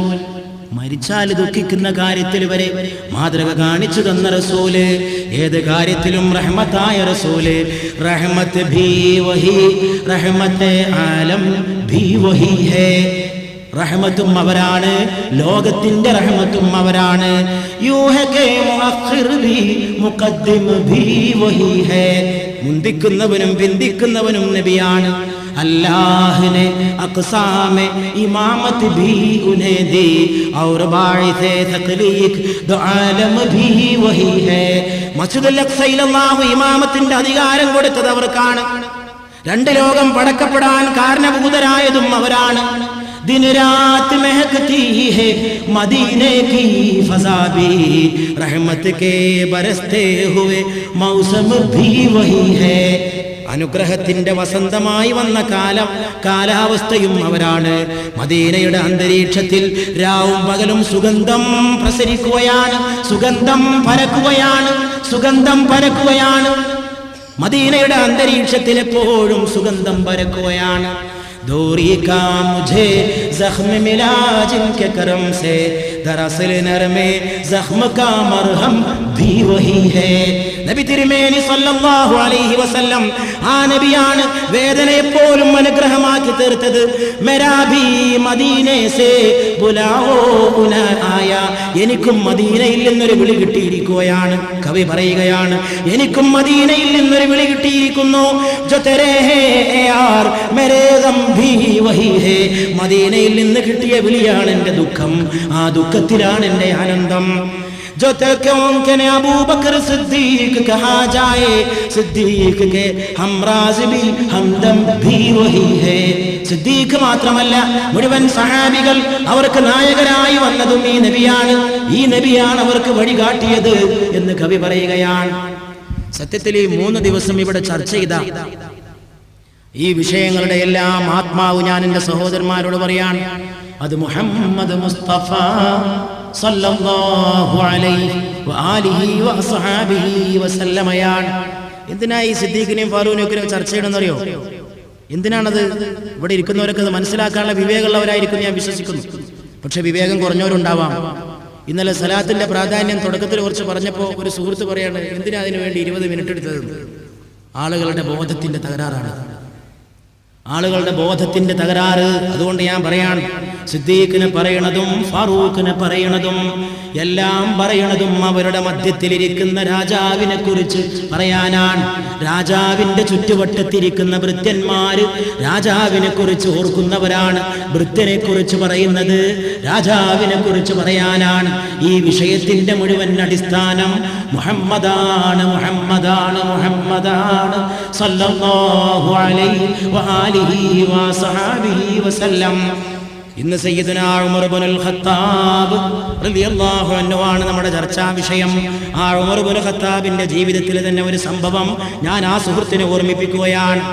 മരിച്ചാൽ ദുഃഖിക്കുന്ന കാര്യത്തിൽ വരെ മാതൃക കാണിച്ചു തന്ന റസൂല്, ഏത് കാര്യത്തിലും റഹ്മത്തായ റസൂല്. റഹ്മത്ത് ഭീ വഹി, റഹ്മത്തെ ആലം ഭീ വഹി ഹേ. റഹ്മത്തും അവരാണ്, ലോകത്തിന്റെ റഹ്മത്തും അവരാണ്. മുന്തിക്കുന്നവനും പിന്തിക്കുന്നവനും നബിയാണ്. अल्लाह ने अक़सा में इमामत भी उन्हें दी और बाइसे तख्लीक दो आलम भी वही है. മസ്ജിദുൽ അഖ്സയിൽ അല്ലാഹു ഇമാമത്തിന്റെ അധികാരം കൊടുത്തത് അവർക്കാണ്. രണ്ട് ലോകം പടക്കപ്പെടാൻ കാരണഭൂതരായതും അവരാണ്. दिन रात महकती है मदीने की फज़ा भी रहमत के बरसते हुए मौसम भी वही है. അനുഗ്രഹത്തിന്റെ വസന്തമായി വന്ന കാലാവസ്ഥയും അവരാണ്. മദീനയുടെ അന്തരീക്ഷത്തിൽ രാവും പകലും സുഗന്ധം പ്രസരിക്കുകയാണ്, സുഗന്ധം പരക്കുകയാണ്. മദീനയുടെ അന്തരീക്ഷത്തിൽ എപ്പോഴും സുഗന്ധം പരക്കുകയാണ്. दूरी का मुझे जख्म मिला जिनके करम से दरअसल नरमे जख्म का मरहम भी वही है. നബി തിരുമേനി സല്ലല്ലാഹു അലൈഹി വസല്ലം ആ നബിയാണ് വേദനയെ പോലും അനുഗ്രഹമാക്കി തീർത്തത്. മെരാ ഭീ മദീനെ സേ ബുലാവോ ഉന ആയ, എനിക്കും മദീനയിൽ നിന്നൊരു വിളി കിട്ടിയിരിക്കുകയാണ്. കവി പറയുകയാണ്, എനിക്കും മദീനയിൽ നിന്നൊരു വിളി കിട്ടിയിരിക്കുന്നു. ജോ തെരേ ഹേ യാർ മേരേ ഗം ഭീ വഹി ഹേ, മദീനയിൽ നിന്ന് കിട്ടിയ വിളിയാണ് എൻ്റെ ദുഃഖം, ആ ദുഃഖത്തിലാണ് എൻ്റെ ആനന്ദം. जो के ने अबू बकर सिद्दीक कहा जाए, सिद्दीक के हमराज भी हमदम भी वही है. സിദ്ദീഖ് മാത്രമല്ല, മുഴുവൻ സഹാബികൾ അവർക്ക് നായകരായി വന്നതും ഈ നബിയാണ് അവർക്ക് വഴികാട്ടിയത് എന്ന് കവി പറയുകയാണ്. സത്യത്തിൽ ഈ 3 ദിവസം ഇവിടെ ചർച്ച ചെയ്ത ഈ വിഷയങ്ങളുടെ എല്ലാം ആത്മാവ് ഞാൻ എൻ്റെ സഹോദരന്മാരോട് പറയാണ്, അത് മുഹമ്മദ് മുസ്തഫ സല്ലല്ലാഹു അലൈഹി വആലിഹി വഅസ്ഹാബിഹി വസല്ലമയാണ്. എന്തിനാ ഈ സിദ്ദീഖിനെയും ഫാറൂഖിനെയും ചർച്ച ചെയ്യണമെന്നറിയോ? എന്തിനാണത്? ഇവിടെ ഇരിക്കുന്നവരൊക്കെ അത് മനസ്സിലാക്കാനുള്ള വിവേകമുള്ളവരായിരിക്കും ഞാൻ വിശ്വസിക്കുന്നു. പക്ഷെ വിവേകം കുറഞ്ഞവരുണ്ടാവാം. ഇന്നലെ സലാത്തിന്റെ പ്രാധാന്യം തുടക്കത്തിൽ കുറച്ച് പറഞ്ഞപ്പോൾ ഒരു സുഹൃത്ത് പറയാണ്, എന്തിനാ അതിനു വേണ്ടി 20 മിനിറ്റ് എടുത്തത്? ആളുകളുടെ ബോധത്തിന്റെ തകരാറാണ്, ആളുകളുടെ ബോധത്തിന്റെ തകരാറ്. അതുകൊണ്ട് ഞാൻ പറയാണ്, സിദ്ദീഖിന് പറയണതും ഫാറൂഖിന് പറയണതും എല്ലാം പറയണതും അവരുടെ മധ്യത്തിലിരിക്കുന്ന രാജാവിനെ കുറിച്ച് പറയാനാണ്. രാജാവിന്റെ ചുറ്റുവട്ടത്തിരിക്കുന്ന ഭൃത്യന്മാര് രാജാവിനെ കുറിച്ച് ഓർക്കുന്നവരാണ്. ഭൃത്യനെ കുറിച്ച് പറയുന്നത് രാജാവിനെ കുറിച്ച് പറയാനാണ്. ഈ വിഷയത്തിന്റെ മുഴുവൻ അടിസ്ഥാനം മുഹമ്മദാണ് സല്ലല്ലാഹു അലൈഹി വആലിഹി വസഹബിഹി വസല്ലം. ഇന്ന് സയ്യിദുനാ ഉമർ ഇബ്നുൽ ഖത്താബ് റളിയല്ലാഹു അൻഹു ആണ് നമ്മുടെ ചർച്ചാ വിഷയം. ആ ഉമർ ഇബ്നുൽ ഖത്താബിന്റെ ജീവിതത്തിലെ തന്നെ ഒരു സംഭവം ഞാൻ ആ സുഹൃത്തിനെ ഓർമ്മിപ്പിക്കുകയാണ്.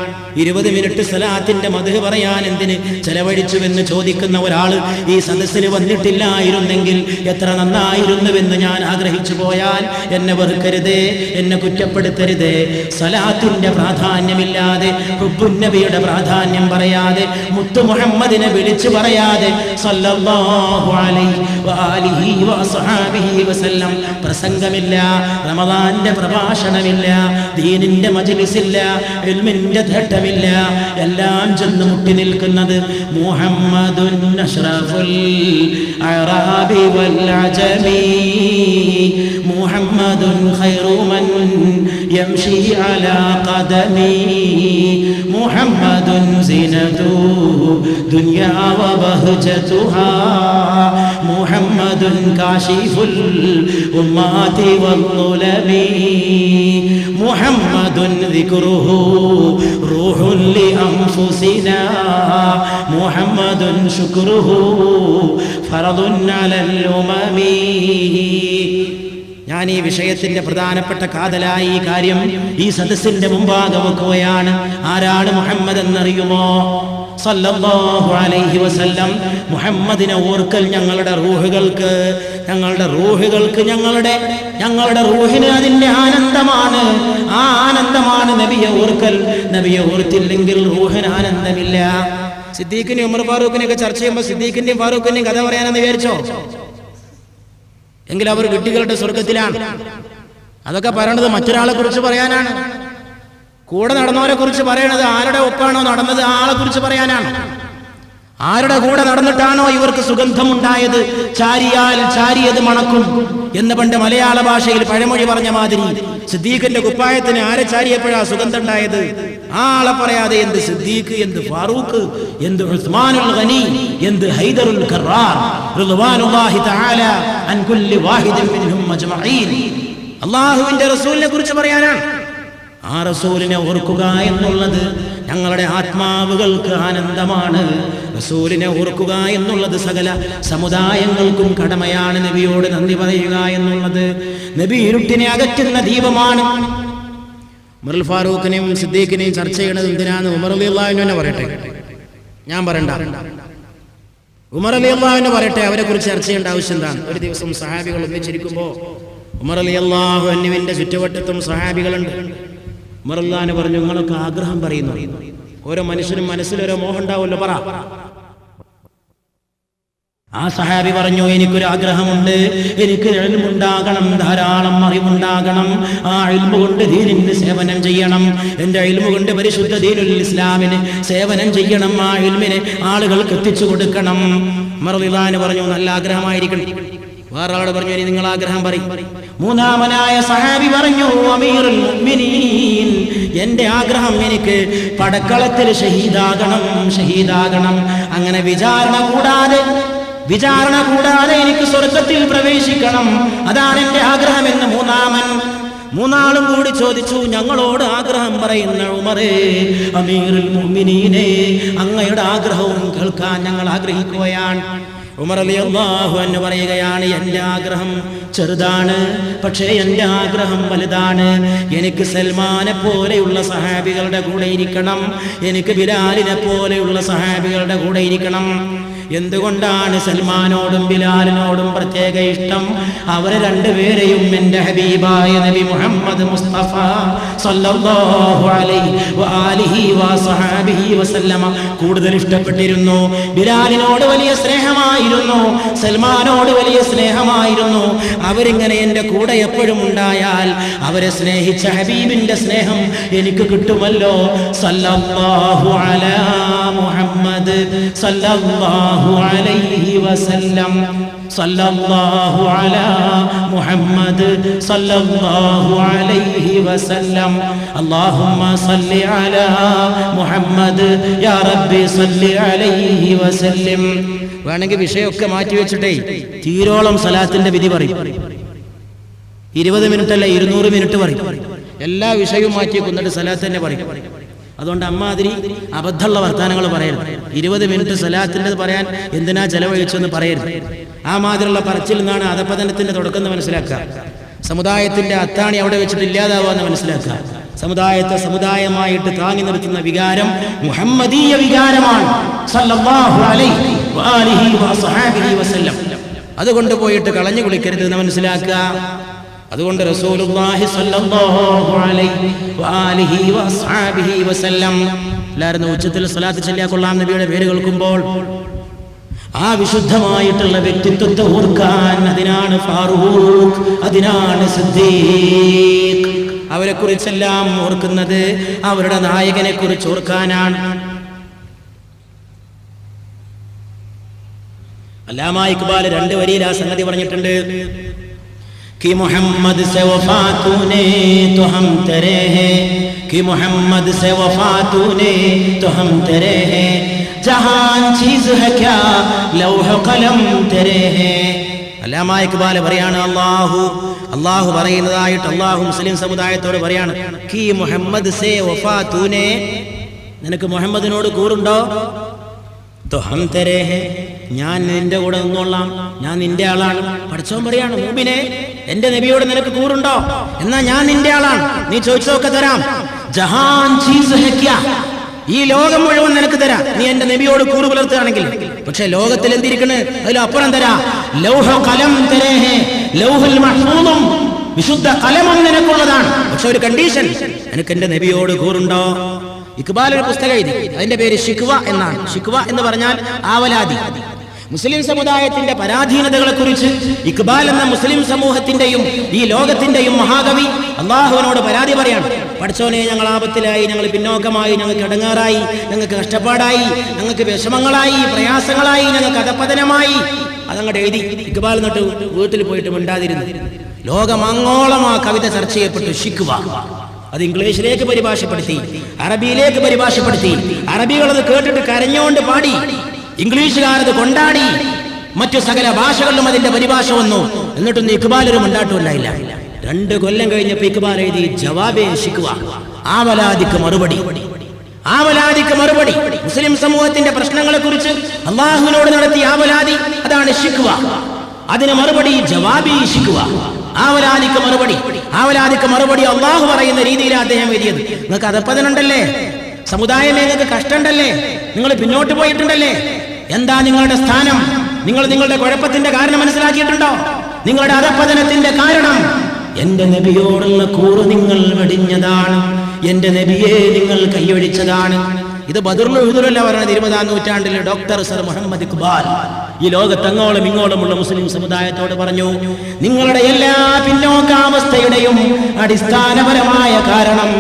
20 മിനിറ്റ് സലാത്തിന്റെ മദ്ഹ് പറയാൻ എന്തിന് ചെലവഴിച്ചുവെന്ന് ചോദിക്കുന്ന ഒരാൾ ഈ സദസ്സിൽ വന്നിട്ടില്ലായിരുന്നെങ്കിൽ എത്ര നന്നായിരുന്നുവെന്ന് ഞാൻ ആഗ്രഹിച്ചു പോയാൽ എന്നെ വെറുക്കരുതേ, എന്നെ കുറ്റപ്പെടുത്തരുതേ. സലാത്തിന്റെ പ്രാധാന്യമില്ലാതെ, ഹുബ്ബുൻ നബിയുടെ പ്രാധാന്യം പറയാതെ, മുത്തു മുഹമ്മദിനെ വിളിച്ചു പറയാതെ സല്ലല്ലാഹു അലൈഹി വആലിഹി വസഹബിഹി വസല്ലം പ്രസംഗമില്ല, റമദാന്റെ പ്രഭാഷണമില്ല, ദീനിന്റെ മജ്ലിസില്ല, ഇൽമിന്റെ ഘട്ടമില്ല. എല്ലാം ചെന്ന് മുട്ടി നിൽക്കുന്നത് മുഹമ്മദുൻ അഷ്റഫുൽ അറാബി വൽ അജമി, മുഹമ്മദുൻ ഖൈറു മൻ യംശി അലാ ഖദമി, മുഹമ്മദുൻ സിനതു ദുനിയാ വ ബഹജതുഹാ, മുഹമ്മദുൻ കാശിഫുൽ ഉമ്മാതി വൽ-ളുലമി, മുഹമ്മദുൻ ദിക്റുഹു റൂഹുൻ ലിഅൻഫുസിനാ, മുഹമ്മദുൻ ശുക്റുഹു ഫർദുൻ അലൽ ഉമമി. ഞാൻ ഈ വിഷയത്തിന്റെ പ്രധാനപ്പെട്ട കാതലായി ഈ കാര്യം ഈ സദസ്സിന്റെ മുമ്പാകെ വെക്കുകയാണ്. ആരാണ് മുഹമ്മദ് എന്നറിയുമോ? സല്ലല്ലാഹു അലൈഹി വസല്ലം. മുഹമ്മദിനെ ഓർക്കൽ ഞങ്ങളുടെ റൂഹുകൾക്ക് ഞങ്ങളുടെ റൂഹിന് അതിന്റെ ആനന്ദമാണ്. ആ ആനന്ദമാണ് നബിയെ ഓർക്കൽ. നബിയെ ഓർത്തില്ലെങ്കിൽ റൂഹിന് ആനന്ദമില്ല. സിദ്ദീഖിനെയും ഉമർ ഫാറൂഖിനെയൊക്കെ ചർച്ച ചെയ്യുമ്പോൾ സിദ്ദീഖിന്റെയും ഫാറൂഖിന്റെയും കഥ പറയാനെന്ന് വിചാരിച്ചോ? എങ്കിൽ അവർ വിഡ്ഢികളുടെ സ്വർഗത്തിലാണ്. അതൊക്കെ പറയണത് മറ്റൊരാളെ കുറിച്ച് പറയാനാണ്. കൂടെ നടന്നവരെ കുറിച്ച് പറയണത് ആരുടെ ഒപ്പാണോ നടന്നത് ആ ആളെ കുറിച്ച് പറയാനാണ്. ആരുടെ കൂടെ നടന്നിട്ടാണോ ഇവർക്ക് സുഗന്ധമുണ്ടായത്, ചാരിയാൽ ചാരിയത് മണക്കും എന്ന് പണ്ട് മലയാള ഭാഷയിൽ പഴമൊഴി പറഞ്ഞ മാതിരി സിദ്ദീഖിന്റെ കുപ്പായത്തിന് ആരെ ചാരിയപ്പോഴാ സുഗന്ധം ഉണ്ടായത്? ആളെ പറയാതെ എന്ത് സിദ്ദീഖ്, എന്ത് ഫാറൂഖ്, എന്ത് ഉസ്മാനുൽ ഗനി, എന്ത് ഹൈദറുൽ ഖറാർ റളിയല്ലാഹു തആല അൻ കുല്ലി വാഹിദിൻ മിൻഹും അജ്മഈൻ. അല്ലാഹുവിന്റെ റസൂലിനെ കുറിച്ച് പറയാനാണ്. ആ റസൂലിനെ ഓർക്കുക എന്നുള്ളത് ഞങ്ങളുടെ ആത്മാവുകൾക്ക് ആനന്ദമാണ്. റസൂലിനെ ഓർക്കുക എന്നുള്ളത് സകല സമുദായങ്ങൾക്കും കടമയാണ്. നബിയോട് നന്ദി പറയുക എന്നുള്ളത് നബി ഇരുട്ടിനെ അകറ്റുന്ന ദീപമാണ്. ഉമർ ഫാറൂഖിനെയും സിദ്ദീഖിനെയും ചർച്ച ചെയ്യണത് എന്തിനാന്ന് ഉമർ റളിയല്ലാഹു അൻഹു തന്നെ പറയട്ടെ, ഞാൻ പറയണ്ട. ഉമർ റളിയല്ലാഹു അൻഹു പറയട്ടെ, അവരെ കുറിച്ച് ചർച്ച ചെയ്യേണ്ട ആവശ്യം എന്താണ്? ഒരു ദിവസം സഹാബികൾ ഒന്നിച്ചിരിക്കുമ്പോൾ ഉമർ റളിയല്ലാഹു അൻഹുവിന്റെ ചുറ്റുവട്ടത്തും സഹാബികളുണ്ട്. ഉമർ റളിയല്ലാഹു അൻഹു പറഞ്ഞു, നിങ്ങളൊക്കെ ആഗ്രഹം പറയുന്നു. ഓരോ മനുഷ്യനും മനസ്സിലൊരോ മോഹം ഉണ്ടാവുമല്ലോ, പറ. ആ സഹാബി പറഞ്ഞു, എനിക്കൊരു ആഗ്രഹമുണ്ട്, എനിക്ക് ഇൽമുണ്ടാകണം, ധാരാളം അറിവുണ്ടാകണം. ആ ഇൽമു കൊണ്ട് ദീനിന് സേവനം ചെയ്യണം. എൻ്റെ ഇൽമു കൊണ്ട് പരിശുദ്ധ ദീനുൽ ഇസ്ലാമിന് സേവനം ചെയ്യണം. ആ ഇൽമിനെ ആളുകൾക്ക് എത്തിച്ചു കൊടുക്കണം. ഉമർ റളിയല്ലാഹു അൻഹു പറഞ്ഞു, നല്ല ആഗ്രഹമായിരിക്കണം. വേറെ ആളോട് പറഞ്ഞു, ഇനി നിങ്ങൾ ആഗ്രഹം പറയും. മൂന്നാമനായ സഹാബി പറഞ്ഞു, അമീറുൽ മുഅ്മിനീൻ, എന്റെ ആഗ്രഹം എനിക്ക് പടക്കളത്തിൽ ഷഹീദാകണം. അങ്ങനെ വിചാരണ കൂടാതെ എനിക്ക് സ്വർഗത്തിൽ പ്രവേശിക്കണം. അതാണ് എന്റെ ആഗ്രഹമെന്ന് മൂന്നാളും കൂടി ചോദിച്ചു. ഞങ്ങളോട് ആഗ്രഹം പറയുന്ന ഉമറേ, അമീറുൽ മുഅ്മിനീനെ, അങ്ങയുടെ ആഗ്രഹവും കേൾക്കാൻ ഞങ്ങൾ ആഗ്രഹിക്കുകയാണ്. ഉമർ റളിയല്ലാഹു അൻഹു പറയുകയാണ്, എൻ്റെ ആഗ്രഹം ചെറുതാണ്, പക്ഷേ എൻ്റെ ആഗ്രഹം വലുതാണ്. എനിക്ക് സൽമാനെ പോലെയുള്ള സഹാബികളുടെ കൂടെ ഇരിക്കണം. എനിക്ക് ബിലാലിനെ പോലെയുള്ള സഹാബികളുടെ കൂടെ ഇരിക്കണം. എന്തുകൊണ്ടാണ് സൽമാനോടും ബിലാലിനോടും പ്രത്യേക ഇഷ്ടം? അവരെ രണ്ടുപേരെയും എൻ്റെ ഹബീബായ നബി മുഹമ്മദ് മുസ്തഫ സല്ലല്ലാഹു അലൈഹി വആലിഹി വസഹബിഹി വസല്ലമ കൂടുതൽ ഇഷ്ടപ്പെട്ടിരുന്നു. ബിലാലിനോട് വലിയ സ്നേഹമായിരുന്നു, സൽമാനോട് വലിയ സ്നേഹമായിരുന്നു. അവരിങ്ങനെ എൻ്റെ കൂടെ എപ്പോഴും ഉണ്ടായാൽ അവരെ സ്നേഹിച്ച ഹബീബിന്റെ സ്നേഹം എനിക്ക് കിട്ടുമല്ലോ. സല്ലല്ലാഹു അലാ മുഹമ്മദ് സല്ലല്ലാഹു അലൈഹി വസല്ലം, സല്ലല്ലാഹു അലാ മുഹമ്മദ് സല്ലല്ലാഹു അലൈഹി വസല്ലം, അല്ലാഹുമ്മ സല്ലി അലാ മുഹമ്മദ് യാ റബ്ബി സല്ലി അലൈഹി വസല്ലം. വേണമെങ്കിൽ വിഷയമൊക്കെ മാറ്റി വെച്ചിട്ടേ തീരോളം സലാത്തിന്റെ വിധി പറയും. 20 മിനിറ്റ് അല്ല 200 മിനിറ്റ് പറയും. എല്ലാ വിഷയവും മാറ്റി കൊന്നിട്ട് സലാത്ത് തന്നെ പറയും. അതുകൊണ്ട് അമ്മാതിരി അബദ്ധമുള്ള വർത്താനങ്ങൾ പറയരുത്. 20 മിനിറ്റ് സലാത്തിൻ്റെ പറയാൻ എന്തിനാ ചെലവഴിച്ചെന്ന് പറയരുത്. ആ മാതിരിയുള്ള പറച്ചിൽ നിന്നാണ് അധപതനത്തിന്റെ തുടക്കം എന്ന് മനസ്സിലാക്കുക. സമുദായത്തിന്റെ അത്താണി അവിടെ വെച്ചിട്ട് ഇല്ലാതാവുക എന്ന് മനസ്സിലാക്കുക. സമുദായത്തെ സമുദായമായിട്ട് താങ്ങി നിർത്തുന്ന വികാരം മുഹമ്മദീയ വികാരമാണ്. സല്ലല്ലാഹു അലൈഹി വആലിഹി വസഹബിഹി വസല്ലം. അതുകൊണ്ട് പോയിട്ട് കളഞ്ഞു കുളിക്കരുത് എന്ന് മനസ്സിലാക്കുക. അതുകൊണ്ട് റസൂലുള്ളാഹി സ്വല്ലല്ലാഹു അലൈഹി വആലിഹി വസ്ഹബിഹി വസല്ലം എല്ലാവരും ഉച്ചത്തിൽ സ്വലാത്ത് ചൊല്ലിയാൽ കൊള്ളാം. നബിയുടെ പേര് കേൾക്കുമ്പോൾ ആ വിശുദ്ധമായിട്ടുള്ള വ്യക്തിത്വത്തെ ഓർക്കാൻ, അതിനാണ് ഫാറൂഖ്, അതിനാണ് സിദ്ദീഖ്. അവരെ കുറിച്ചെല്ലാം ഓർക്കുന്നത് അവരുടെ നായകനെ കുറിച്ച് ഓർക്കാനാണ്. അല്ലാമ ഇഖ്ബാൽ 2 വരിയിൽ ആ സംഗതി പറഞ്ഞിട്ടുണ്ട്. कि मोहम्मद से वफा तूने तो हम तेरे हैं, कि मोहम्मद से वफा तूने तो हम तेरे हैं, जहान चीज है क्या लौह कलम तेरे हैं. അല്ലാമ ഇഖ്ബാൽ പറയാണ്, അല്ലാഹു പറയുന്നതായിട്ട് അല്ലാഹു മുസ്ലിം സമുദായത്തോട് പറയാണ്, കി മുഹമ്മദ് സേ വഫാ തൂനെ, നിനക്ക് മുഹമ്മദിനോട് കൂറുണ്ടോ? तो हम तेरे हैं, ഞാൻ നിന്റെ കൂടെ നിന്നോളാം, ഞാൻ നിന്റെ ആളാണ്. പഠിച്ചോൻ പറയാണ്, മൂമിനെ, എന്റെ നബിയോട് നിനക്ക് കൂറുണ്ടോ? എന്നാ ഞാൻ നിന്റെ ആളാണ്, നീ ചോദിച്ചതൊക്കെ തരാം. ജഹാൻ ചീസ് ഹെ ക്യാ, ഈ ലോകം മുഴുവൻ നിനക്ക് തരാം, നീ എന്റെ നബിയോട് കൂറ് പുലർത്തുകയാണെങ്കിൽ. പക്ഷെ ലോകത്തിൽ എന്തിരിക്കണ്, അതിലപ്പുറം തരാം. ലൗഹ കലം തരേ ഹെ, ലൗഹുൽ മഹ്ഫൂദും, വിശുദ്ധ കലമും നിനക്കുള്ളതാണ്. പക്ഷെ ഒരു കണ്ടീഷൻ, നിനക്ക് എന്റെ നബിയോട് കൂറുണ്ടോ? ഇഖ്ബാൽ ഒരു പുസ്തകം എഴുതി, അതിന്റെ പേര് ശിക്വ എന്നാണ്. ശിക്വ എന്ന് പറഞ്ഞാൽ ആവലാതി. മുസ്ലിം സമുദായത്തിന്റെ പരാധീനതകളെക്കുറിച്ച് ഇക്ബാൽ എന്ന മുസ്ലിം സമൂഹത്തിന്റെയും ഈ ലോകത്തിന്റെയും മഹാകവി അള്ളാഹുവിനോട് പരാതി പറയാണ്. പഠിച്ചോനെ, ഞങ്ങൾ ആപത്തിലായി, ഞങ്ങൾ പിന്നോക്കമായി, ഞങ്ങൾക്ക് ഇടങ്ങാറായി, ഞങ്ങൾക്ക് കഷ്ടപ്പാടായി, ഞങ്ങൾക്ക് വിഷമങ്ങളായി, പ്രയാസങ്ങളായി, ഞങ്ങൾക്ക് അധപതനമായി. അതങ്ങോട്ട് എഴുതി ഇക്ബാൽ എന്നിട്ട് വീട്ടിൽ പോയിട്ട് മിണ്ടാതിരുന്നു. ലോകമങ്ങോളം ആ കവിത ചർച്ച ചെയ്യപ്പെട്ടു. ശിക്വ അത് ഇംഗ്ലീഷിലേക്ക് പരിഭാഷപ്പെടുത്തി, അറബിയിലേക്ക് പരിഭാഷപ്പെടുത്തി. അറബികൾ അത് കേട്ടിട്ട് കരഞ്ഞോണ്ട് പാടി, ഇംഗ്ലീഷുകാരത് കൊണ്ടാടി, മറ്റു സകല ഭാഷകളിലും അതിന്റെ പരിഭാഷ വന്നു. എന്നിട്ടൊന്നും ഇക്ബാൽ ഒരു മുണ്ടാട്ടുണ്ടായില്ല. 2 കൊല്ലം കഴിഞ്ഞപ്പോൾ ഇക്ബാൽ എഴുതി ജവാബേ ശിക്വ, ആവലാദിക്ക് മറുപടി. ആവലാദിക്ക് മറുപടി. മുസ്ലിം സമൂഹത്തിന്റെ പ്രശ്നങ്ങളെ കുറിച്ച് അള്ളാഹുവിനോട് നടത്തിയ ആവലാദി, അതാണ് ശിക്വ. അതിന് മറുപടി ജവാബി ശിക്വ, ആവലാദിക്ക് മറുപടി. ആവലാദിക്ക് മറുപടി അള്ളാഹു പറയുന്ന രീതിയിലാണ് അദ്ദേഹം എഴുതിയത്. നിങ്ങൾക്ക് അധപ്പതനുണ്ടല്ലേ, സമുദായമേ നിങ്ങൾക്ക് കഷ്ടമുണ്ടല്ലേ, നിങ്ങൾ പിന്നോട്ട് പോയിട്ടുണ്ടല്ലേ, എന്താ നിങ്ങളുടെ സ്ഥാനം? നിങ്ങൾ നിങ്ങളുടെ കുഴപ്പത്തിന്റെ കാരണം മനസ്സിലാക്കിയിട്ടുണ്ടോ? നിങ്ങളുടെ അധപ്പതനത്തിന്റെ കാരണം എന്റെ നബിയോടുള്ള കൂറ് നിങ്ങൾ വെടിഞ്ഞതാണ്, എന്റെ നബിയെ നിങ്ങൾ കൈയൊഴിച്ചതാണ്. ഇത് ബദറുൽ ഉഹുദിലല്ല പറയുന്നത്, 20-ാം നൂറ്റാണ്ടിലെ ഡോക്ടർ സർ മുഹമ്മദ് ഇക്ബാൽ ഈ ലോകത്തങ്ങോളം ഇങ്ങോളമുള്ള മുസ്ലിം സമുദായത്തോട് പറഞ്ഞു, നിങ്ങളുടെ എല്ലാ പിന്നോക്കാവസ്ഥയുടെയും അടിസ്ഥാനപരമായ കാരണം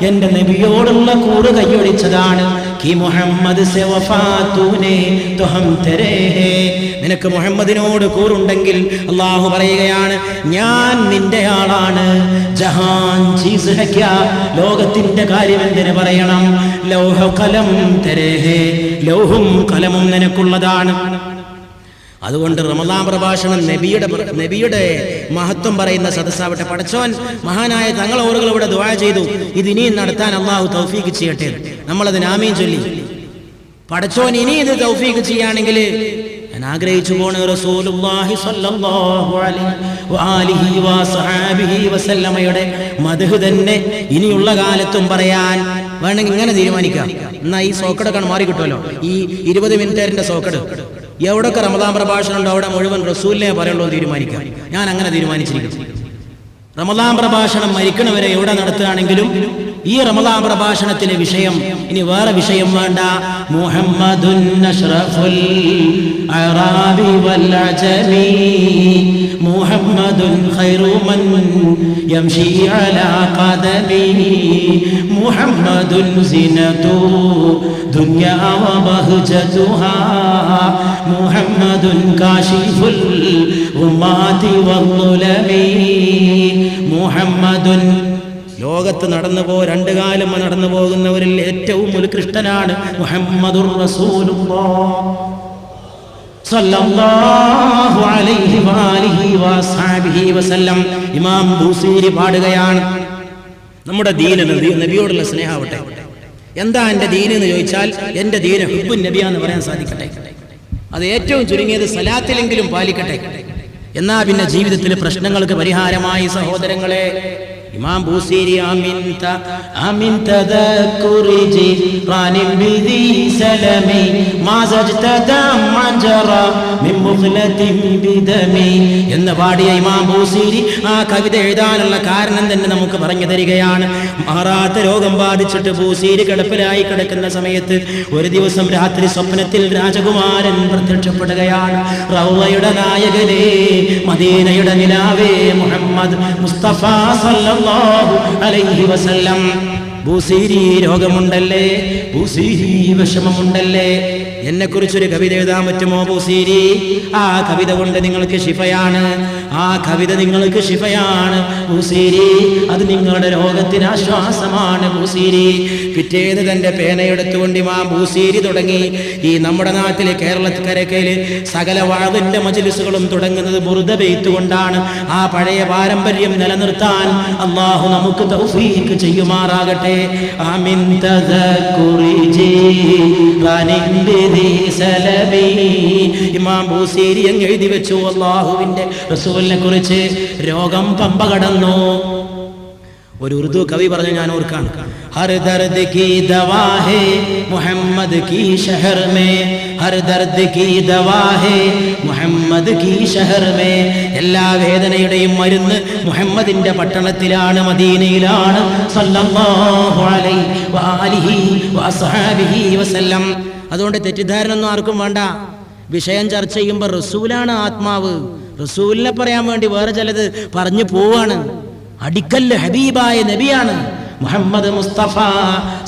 എന്റെ നബിയോടുള്ള കൂറ് കൈയൊഴിച്ചതാണ്. നിനക്ക് മുഹമ്മദിനോട് കൂറുണ്ടെങ്കിൽ അള്ളാഹു പറയുകയാണ്, ഞാൻ നിന്റെ ആളാണ്. ജഹാൻ ചീസ് ഹ ക്യാ, ലോകത്തിന്റെ കാര്യം എന്തിനു പറയണം? ലൗഹ കലം തരേഹേ, ലൗഹും കലമും നിനക്കുള്ളതാണ്. അതുകൊണ്ട് റമദാൻ പ്രഭാഷണം നബിയുടെ മഹത്വം പറയുന്ന സദസ്സാവട്ടെ. പടച്ചോൻ മഹാനായ തങ്ങൾ ഓറുകൾ ഇവിടെ ദുആ ചെയ്തു, ഇത് ഇനിയും നടത്താൻ അള്ളാഹു തൗഫീഖ് ചെയ്യട്ടെ. നമ്മളതിന് ആമീൻ ചൊല്ലി. പടച്ചോൻ ഇനി ഇത് തൗഫീഖ് ചെയ്യാണെങ്കിൽ ഞാൻ ആഗ്രഹിച്ചു പോണ റസൂലുള്ളാഹി സ്വല്ലല്ലാഹു അലൈഹി വസല്ലമയുടെ വസല്ലമയുടെ മദ്ഹ് തന്നെ ഇനിയുള്ള കാലത്തും പറയാൻ വേണമെങ്കിൽ ഇങ്ങനെ തീരുമാനിക്കാം. എന്നാ ഈ സോക്കടൊക്കെ മാറി കിട്ടുമല്ലോ. ഈ 20 മിനിറ്റേറിന്റെ സോക്കട് എവിടൊക്കെ റമദാൻ പ്രഭാഷണം ഉണ്ടോ അവിടെ മുഴുവൻ റസൂലിനെ പറയുള്ളൂ തീരുമാനിക്കാം. ഞാൻ അങ്ങനെ തീരുമാനിച്ചിരിക്കുന്നു. റമദാൻ പ്രഭാഷണം മരിക്കണവരെ എവിടെ നടത്തുകയാണെങ്കിലും ഈ റമദാൻ പ്രഭാഷണത്തിലെ വിഷയം ഇനി വേറെ വിഷയം വേണ്ട. മുഹമ്മദുൻ അഷ്റഫുൽ അറാബി വൽ അജമി, മുഹമ്മദുൻ ഖൈറു മൻ യംശി അലാ ഖദമി, മുഹമ്മദുൻ സിനതു ദുനിയാ വ ബഹജതുഹാ, മുഹമ്മദുൻ കാശിഫുൽ ഉമ്മാതി വദ്ദുലമി, മുഹമ്മദുൻ ലോകത്ത് രണ്ട് കാലം നടന്നു പോകുന്നവരിൽ ഏറ്റവും ഉത്കൃഷ്ടനാണ് മുഹമ്മദുർ റസൂലുള്ളാഹ് സ്വല്ലല്ലാഹു അലൈഹി വആലിഹി വസഹബിഹി വസല്ലം. ഇമാം ബൂസീരി പാടുകയാണ്, നമ്മുടെ ദീന് നബിയോടുള്ള സ്നേഹമാവട്ടെ. എന്താ എൻ്റെ ദീന് എന്ന് ചോദിച്ചാൽ എൻ്റെ ദീന് ഹുബ്ബുൻ നബിയാന്ന് പറയാൻ സാധിക്കട്ടെ. അത് ഏറ്റവും ചുരുങ്ങിയത് സലാത്തിലെങ്കിലും പാലിക്കട്ടെ. എന്നാ പിന്നെ ജീവിതത്തിൽ പ്രശ്നങ്ങൾക്ക് പരിഹാരമായി സഹോദരങ്ങളെ. ഇമാം ബൂസീരി ആമിൻ തദക്കുരി ജിറാനിൻ ബിദി സലമി മാസജ്തദം മജറ മിൻ മുഖ്ലതിൻ ബിദമി എന്ന് പാടിയ ഇമാം ബൂസീരി ആ കവിത എഴുതാനുള്ള കാരണം തന്നെ നമുക്ക് പറഞ്ഞു തരികയാണ്. മാറാത്ത രോഗം ബാധിച്ചിട്ട് ബൂസീരി കിടപ്പിലായി കിടക്കുന്ന സമയത്ത് ഒരു ദിവസം രാത്രി സ്വപ്നത്തിൽ രാജകുമാരൻ പ്രത്യക്ഷപ്പെടുകയാണ്. റൗളയുടെ നായകനേ, മദീനയുടെ നിലാവേ, മുഹമ്മദ് മുസ്തഫ സല്ലല്ലാഹു അലൈഹി വസല്ലം. ബൂസീരി രോഗമുണ്ടല്ലേ, ബൂസീരി വിഷമമുണ്ടല്ലേ, എന്നെക്കുറിച്ചൊരു കവിത എഴുതാൻ പറ്റുമോ ബൂസീരി? ആ കവിത കൊണ്ട് നിങ്ങൾക്ക് ശിഫയാണ്, ആ കവിത നിങ്ങൾക്ക് ശിഫയാണ് ബൂസീരി, അത് നിങ്ങളുടെ രോഗത്തിന് ആശ്വാസമാണ് ബൂസീരി. പിറ്റേന്ന് തന്റെ പേനയെടുത്തുകൊണ്ട് ഇമാം ബൂസീരി തുടങ്ങി. ഈ നമ്മുടെ നാട്ടിലെ കേരളക്കരക്കയില് സകല വഅദിന്റെ മജ്ലിസുകളും തുടങ്ങുന്നത് ബുർദ ബെയ്ത്ത് കൊണ്ടാണ്. ആ പഴയ പാരമ്പര്യം നിലനിർത്താൻ അല്ലാഹു നമുക്ക് തൗഫീഖ് ചെയ്യുമാറാകട്ടെ. ആമിൻ തദക്കുരി ജിറാനിൻ ബിദി സലമി. ഇമാം ബൂസീരി അങ്ങ് എഴുതി വെച്ചു അല്ലാഹുവിന്റെ റസൂലിനെ കുറിച്ച്. രോഗം പമ്പ കടന്നു. ഒരു ഉറുദു കവി പറഞ്ഞു, ഞാൻ ഓർക്കാണ്, ഹർ ദർദ് കി ദവാ ഹേ മുഹമ്മദ് കി ഷഹർ മേ, ഹർ ദർദ് കി ദവാ ഹേ മുഹമ്മദ് കി ഷഹർ മേ. എല്ലാ വേദനയുടെയും മരുന്ന് മുഹമ്മദിന്റെ പട്ടണത്തിലാണ്, മദീനയിലാണ് സല്ലല്ലാഹു അലൈഹി വസല്ലം. അതുകൊണ്ട് തെറ്റിദ്ധാരണ ഒന്നും ആർക്കും വേണ്ട. വിഷയം ചർച്ച ചെയ്യുമ്പോൾ റസൂലാണ് ആത്മാവ്, റസൂലിനെ പറയാൻ വേണ്ടി വേറെ ചിലത് പറഞ്ഞു പോവാണ്. അടിക്കല്ല് ഹബീബായ നബിയാണ് മുഹമ്മദ് മുസ്തഫ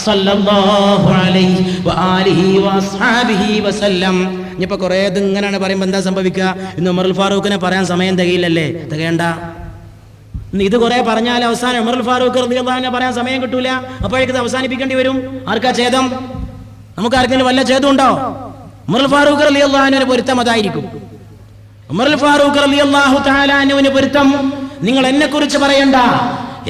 സല്ലല്ലാഹു അലൈഹി വആലിഹി വഅസ്ഹാബിഹി വസല്ലം. ഇനിയിപ്പോൾ കുറേ ഇതിങ്ങനെയാണ് പറയുമ്പോൾ എന്താ സംഭവിക്കുക? ഇന്ന് ഉമറുൽ ഫാറൂഖിനെ പറയാൻ സമയം തികയില്ലല്ലേ? തികയണ്ട. ഇത് കുറെ പറഞ്ഞാൽ അവസാനം ഉമറുൽ ഫാറൂഖ് റളിയല്ലാഹു അൻഹു പറയാൻ സമയം കിട്ടൂല. അപ്പോഴേക്ക് അവസാനിപ്പിക്കേണ്ടി വരും. ആർക്കാ ഛേദം? നമുക്ക് ആർക്കെങ്കിലും വല്ല ഛേദം ഉണ്ടോ? ഉമറുൽ ഫാറൂഖ് റളിയല്ലാഹു അൻഹുവിന് പൊരുത്തം അതായിരിക്കും. ഉമറുൽ ഫാറൂഖ് റളിയല്ലാഹു തആല അൻഹുവിന് പൊരുത്തം നിങ്ങൾ എന്നെ കുറിച്ച് പറയണ്ട,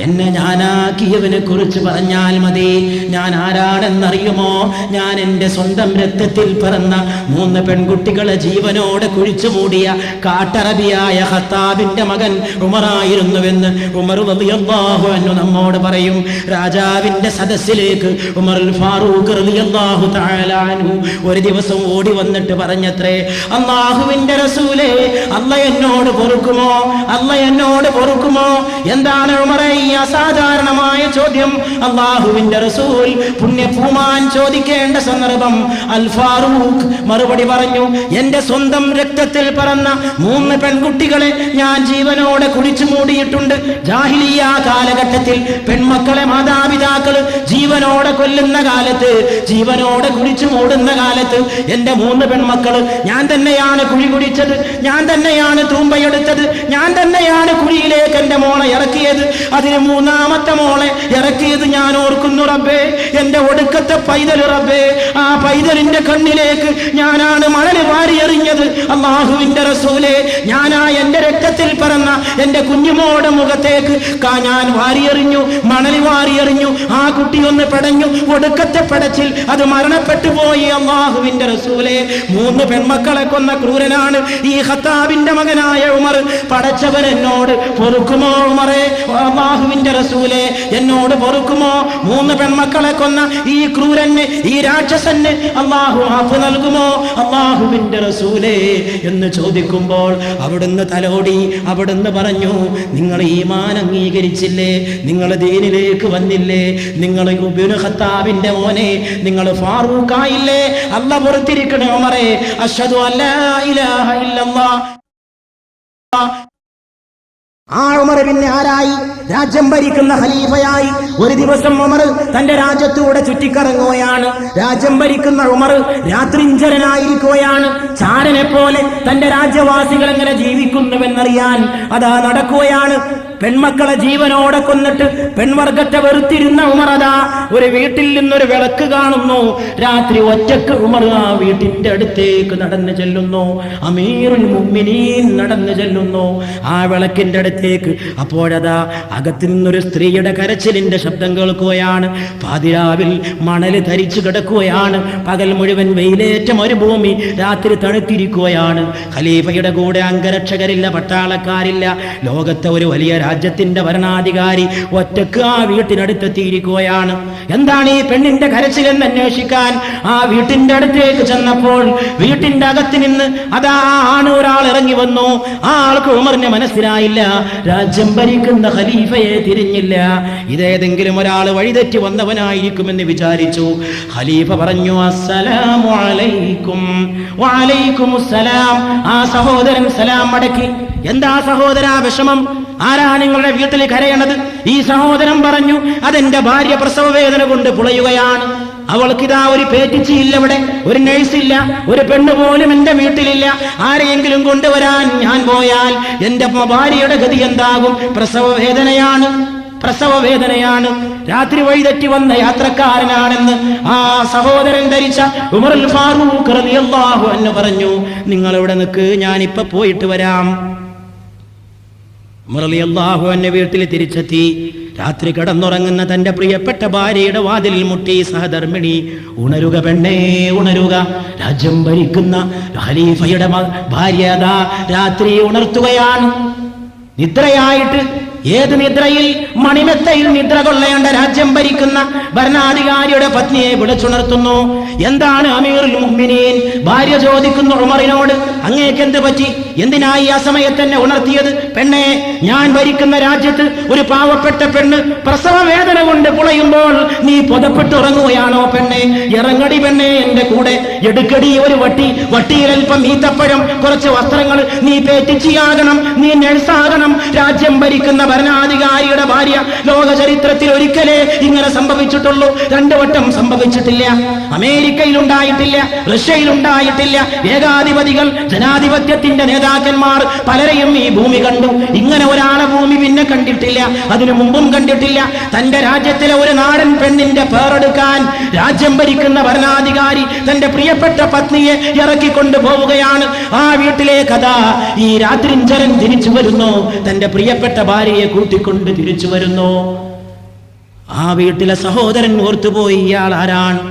എന്നെ ഞാനാക്കിയവനെ കുറിച്ച് പറഞ്ഞാൽ മതി. ഞാൻ ആരാണെന്നറിയുമോ? ഞാൻ എൻ്റെ സ്വന്തം രക്തത്തിൽ പിറന്ന 3 പെൺകുട്ടികളെ ജീവനോടെ കുഴിച്ചു മൂടിയ കാട്ടറബിയായ ഖത്താബിന്റെ മകൻ ഉമറായിരുന്നുവെന്ന് ഉമർ റളിയല്ലാഹു അൻഹു നമ്മോട് പറയും. രാജാവിന്റെ സദസ്സിലേക്ക് ഉമറുൽ ഫാറൂഖ് റളിയല്ലാഹു തആല അൻഹു ഒരു ദിവസം ഓടി വന്നിട്ട് പറഞ്ഞത്രേ, അല്ലാഹുവിന്റെ റസൂലേ, അല്ലാഹ് എന്നോട് പൊറുക്കുമോ? അല്ലാഹ് എന്നോട് പൊറുക്കുമോ? എന്താണ് ഉമറേ ഈ അസാധാരണമായ ചോദ്യം? അല്ലാഹുവിന്റെ റസൂൽ പുണ്യപൂമാൻ ചോദിക്കേണ്ട സന്ദർഭം. അൽ ഫാറൂഖ് മറുപടി പറഞ്ഞു, എന്റെ സ്വന്തം രക്തത്തിൽ പറന്ന 3 പെൺകുട്ടികളെ ഞാൻ ജീവനോടെ കുഴിച്ചു മൂടിയിട്ടുണ്ട്. ജാഹിലിയ്യ കാലഘട്ടത്തിൽ പെൺമക്കളെ മാതാപിതാക്കൾ ജീവനോടെ കൊല്ലുന്ന കാലത്ത്, ജീവനോടെ കുഴിച്ചു മൂടുന്ന കാലത്ത് എന്റെ 3 പെൺമക്കൾ ഞാൻ തന്നെയാണ് കുഴി കുടിച്ചത്, ഞാൻ തന്നെയാണ് തൂമ്പയെടുത്തത്, ഞാൻ തന്നെയാണ് കുഴിയിലേക്ക് എന്റെ മോളെ ഇറക്കിയത്. അതിന് 3ാമത്തെ മോളെ ഇറക്കിയത് ഞാൻ ഓർക്കുന്നു റബ്ബേ. എന്റെ ഒടുക്കത്തെ പൈതൽ റബ്ബേ, ആ പൈതലിന്റെ കണ്ണിലേക്ക് ഞാനാണ് മണൽ വാരിയെറിഞ്ഞത്. അല്ലാഹുവിന്റെ റസൂലേ, ഞാനാ എന്റെ രക്തത്തിൽ പിറന്ന എന്റെ കുഞ്ഞുമോടെ മുഖത്തേക്ക് ഞാൻ വാരിയെറിഞ്ഞു, മണൽ വാരിയെറിഞ്ഞു. ആ കുട്ടി ഒന്ന് പെടഞ്ഞു, ഒടുക്കത്തെ പെടച്ചിൽ അത് മരണപ്പെട്ടു പോയി. അല്ലാഹുവിന്റെ റസൂലേ, 3 പെൺമക്കളെ കൊന്ന ക്രൂരനാണ് ഈ ഖത്താബിന്റെ മകനായ ഉമർ. പടച്ചവൻ എന്നോട് പൊറുക്കുമോ ഉമറേ? അല്ലാഹുവിന്റെ റസൂലേ, എന്നോട് പൊറുക്കുമോ? 3 പെൺമക്കളെ കൊന്ന ഈ ക്രൂരന്, ഈ രാക്ഷസന് അല്ലാഹു മാഫ് നൽകുമോ? അല്ലാഹുവിന്റെ റസൂലേ എന്ന് ചോദിക്കുമ്പോൾ അവിടുന്ന് തലോടി, അവിടുന്ന് പറഞ്ഞു, നിങ്ങൾ ഈമാൻ അംഗീകരിച്ചില്ലേ? നിങ്ങൾ ദീനിലേക്ക് വന്നില്ലേ? നിങ്ങൾ ഇബ്നു ഖത്താബിന്റെ മോനെ, നിങ്ങൾ ഫാറൂഖായില്ലേ? അല്ലാഹ് പൊറുത്തിരിക്കണേ ഉമറേ. അശ്ഹദു അല്ലാ ഇലാഹ ഇല്ലല്ലാഹ്. ആ ഉമർ പിന്നെ ആരായി? രാജ്യം ഭരിക്കുന്ന ഖലീഫയായി. ഒരു ദിവസം ഉമർ തന്റെ രാജ്യത്തൂടെ ചുറ്റിക്കറങ്ങുകയാണ്. രാജ്യം ഭരിക്കുന്ന ഉമർ രാത്രിഞ്ചരനായിരിക്കുകയാണ്. ചാരനെ പോലെ തന്റെ രാജ്യവാസികൾ എങ്ങനെ ജീവിക്കുന്നുവെന്നറിയാൻ അതാ നടക്കുകയാണ്. പെൺമക്കളെ ജീവനോടെ കൊന്നിട്ട് പെൺവർഗത്തെ വെറുത്തിരുന്ന ഉമർ അതാ ഒരു വീട്ടിൽ നിന്നൊരു വിളക്ക് കാണുന്നു. രാത്രി ഒറ്റക്ക് ഉമർ ആ വീട്ടിന്റെ അടുത്തേക്ക് നടന്നു ചെല്ലുന്നു. അമീറുൽ മുഅ്മിനീൻ നടന്നു ചെല്ലുന്നു ആ വിളക്കിന്റെ അടുത്തേക്ക്. അപ്പോഴതാ അകത്തു നിന്നൊരു സ്ത്രീയുടെ കരച്ചിലിന്റെ ശബ്ദം കേൾക്കുകയാണ്. പാതിരാവിൽ മണല് ധരിച്ചു കിടക്കുകയാണ്. പകൽ മുഴുവൻ വെയിലേറ്റ മരുഭൂമി, രാത്രി തണുത്തിരിക്കുകയാണ്. ഖലീഫയുടെ കൂടെ അംഗരക്ഷകരില്ല, പട്ടാളക്കാരില്ല. ലോകത്തെ ഒരു വലിയ രാജ്യത്തിന്റെ ഭരണാധികാരി ഒറ്റക്ക് ആ വീട്ടിനടുത്തെത്തിയിരിക്കുകയാണ്. എന്താണ് ഈ പെണ്ണിന്റെ കരച്ചിലെന്ന് അന്വേഷിക്കാൻ ആ വീട്ടിന്റെ അടുത്തേക്ക് ചെന്നപ്പോൾ വീട്ടിന്റെ അകത്ത് നിന്ന് അതാ ആണ് ഒരാൾ ഇറങ്ങി വന്നു. ആ ആൾക്ക് ഉമറിനെ മനസ്സിലായില്ല. രാജ്യം ഭരിക്കുന്ന ഖലീഫയെ തിരിഞ്ഞില്ല. ഇതേതെങ്കിലും ഒരാൾ വഴിതെറ്റി വന്നവനായിരിക്കുമെന്ന് വിചാരിച്ചു. ഖലീഫ പറഞ്ഞു, അസ്സലാമു അലൈക്കും. വഅലൈക്കുമുസ്സലാം. ആ സഹോദരൻ സലാം മടക്കി. എന്താ സഹോദരാ വിഷമം? ആരാ നിങ്ങളുടെ വീട്ടിൽ കരയണത്? ഈ സഹോദരൻ പറഞ്ഞു, അതെന്റെ ഭാര്യ പ്രസവ വേദന കൊണ്ട് പുളയുകയാണ്. അവൾക്കിതാ ഒരു പേറ്റിച്ചില്ല, ഇവിടെ ഒരു നഴ്സില്ല, ഒരു പെണ്ണ് പോലും എന്റെ വീട്ടിലില്ല. ആരെയെങ്കിലും കൊണ്ടുവരാൻ ഞാൻ പോയാൽ എന്റെ ഭാര്യയുടെ ഗതി എന്താകും? പ്രസവ വേദനയാണ്, പ്രസവ വേദനയാണ്. രാത്രി വഴിതെറ്റി വന്ന യാത്രക്കാരനാണെന്ന് ആ സഹോദരൻ ധരിച്ച ഉമറുൽ ഫാറൂഖ് റളിയല്ലാഹു അൻഹു പറഞ്ഞു, നിങ്ങൾ ഇവിടെ നിൽക്ക്, ഞാനിപ്പോ പോയിട്ട് വരാം. ഉമർ റളിയല്ലാഹു അൻഹു വീട്ടിൽ തിരിച്ചെത്തി. രാത്രി കിടന്നുറങ്ങുന്ന തന്റെ പ്രിയപ്പെട്ട ഭാര്യയുടെ വാതിലിൽ മുട്ടി, സഹധർമ്മിണി, ഉണരുക പെണ്ണേ, ഉണരുക. രാജ്യം ഭരിക്കുന്ന ഖലീഫയുടെ ഭാര്യ രാത്രി ഉണർത്തുകയാണ്. നിദ്രയായിട്ട് ഏത് നിദ്രയിൽ? മണിമെത്തയിൽ നിദ്ര കൊള്ളേണ്ട രാജ്യം ഭരിക്കുന്ന ഭരണാധികാരിയുടെ പത്നിയെ വിളിച്ചുണർത്തുന്നു. എന്താണ് അമീറുൽ മുഅ്മിനീൻ? ഭാര്യ ചോദിക്കുന്നു ഉമറിനോട്, അങ്ങേക്ക് എന്ത് പറ്റി? എന്തിനായി ആ സമയത്ത് എന്നെ ഉണർത്തിയത്? പെണ്ണെ, ഞാൻ ഭരിക്കുന്ന രാജ്യത്ത് ഒരു പാവപ്പെട്ട പെണ്ണ് പ്രസവ വേദന കൊണ്ട് പുളയുമ്പോൾ നീ പുതപ്പെട്ടുറങ്ങുകയാണോ പെണ്ണെ? ഇറങ്ങടി പെണ്ണെ എന്റെ കൂടെ, എടുക്കടി ഒരു വട്ടിയിൽ അല്പം ഈത്തപ്പഴം, കുറച്ച് വസ്ത്രങ്ങൾ, നീ പേറ്റിച്ചിയാകണം, നീ നഴ്സാകണം. രാജ്യം ഭരിക്കുന്ന ഭരണാധികാരിയുടെ ഭാര്യ ലോക ചരിത്രത്തിൽ ഒരിക്കലേ ഇങ്ങനെ സംഭവിച്ചിട്ടുള്ളൂ. 2 വട്ടം സംഭവിച്ചിട്ടില്ല. അമേരിക്കയിൽ ഉണ്ടായിട്ടില്ല, റഷ്യയിൽ ഉണ്ടായിട്ടില്ല. ഏകാധിപതികൾ, ജനാധിപത്യത്തിന്റെ നേതാക്കന്മാർ പലരെയും ഈ ഭൂമി കണ്ടു. ഇങ്ങനെ ഒരാളെ ഭൂമി പിന്നെ കണ്ടിട്ടില്ല, അതിനു മുമ്പും കണ്ടിട്ടില്ല. തന്റെ രാജ്യത്തിലെ ഒരു നാടൻ പെണ്ണിന്റെ പേരെടുക്കാൻ രാജ്യം ഭരിക്കുന്ന ഭരണാധികാരി തന്റെ പ്രിയപ്പെട്ട പത്നിയെ ഇറക്കിക്കൊണ്ടു പോവുകയാണ്. ആ വീട്ടിലെ കഥ ഈ രാത്രിഞ്ചരൻ തിരിച്ചു വരുന്നു, തന്റെ പ്രിയപ്പെട്ട ഭാര്യയെ കൂട്ടിക്കൊണ്ട് തിരിച്ചു വരുന്നു. ആ വീട്ടിലെ സഹോദരൻ ഓർത്തുപോയി, ഇയാൾ ആരാണ്?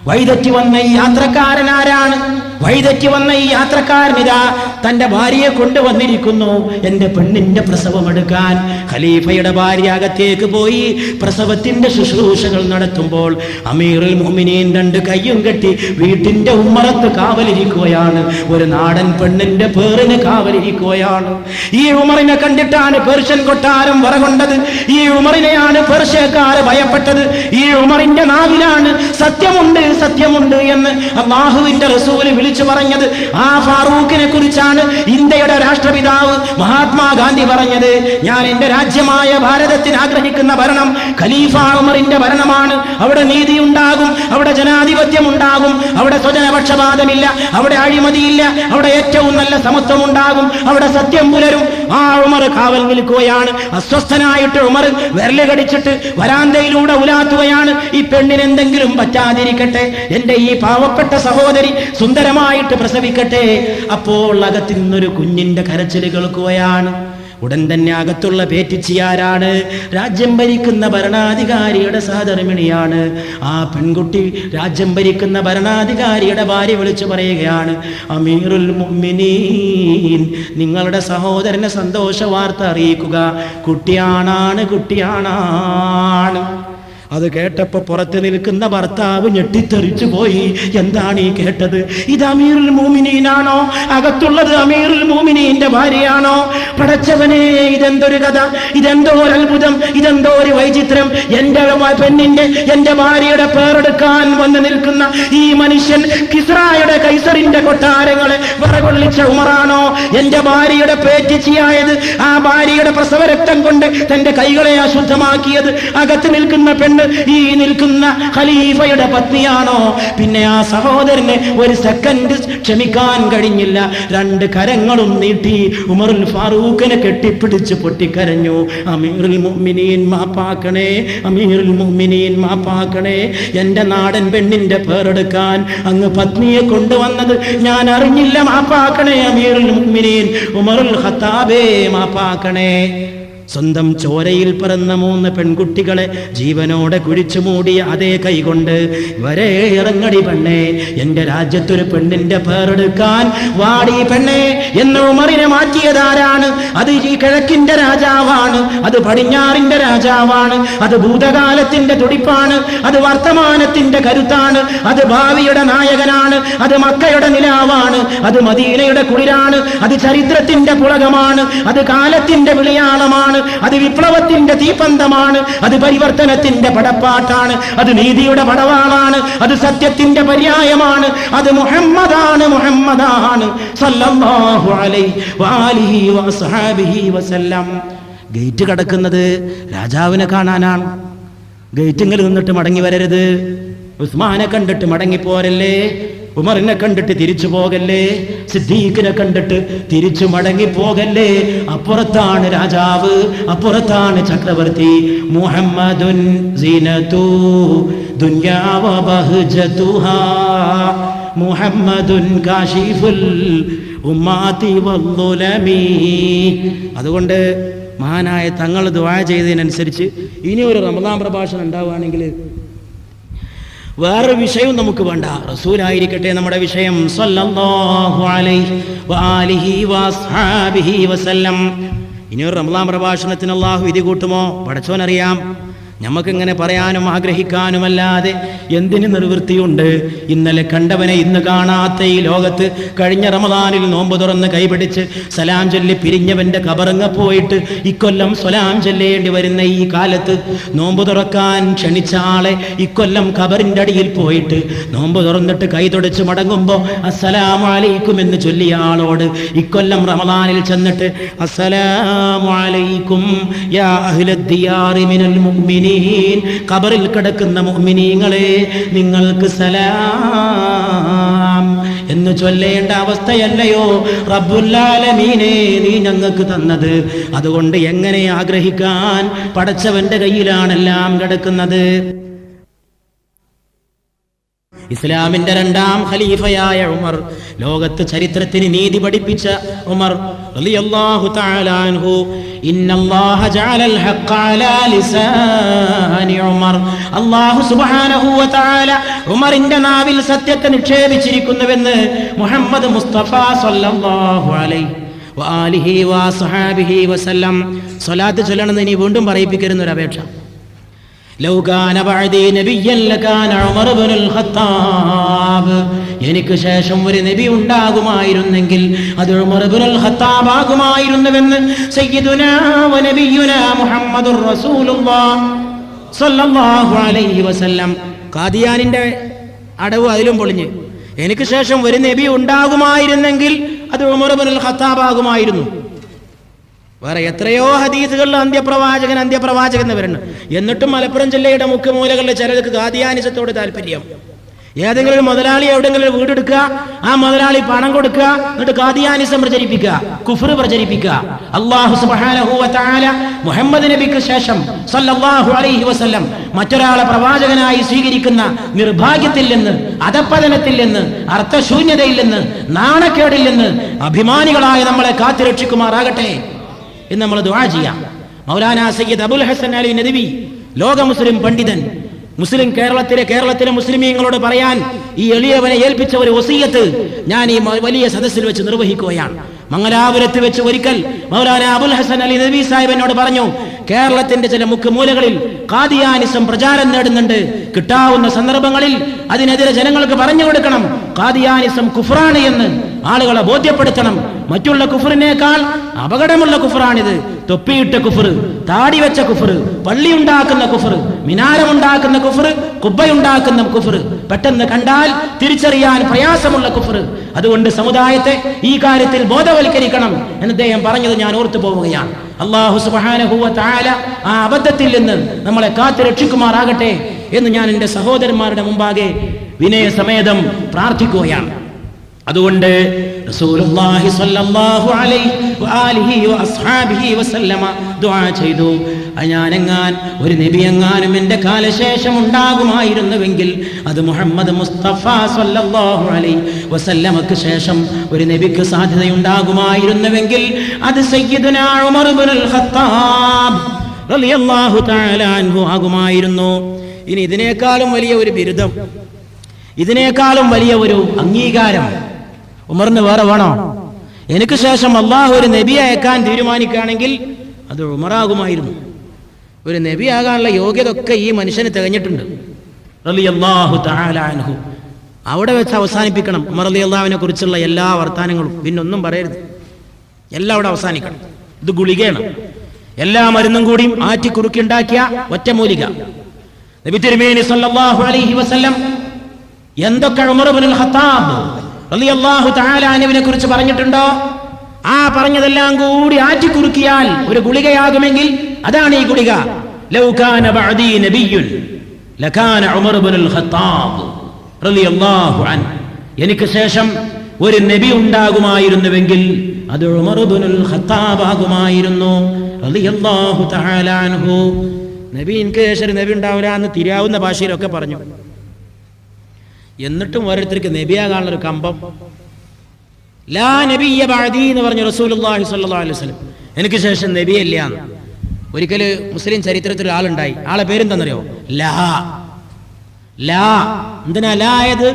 വഴിതെറ്റി വന്ന ഈ യാത്രക്കാരൻ ആരാണ്? വഴിതെറ്റി വന്ന ഈ യാത്രക്കാരനിതാ തന്റെ ഭാര്യയെ കൊണ്ടുവന്നിരിക്കുന്നു, എന്റെ പെണ്ണിന്റെ പ്രസവം എടുക്കാൻ. ഖലീഫയുടെ ഭാര്യ അകത്തേക്ക് പോയി പ്രസവത്തിന്റെ ശുശ്രൂഷകൾ നടത്തുമ്പോൾ അമീറുൽ മുഅ്മിനീൻ 2 കയ്യും കെട്ടി വീട്ടിന്റെ ഉമ്മറത്ത് കാവലിരിക്കുകയാണ്. ഒരു നാടൻ പെണ്ണിന്റെ പേരിന് കാവലിരിക്കുകയാണ്. ഈ ഉമറിനെ കണ്ടിട്ടാണ് പേർഷ്യൻ കൊട്ടാരം വറകൊണ്ടത്. ഈ ഉമറിനെയാണ് പേർഷ്യക്കാര് ഭയപ്പെട്ടത്. ഈ ഉമറിന്റെ നാവിലാണ് സത്യമുണ്ട് എന്ന് അല്ലാഹുവിന്റെ റസൂല് വിളിച്ചു പറഞ്ഞത്. ആ ഫാറൂഖിനെ കുറിച്ചാണ് ഇന്ത്യയുടെ രാഷ്ട്രപിതാവ് മഹാത്മാഗാന്ധി പറഞ്ഞത്. ഞാൻ എന്റെ രാജ്യമായ ഭാരതത്തിന് ആഗ്രഹിക്കുന്ന ഭരണം ഖലീഫ ഉമറിന്റെ ഭരണമാണ്. അവിടെ നീതി ഉണ്ടാകും, അവിടെ ജനാധിപത്യം ഉണ്ടാകും, അവിടെ സ്വജനപക്ഷപാതമില്ല, അവിടെ അഴിമതിയില്ല, അവിടെ ഏറ്റവും നല്ല സമത്വം ഉണ്ടാകും, അവിടെ സത്യം പുലരും. ആ ഉമർ കാവൽ നിൽക്കുകയാണ്. അസ്വസ്ഥനായിട്ട് ഉമർ വിരല് കടിച്ചിട്ട് വരാന്തയിലൂടെ ഉലാത്തുകയാണ്. ഈ പെണ്ണിന് എന്തെങ്കിലും പറ്റാതിരിക്കട്ടെ, എന്റെ ഈ പാവപ്പെട്ട സഹോദരി സുന്ദരമായിട്ട് പ്രസവിക്കട്ടെ. അപ്പോൾ അകത്തു നിന്നൊരു കുഞ്ഞിന്റെ കരച്ചിൽ കേൾക്കുകയാണ്. ഉടൻ തന്നെ അകത്തുള്ള പേറ്റിച്ചിയാരാണ്? രാജ്യം ഭരിക്കുന്ന ഭരണാധികാരിയുടെ സഹധർമ്മിണിയാണ്. ആ പെൺകുട്ടി രാജ്യം ഭരിക്കുന്ന ഭരണാധികാരിയുടെ ഭാര്യ വിളിച്ചു പറയുകയാണ്, അമീറുൽ മുഅ്മിനീൻ, നിങ്ങളുടെ സഹോദരനെ സന്തോഷ വാർത്ത അറിയിക്കുക, കുട്ടിയാണാണ്. അത് കേട്ടപ്പോ പുറത്ത് നിൽക്കുന്ന ഭർത്താവ് ഞെട്ടിത്തെറിച്ചു പോയി. എന്താണ് ഈ കേട്ടത്? ഇത് അമീറുൽ മുഅ്മിനീനാണോ? അകത്തുള്ളത് അമീറുൽ മുഅ്മിനീന്റെ ഭാര്യയാണോ? പടച്ചവനെ, ഇതെന്തൊരു കഥ, ഇതെന്തോ ഒരു അത്ഭുതം, ഇതെന്തോ ഒരു വൈചിത്രം. എന്റെ പെണ്ണിന്റെ, എന്റെ ഭാര്യയുടെ പേരെടുക്കാൻ വന്ന് നിൽക്കുന്ന ഈ മനുഷ്യൻ കിസ്റായുടെ, കൈസറിന്റെ കൊട്ടാരങ്ങളെ വിറകൊള്ളിച്ച ഉമറാണോ? എന്റെ ഭാര്യയുടെ പേറ്റിച്ചിയായത്, ആ ഭാര്യയുടെ പ്രസവരക്തം കൊണ്ട് തന്റെ കൈകളെ അശുദ്ധമാക്കിയത് അകത്ത് നിൽക്കുന്ന പെണ്ണ് ഈ നിൽക്കുന്ന ഖലീഫയുടെ പത്നിയാണോ? പിന്നെ ആ സഹോദരനെ ഒരു സെക്കൻഡ് ക്ഷമിക്കാൻ കഴിഞ്ഞില്ല. 2 കരങ്ങളും നീട്ടി ഉമറുൽ ഫാറൂഖിനെ കെട്ടിപ്പിടിച്ച് പൊട്ടിക്കരഞ്ഞു. അമീറുൽ മുഅ്മിനീൻ മാപ്പാക്കണേ, അമീറുൽ മുഅ്മിനീൻ മാപ്പാക്കണേ, എന്റെ നാടൻ പെണ്ണിന്റെ പേരെടുക്കാൻ അങ്ങ് പത്നിയെ കൊണ്ടുവന്നത് ഞാൻ അറിഞ്ഞില്ല, മാപ്പാക്കണേ അമീറുൽ മുഅ്മിനീൻ ഉമറുൽ ഖത്താബേ, മാപ്പാക്കണേ. സ്വന്തം ചോരയിൽ പിറന്ന 3 പെൺകുട്ടികളെ ജീവനോടെ കുഴിച്ചു മൂടിയ അതേ കൈകൊണ്ട് വരെ ഇറങ്ങടി പെണ്ണേ, എന്റെ രാജ്യത്തൊരു പെണ്ണിന്റെ പേരെടുക്കാൻ വാടി പെണ്ണേ എന്ന് ഉമറിനെ മാറ്റിയതാരാണ്? അത് ഈ കിഴക്കിന്റെ രാജാവാണ്, അത് പടിഞ്ഞാറിന്റെ രാജാവാണ്, അത് ഭൂതകാലത്തിന്റെ തുടിപ്പാണ്, അത് വർത്തമാനത്തിന്റെ കരുത്താണ്, അത് ഭാവിയുടെ നായകനാണ്, അത് മക്കയുടെ നിലാവാണ്, അത് മദീനയുടെ കുളിരാണ്, അത് ചരിത്രത്തിന്റെ പുളകമാണ്, അത് കാലത്തിന്റെ വിളിയാളമാണ്, അത് വിപ്ലവത്തിന്റെ തീപന്തമാണ്, അത് പരിവർത്തനത്തിന്റെ പടപ്പാട്ടാണ്, അത് നീതിയുടെ പടവാളാണ്, അത് സത്യത്തിന്റെ പര്യായമാണ്, അത് മുഹമ്മദാണ് സല്ലല്ലാഹു അലൈഹി വആലിഹി വസഹബിഹി വസല്ലം. ഗേറ്റ് കടക്കുന്നത് രാജാവിനെ കാണാനാണ്. ഗേറ്റിങ്ങിൽ നിന്നിട്ട് മടങ്ങി വരരുത്. ഉസ്മാനെ കണ്ടിട്ട് മടങ്ങിപ്പോരല്ലേ, ഉമറിനെ കണ്ടിട്ട് തിരിച്ചു പോകല്ലേ, സിദ്ദീഖിനെ കണ്ടിട്ട് തിരിച്ചു മടങ്ങി പോകല്ലേ. അപ്പുറത്താണ് രാജാവ്, അപ്പുറത്താണ് ചക്രവർത്തി. മുഹമ്മദുൻ സീനതു ദുനിയാ വ ബഹ്ജതുഹാ, മുഹമ്മദുൻ കാശിഫുൽ ഉമ്മാതി വദ്ദുലമി. അതുകൊണ്ട് മഹാനായ തങ്ങൾ ദുആ ചെയ്തതിനനുസരിച്ച് ഇനി ഒരു റമദാൻ പ്രഭാഷണം ഉണ്ടാവുകയാണെങ്കിൽ വേറെ വിഷയവും നമുക്ക് വേണ്ട, റസൂലായിരിക്കട്ടെ നമ്മുടെ വിഷയം സല്ലല്ലാഹു അലൈഹി വആലിഹി വസ്ഹാബിഹി വസല്ലം. ഇനിയൊരു റമളാൻ പ്രഭാഷണത്തിന് അള്ളാഹു വിധി കൂട്ടുമോ? പടച്ചോനറിയാം. നമുക്കിങ്ങനെ പറയാനും ആഗ്രഹിക്കാനുമല്ലാതെ എന്തിന് നിർവൃത്തിയുണ്ട്? ഇന്നലെ കണ്ടവനെ ഇന്ന് കാണാത്ത ഈ ലോകത്ത് കഴിഞ്ഞ റമദാനിൽ നോമ്പ് തുറന്ന് കൈപിടിച്ച് സലാം ചൊല്ലി പിരിഞ്ഞവന്റെ കബറങ്ങ പോയിട്ട് ഇക്കൊല്ലം സലാം ചൊല്ലേണ്ടി വരുന്ന ഈ കാലത്ത് നോമ്പ് തുറക്കാൻ ക്ഷണിച്ച ആളെ ഇക്കൊല്ലം കബറിന്റെ അടിയിൽ പോയിട്ട് നോമ്പ് തുറന്നിട്ട് കൈ തുടച്ച് മടങ്ങുമ്പോൾ അസ്സലാമു അലൈക്കും എന്ന് ചൊല്ലിയ ആളോട് ഇക്കൊല്ലം റമദാനിൽ ചെന്നിട്ട് അസ്സലാമു അലൈക്കും യാ അഹ്ലദ്ദിയാറി മിനൽ മുഅ്മിനീൻ, ഖബറിൽ കിടക്കുന്ന മുഅ്മിനീങ്ങളെ നിങ്ങൾക്ക് സലാം എന്ന് ചൊല്ലേണ്ട അവസ്ഥയല്ലയോ റബ്ബുൽ ആലമീനെ നീ ഞങ്ങൾക്ക് തന്നത്? അതുകൊണ്ട് എങ്ങനെ ആഗ്രഹിക്കാൻ? പടച്ചവന്റെ കയ്യിലാണെല്ലാം കിടക്കുന്നത്. ഇസ്ലാമിന്റെ രണ്ടാം ഖലീഫയായ ഉമർ, ലോകത്ത് ചരിത്രത്തിന് നീതി പഠിപ്പിച്ച ഉമർ റളിയല്ലാഹു തആല അൻഹു, ഇന്നല്ലാഹ ജഅലൽ ഹഖ്ഖ അലാ ലിസാനി ഉമർ, അല്ലാഹു സുബ്ഹാനഹു വ തആല ഉമറിന്റെ നാവിൽ സത്യത്തെ നിക്ഷേപിച്ചിരിക്കുന്നുവെന്ന് മുഹമ്മദ് മുസ്തഫ സല്ലല്ലാഹു അലൈഹി വആലിഹി വസഹബിഹി വസല്ലം. സ്വലാത്ത് ചൊല്ലണമെന്ന് ഇനി വീണ്ടും പറയിപ്പിക്കരുന്ന ഒരു അപേക്ഷ. ലൗ കാന ബഅദി നബിയ്യൻ ലകാന ഉമർ ഇബ്നുൽ ഖത്താബ്, എനിക്ക് ശേഷം ഒരു നബി ഉണ്ടാകുമായിരുന്നെങ്കിൽ അത് ഉമർ ഇബ്നുൽ ഖത്താബ് ആകുമായിരുന്നുവെന്ന് സയ്യിദുനാ വ നബിയുനാ മുഹമ്മദുർ റസൂലുള്ളാഹ് സ്വല്ലല്ലാഹു അലൈഹി വസല്ലം. ഖാദിയാനിന്റെ അടവ് അതിലും പൊളിഞ്ഞ്, എനിക്ക് ശേഷം ഒരു നബി ഉണ്ടാകുമായിരുന്നെങ്കിൽ അത് ഉമർ ഇബ്നുൽ ഖത്താബ് ആകുമായിരുന്നു. വേറെ എത്രയോ ഹദീസുകളിൽ അന്ത്യപ്രവാചകൻ എന്ന് വരുന്നു. എന്നിട്ടും മലപ്പുറം ജില്ലയുടെ മുഖ്യമൂലകളിൽ ചിലർക്ക് ഖാദിയാനിസത്തോട് താല്പര്യം. ഏതെങ്കിലും ഒരു മുതലാളി എവിടെയെങ്കിലും ഒരു വീടെടുക്കുക, ആ മുതലാളി പണം കൊടുക്കുക, എന്നിട്ട് ഖാദിയാനിസം പ്രചരിപ്പിക്കുക, കുഫ്ർ പ്രചരിപ്പിക്കുക. അല്ലാഹു സുബ്ഹാനഹു വ തആല മുഹമ്മദ് നബിക്ക് ശേഷം സല്ലല്ലാഹു അലൈഹി വസല്ലം മറ്റൊരാളെ പ്രവാചകനായി സ്വീകരിക്കുന്ന നിർഭാഗ്യത്തിൽ നിന്ന്, അധപ്പതനത്തിൽ നിന്ന്, അർത്ഥശൂന്യതയിൽ നിന്ന്, നാണക്കേടിൽ നിന്ന് അഭിമാനികളായ നമ്മളെ കാത്തുരക്ഷിക്കുമാറാകട്ടെ എന്ന് നമ്മൾ ദുആ ചെയ്യാം. മൗലാന സയ്യിദ് അബുൽ ഹസൻ അലി നദവി, ലോക മുസ്ലിം പണ്ഡിതൻ, കേരളത്തിലെ മുസ്ലിമീങ്ങളോട് പറയാൻ ഈ എളിയവനെ ഏൽപ്പിച്ച ഒരു വസിയത്ത് ഞാൻ ഈ വലിയ സദസ്സിൽ വെച്ച് നിർവഹിക്കുകയാണ്. മംഗലാപുരത്ത് വെച്ച് ഒരിക്കൽ മൗലാന അബുൽ ഹസൻ അലി നദവി സാഹിബ് എന്നോട് പറഞ്ഞു, കേരളത്തിന്റെ ചില മുക്കുമൂലകളിൽ ഖാദിയാനിസം പ്രചാരം നേടുന്നുണ്ട്. കിട്ടാവുന്ന സന്ദർഭങ്ങളിൽ അതിനെതിരെ ജനങ്ങൾക്ക് പറഞ്ഞു കൊടുക്കണം. ഖാദിയാനിസം കുഫ്റാണ് എന്ന് ആളുകളെ ബോധ്യപ്പെടുത്തണം. മറ്റുള്ള കുഫറിനേക്കാൾ അപകടമുള്ള കുഫറാണിത്. തൊപ്പിയിട്ട കുഫർ, താടി വെച്ച കുഫർ, പള്ളിയുണ്ടാക്കുന്ന കുഫർ, മിനാരമുണ്ടാക്കുന്ന കുഫർ, കുബ്ബയുണ്ടാക്കുന്ന കുഫർ, പെട്ടെന്ന് കണ്ടാൽ തിരിച്ചറിയാൻ പ്രയാസമുള്ള കുഫർ. അതുകൊണ്ട് സമുദായത്തെ ഈ കാര്യത്തിൽ ബോധവൽക്കരിക്കണം എന്ന് അദ്ദേഹം പറഞ്ഞത് ഞാൻ ഓർത്തു പോവുകയാണ്. അല്ലാഹു സുബ്ഹാനഹു വ തആല ആ അബദ്ധത്തിൽ നിന്ന് നമ്മളെ കാത്തു രക്ഷിക്കുമാറാകട്ടെ എന്ന് ഞാൻ എൻ്റെ സഹോദരന്മാരുടെ മുമ്പാകെ വിനയസമേതം പ്രാർത്ഥിക്കുകയാണ്. അതുകൊണ്ട് റസൂലുള്ളാഹി സ്വല്ലല്ലാഹു അലൈഹി വആലിഹി വഅസ്ഹാബിഹി വസല്ലമ ദുആ ചെയ്തു, ഞാനെങ്ങാൻ ഒരു നബിയെങ്ങാനും എൻ്റെ കാലശേഷം ഉണ്ടാകുമായിരുന്നുവെങ്കിൽ അത് മുഹമ്മദ് മുസ്തഫ സ്വല്ലല്ലാഹു അലൈഹി വസല്ലമക്ക് ശേഷം ഒരു നബിക്ക് സാധ്യതയുണ്ടാകുമായിരുന്നുവെങ്കിൽ അത് സയ്യിദുനാ ഉമർ ഇബ്നുൽ ഖത്താബ് റളിയല്ലാഹു തആല അൻഹു ആകുമായിരുന്നു. ഇനി ഇതിനേക്കാളും വലിയ ഒരു ബിരുദം, ഇതിനേക്കാളും വലിയ ഒരു അംഗീകാരം ഉമറിന് വേറെ വേണോ? എനിക്ക് ശേഷം അള്ളാഹു ഒരു നബിയെ അയക്കാൻ തീരുമാനിക്കുകയാണെങ്കിൽ അത് ഉമറാകുമായിരുന്നു. ഒരു നബിയാകാനുള്ള യോഗ്യത ഒക്കെ ഈ മനുഷ്യന് തികഞ്ഞിട്ടുണ്ട്. റളിയല്ലാഹു തആല അൻഹു. അവിടെ വെച്ച് അവസാനിപ്പിക്കണം ഉമർ റളിയല്ലാഹുവിനെ കുറിച്ചുള്ള എല്ലാ വർത്താനങ്ങളും. പിന്നൊന്നും പറയരുത്, എല്ലാം അവിടെ അവസാനിക്കണം. ഇത് ഗുളികയാണ്. എല്ലാ മരുന്നും കൂടിയും ആറ്റിക്കുറുക്കി ഉണ്ടാക്കിയ ഒറ്റമൂലിക. നബി തിരുമേനി സല്ലല്ലാഹു അലൈഹി വസല്ലം എന്തൊക്കെ ഉമർ ഇബ്നുൽ ഖത്താബ് റളിയല്ലാഹു തആല അൻഹുവിനെ കുറിച്ച് പറഞ്ഞിട്ടുണ്ടോ, ആ പറഞ്ഞതെല്ലാം കൂടി ആറ്റിക്കുറുക്കിയാൽ ഒരു ഗുളികയാകുമെങ്കിൽ അതാണ് ഈ ഗുളിക. ലൗ കാന ബഅദി നബിയ്യുൻ ലകാന ഉമർ ഇബ്നുൽ ഖത്താബ് റളിയല്ലാഹു അൻഹു. എനിക്ക് ശേഷം ഒരു നബി ഉണ്ടാകുമായിരുന്നുവെങ്കിൽ അത് ഉമർ ഇബ്നുൽ ഖത്താബ് ആകുമായിരുന്നു റളിയല്ലാഹു തആല അൻഹു. നബി എനിക്ക് ശേഷം നബി ഉണ്ടാവില്ല എന്ന് തിരിയാവുന്ന ഭാഷയിലൊക്കെ പറഞ്ഞു. എന്നിട്ടും ഓരോരുത്തർക്ക് നബിയാകാനുള്ള ഒരു കമ്പം. ലാ നബിയ്യ ബഅദി എന്ന് പറഞ്ഞു റസൂലുള്ളാഹി സ്വല്ലല്ലാഹു അലൈഹി വസല്ലം. എനിക്ക് ശേഷം നബിയല്ല. ഒരിക്കൽ മുസ്ലിം ചരിത്രത്തിൽ ഒരാളുണ്ടായി. ആളെ പേരെന്താണെന്നറിയോ? ലാ. എന്തിനാ ലാ ആയത്?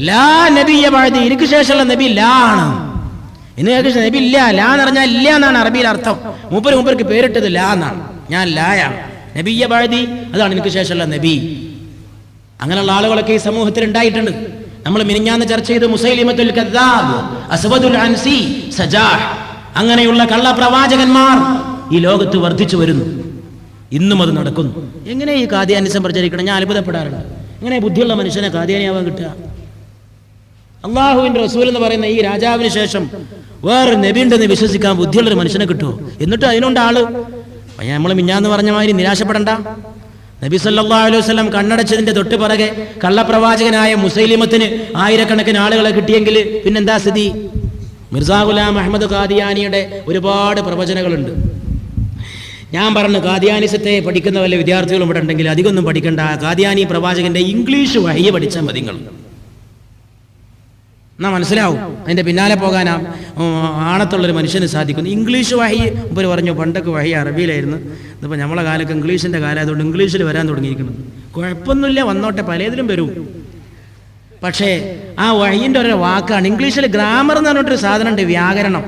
ലാ നബിയ്യ ബഅദി, എനിക്ക് ശേഷമുള്ള നബി ലാ ആണ്. ഇന്ന് കേൾക്കുന്ന നബി ഇല്ല, ലാ എന്ന് പറഞ്ഞാൽ ഇല്ല എന്നാണ് അറബിയിൽ അർത്ഥം. മൂപ്പർക്ക് പേരിട്ടത് ലാ എന്നാണ്. ഞാൻ ലായാണ്, നബിയ്യ ബഅദി, അതാണ് എനിക്ക് ശേഷമുള്ള നബി. അങ്ങനെയുള്ള ആളുകളൊക്കെ ഈ സമൂഹത്തിൽ ഉണ്ടായിട്ടുണ്ട്. നമ്മൾ മിനിഞ്ഞാന്ന് ചർച്ച ചെയ്ത് മുസൈലിമത്തുൽ കദ്ദാബ്, അസ്വദുൽ അൻസി, സജാഹ്, അങ്ങനെയുള്ള കള്ളപ്രവാചകന്മാർ ഈ ലോകത്ത് വർദ്ധിച്ചു വരുന്നു. ഇന്നും അത് നടക്കുന്നു. എങ്ങനെ ഈ ഖാദിയാനിസം പ്രചരിക്കണം? ഞാൻ അത്ഭുതപ്പെടാറുണ്ട്. എങ്ങനെ ബുദ്ധിയുള്ള മനുഷ്യനെ ഖാദിയാനിയാവാൻ കിട്ടുക? അള്ളാഹുവിന്റെ റസൂൽ എന്ന് പറയുന്ന ഈ രാജാവിന് ശേഷം വേറെ നബി ഉണ്ടെന്ന് വിശ്വസിക്കാൻ ബുദ്ധിയുള്ളൊരു മനുഷ്യനെ കിട്ടുമോ? എന്നിട്ട് അതിനുണ്ട് ആള്. നമ്മൾ മിഞ്ഞാന്ന് പറഞ്ഞ മാതിരി നിരാശപ്പെടണ്ട. നബി സല്ലല്ലാഹു അലൈഹി വസല്ലം കണ്ണടച്ചതിന്റെ തൊട്ട് പിറകെ കള്ളപ്രവാചകനായ മുസൈലിമത്തിന് ആയിരക്കണക്കിന് ആളുകളെ കിട്ടിയെങ്കിൽ പിന്നെന്താ സ്ഥിതി? മിർസാ ഗുലാം അഹ്മദ് ഖാദിയാനിയുടെ ഒരുപാട് പ്രവചനങ്ങളുണ്ട്. ഞാൻ പറഞ്ഞു, ഖാദിയാനിസത്തെ പഠിക്കുന്ന വല്ല വിദ്യാർത്ഥികളും ഇവിടെ ഉണ്ടെങ്കിൽ അധികമൊന്നും പഠിക്കണ്ട. ഖാദിയാനി പ്രവാചകന്റെ ഇംഗ്ലീഷ് വഹ്യ് പഠിച്ചാൽ മതി. നിങ്ങൾ എന്നാ മനസ്സിലാവും. അതിന്റെ പിന്നാലെ പോകാൻ ആണത്തുള്ളൊരു മനുഷ്യന് സാധിക്കുന്നു. ഇംഗ്ലീഷ് വഹ്യ് ഇവർ പറഞ്ഞു, പണ്ടൊക്കെ വഹ്യ് അറബിയിലായിരുന്നു, ഇതിപ്പോൾ നമ്മളെ കാലത്ത് ഇംഗ്ലീഷിന്റെ കാലമായതുകൊണ്ട് ഇംഗ്ലീഷിൽ വരാൻ തുടങ്ങിയിരിക്കുന്നത്. കുഴപ്പമൊന്നുമില്ല, വന്നോട്ടെ, പലതിലും വരും. പക്ഷേ ആ വഹ്യിന്റെ ഒരു വാക്കാണ് ഇംഗ്ലീഷിൽ ഗ്രാമർ എന്ന് പറഞ്ഞിട്ടൊരു സാധനമുണ്ട്, വ്യാകരണം.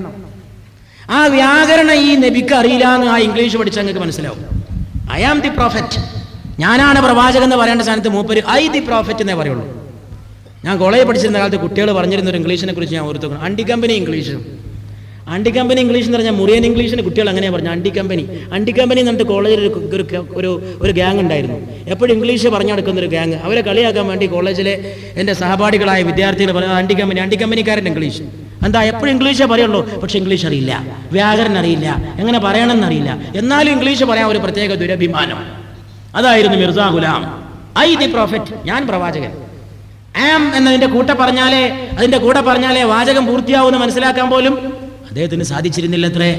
ആ വ്യാകരണം ഈ നബിക്ക് അറിയില്ല എന്ന് ആ ഇംഗ്ലീഷ് പഠിച്ചാൽ നിങ്ങൾക്ക് മനസ്സിലാവും. ഐ ആം ദി പ്രോഫറ്റ്, ഞാനാണ് പ്രവാചകൻ എന്ന് പറയേണ്ട സ്ഥാനത്ത് മൂപ്പര് ഐ ദി പ്രോഫറ്റ് എന്നേ പറയുള്ളൂ. ഞാൻ കോളേജിൽ പഠിച്ചിരുന്ന കാലത്ത് കുട്ടികൾ പറഞ്ഞിരുന്ന ഒരു ഇംഗ്ലീഷിനെ കുറിച്ച് ഞാൻ ഓർത്തുക്കണം. അണ്ടിക്കമ്പനി ഇംഗ്ലീഷ്. അണ്ടിക്കമ്പനി ഇംഗ്ലീഷ് എന്ന് പറഞ്ഞാൽ മുറിയൻ ഇംഗ്ലീഷിന് കുട്ടികൾ അങ്ങനെയാണ് പറഞ്ഞു. അണ്ടിക്കമ്പനി എന്ന് പറഞ്ഞിട്ട് കോളേജിൽ ഒരു ഗ്യാങ് ഉണ്ടായിരുന്നു. എപ്പോഴും ഇംഗ്ലീഷ് പറഞ്ഞു നടക്കുന്ന ഒരു ഗ്യാങ്. അവരെ കളിയാക്കാൻ വേണ്ടി കോളേജിലെ എൻ്റെ സഹപാഠികളായ വിദ്യാർത്ഥികൾ പറയുന്നത് അണ്ടിക്കമ്പനിക്കാരൻ്റെ ഇംഗ്ലീഷ്. എന്താ, എപ്പോഴും ഇംഗ്ലീഷേ പറയുള്ളൂ, പക്ഷെ ഇംഗ്ലീഷ് അറിയില്ല, വ്യാകരണം അറിയില്ല, എങ്ങനെ പറയണമെന്നറിയില്ല. എന്നാലും ഇംഗ്ലീഷ് പറയാൻ ഒരു പ്രത്യേക ദുരഭിമാനം. അതായിരുന്നു മിർസാ ഗുലാം. ഐ ദി പ്രോഫറ്റ്, ഞാൻ പ്രവാചകൻ. ആം എന്നതിന്റെ അതിന്റെ കൂടെ പറഞ്ഞാലേ വാചകം പൂർത്തിയാവുമെന്ന് മനസ്സിലാക്കാൻ പോലും അദ്ദേഹത്തിന് സാധിച്ചിരുന്നില്ലത്രേ.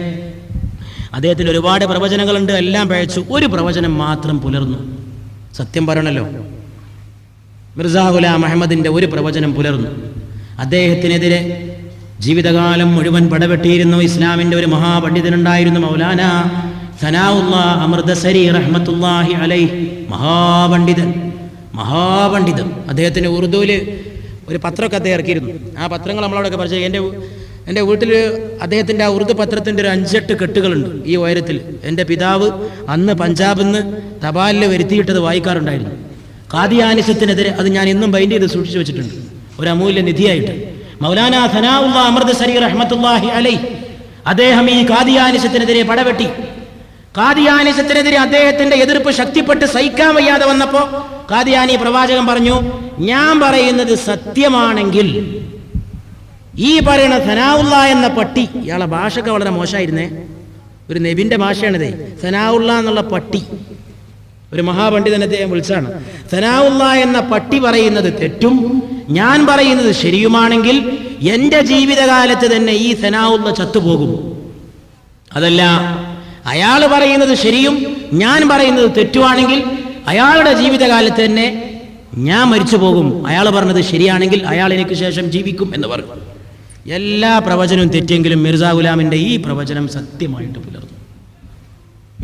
അദ്ദേഹത്തിന് ഒരുപാട് പ്രവചനങ്ങളുണ്ട്, എല്ലാം പഴച്ചു. ഒരു പ്രവചനം മാത്രം പുലർന്നു. സത്യം പറയണല്ലോ, മിർസാ ഗുലാം അഹമ്മദിന്റെ ഒരു പ്രവചനം പുലർന്നു. അദ്ദേഹത്തിനെതിരെ ജീവിതകാലം മുഴുവൻ പടവെട്ടിയിരുന്നു ഇസ്ലാമിന്റെ ഒരു മഹാപണ്ഡിതനുണ്ടായിരുന്നു, മൗലാന സനാഉല്ലാഹ് അമൃതസരി റഹ്മത്തുള്ളാഹി അലൈഹി. മഹാപണ്ഡിതൻ. അദ്ദേഹത്തിന് ഉറുദുവിൽ ഒരു പത്രമൊക്കെ അദ്ദേഹം ഇറക്കിയിരുന്നു. ആ പത്രങ്ങൾ നമ്മളവിടെയൊക്കെ പഠിച്ചത്. എൻ്റെ വീട്ടിൽ അദ്ദേഹത്തിൻ്റെ ആ ഉറുദു പത്രത്തിൻ്റെ ഒരു 5-8 കെട്ടുകളുണ്ട് ഈ ഉയരത്തിൽ. എൻ്റെ പിതാവ് അന്ന് പഞ്ചാബിൽ നിന്ന് തപാലിൽ വരുത്തിയിട്ടത് വായിക്കാറുണ്ടായിരുന്നു. ഖാദിയാനിസത്തിനെതിരെ അത് ഞാൻ ഇന്നും ബൈൻഡ് ചെയ്ത് സൂക്ഷിച്ചു വെച്ചിട്ടുണ്ട്, ഒരു അമൂല്യ നിധിയായിട്ട്. മൗലാന സനാഉല്ലാഹ് അമൃതസരി റഹ്മത്തുള്ളാഹി അലൈഹി അദ്ദേഹം ഈ ഖാദിയാനിസത്തിനെതിരെ പടവെട്ടി. ഖാദിയാനിസത്തിനെതിരെ അദ്ദേഹത്തിന്റെ എതിർപ്പ് ശക്തിപ്പെട്ട് സഹിക്കാൻ വയ്യാതെ വന്നപ്പോ ഖാദിയാനി പ്രവാചകൻ പറഞ്ഞു, ഞാൻ പറയുന്നത് സത്യമാണെങ്കിൽ ഈ പറയുന്ന സനാഉല്ലാഹ് എന്ന പട്ടി, ഇയാളെ ഭാഷയൊക്കെ വളരെ മോശമായിരുന്നേ, ഒരു നബിന്റെ ഭാഷയാണിതേ. സനാഉല്ലാഹ് എന്നുള്ള പട്ടി, ഒരു മഹാപണ്ഡിതനെ അദ്ദേഹം വിളിച്ചാണ്. സനാഉല്ലാഹ് എന്ന പട്ടി പറയുന്നത് തെറ്റും ഞാൻ പറയുന്നത് ശരിയുമാണെങ്കിൽ എന്റെ ജീവിതകാലത്ത് തന്നെ ഈ സനാഉല്ലാഹ് ചത്തുപോകും. അതല്ല, അയാൾ പറയുന്നത് ശരിയും ഞാൻ പറയുന്നത് തെറ്റുവാണെങ്കിൽ അയാളുടെ ജീവിതകാലത്ത് തന്നെ ഞാൻ മരിച്ചു പോകും. അയാൾ പറഞ്ഞത് ശരിയാണെങ്കിൽ അയാൾ എനിക്ക് ശേഷം ജീവിക്കും എന്ന് പറഞ്ഞു. എല്ലാ പ്രവചനവും തെറ്റെങ്കിലും മിർസാ ഗുലാമിന്റെ ഈ പ്രവചനം സത്യമായിട്ട് പുലർന്നു.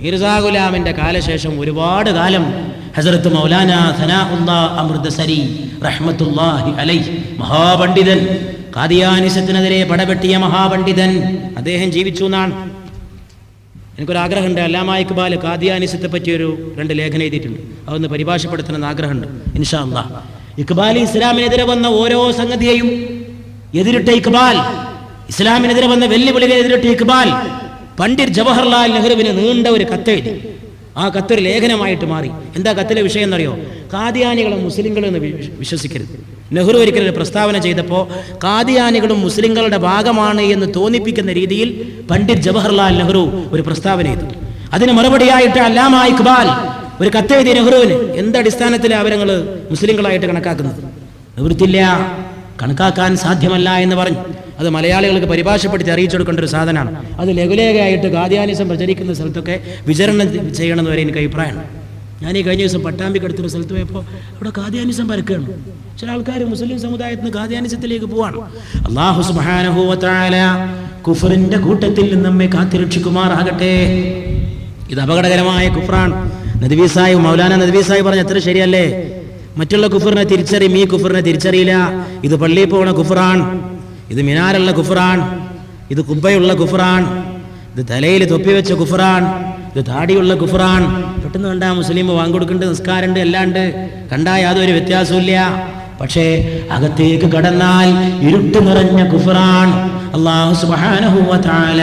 മിർസാ ഗുലാമിന്റെ കാലശേഷം ഒരുപാട് കാലം ഹസ്രത്ത് മൗലാന സനാഉല്ലാഹ് അമൃതസരി റഹ്മത്തുള്ളാഹി അലൈഹി, മഹാപണ്ഡിതൻ, ഖാദിയാനിസത്തിനെതിരെ പടവെട്ടിയ മഹാപണ്ഡിതൻ, അദ്ദേഹം ജീവിച്ചു എന്നാണ്. എനിക്കൊരാഗ്രഹമുണ്ട്, അല്ലാമാ ഇക്ബാൽ ഖാദിയാനിസത്തെ പറ്റിയൊരു 2 ലേഖനം എഴുതിയിട്ടുണ്ട്. അതൊന്ന് പരിഭാഷപ്പെടുത്തണമെന്ന് ആഗ്രഹമുണ്ട്, ഇൻഷാ അല്ലാഹ്. ഇക്ബാൽ ഇസ്ലാമിനെതിരെ വന്ന ഓരോ സംഗതിയെയും എതിരിട്ട ഇക്ബാൽ, ഇസ്ലാമിനെതിരെ വന്ന വെല്ലുവിളികളെ എതിരിട്ട ഇക്ബാൽ പണ്ഡിറ്റ് ജവഹർലാൽ നെഹ്റുവിന് നീണ്ട ഒരു കത്തെഴുതി. ആ കത്തൊരു ലേഖനമായിട്ട് മാറി. എന്താ കത്തിലെ വിഷയം എന്നറിയോ? ഖാദിയാനികളും മുസ്ലിങ്ങളും എന്ന് വിശ്വസിക്കരുത്. നെഹ്റു ഒരിക്കലും ഒരു പ്രസ്താവന ചെയ്തപ്പോൾ ഖാദിയാനികളും മുസ്ലിങ്ങളുടെ ഭാഗമാണ് എന്ന് തോന്നിപ്പിക്കുന്ന രീതിയിൽ പണ്ഡിറ്റ് ജവഹർലാൽ നെഹ്റു ഒരു പ്രസ്താവന ചെയ്തു. അതിന് മറുപടിയായിട്ട് അല്ലാമാ ഇക്ബാൽ ഒരു കത്തെഴുതി നെഹ്റുവിന്. എന്തടിസ്ഥാനത്തിലാണ് അവരങ്ങൾ മുസ്ലിങ്ങളായിട്ട് കണക്കാക്കുന്നത്? നിവൃത്തില്ല, കണക്കാക്കാൻ സാധ്യമല്ല എന്ന് പറഞ്ഞു. അത് മലയാളികൾക്ക് പരിഭാഷപ്പെടുത്തി അറിയിച്ചു കൊടുക്കേണ്ട ഒരു സാധനമാണ്. അത് ലഘുലേഖയായിട്ട് ഖാദിയാനിസം പ്രചരിക്കുന്ന സ്ഥലത്തൊക്കെ വിചരണം ചെയ്യണമെന്ന് വരെ എനിക്ക് അഭിപ്രായമാണ്. ഞാൻ ഈ കഴിഞ്ഞ ദിവസം പട്ടാമ്പിക്കടുത്തൊരു സ്ഥലത്ത് പോയപ്പോൾ അവിടെ ഖാദിയാനിസം പരക്കുകയാണ്. ചില ആൾക്കാർ മുസ്ലിം സമുദായത്തിൽ നിന്ന് ഖാദിയാനിസത്തിലേക്ക് പോവാണ്. അല്ലാഹു സുബ്ഹാനഹു വ തആല കുഫറിന്റെ കൂട്ടത്തിൽ നിന്ന് നമ്മെ കാത്തിരക്ഷിക്കുമാറാകട്ടെ. ഇത് അപകടകരമായ കുഫറാണ്. മൗലാന നദ്വി സാഹിബ് പറഞ്ഞ എത്ര ശരിയല്ലേ? മറ്റുള്ള കുഫറിനെ തിരിച്ചറിയും, ഈ കുഫറിനെ തിരിച്ചറിയില്ല. ഇത് പള്ളിയിൽ പോകണ കുഫറാൻ, ഇത് മിനാറുള്ള കുഫറാൻ, ഇത് കുബ്ബയുള്ള കുഫറാൻ, ഇത് തലയിൽ തൊപ്പി വെച്ച കുഫറാൻ, ഇത് താടിയുള്ള കുഫറാൻ. പെട്ടെന്ന് കണ്ടാ മുസ്ലിം വാങ്ങിക്കൊടുക്കേണ്ട നിസ്കാരമുണ്ട്, എല്ലാണ്ട് കണ്ടാൽ യാതൊരു വ്യത്യാസമില്ല. പക്ഷേ അകത്തേക്ക് കടന്നാൽ ഇരുട്ട് നിറഞ്ഞ കുഫറാൻ. അല്ലാഹു സുബ്ഹാനഹു വ തആല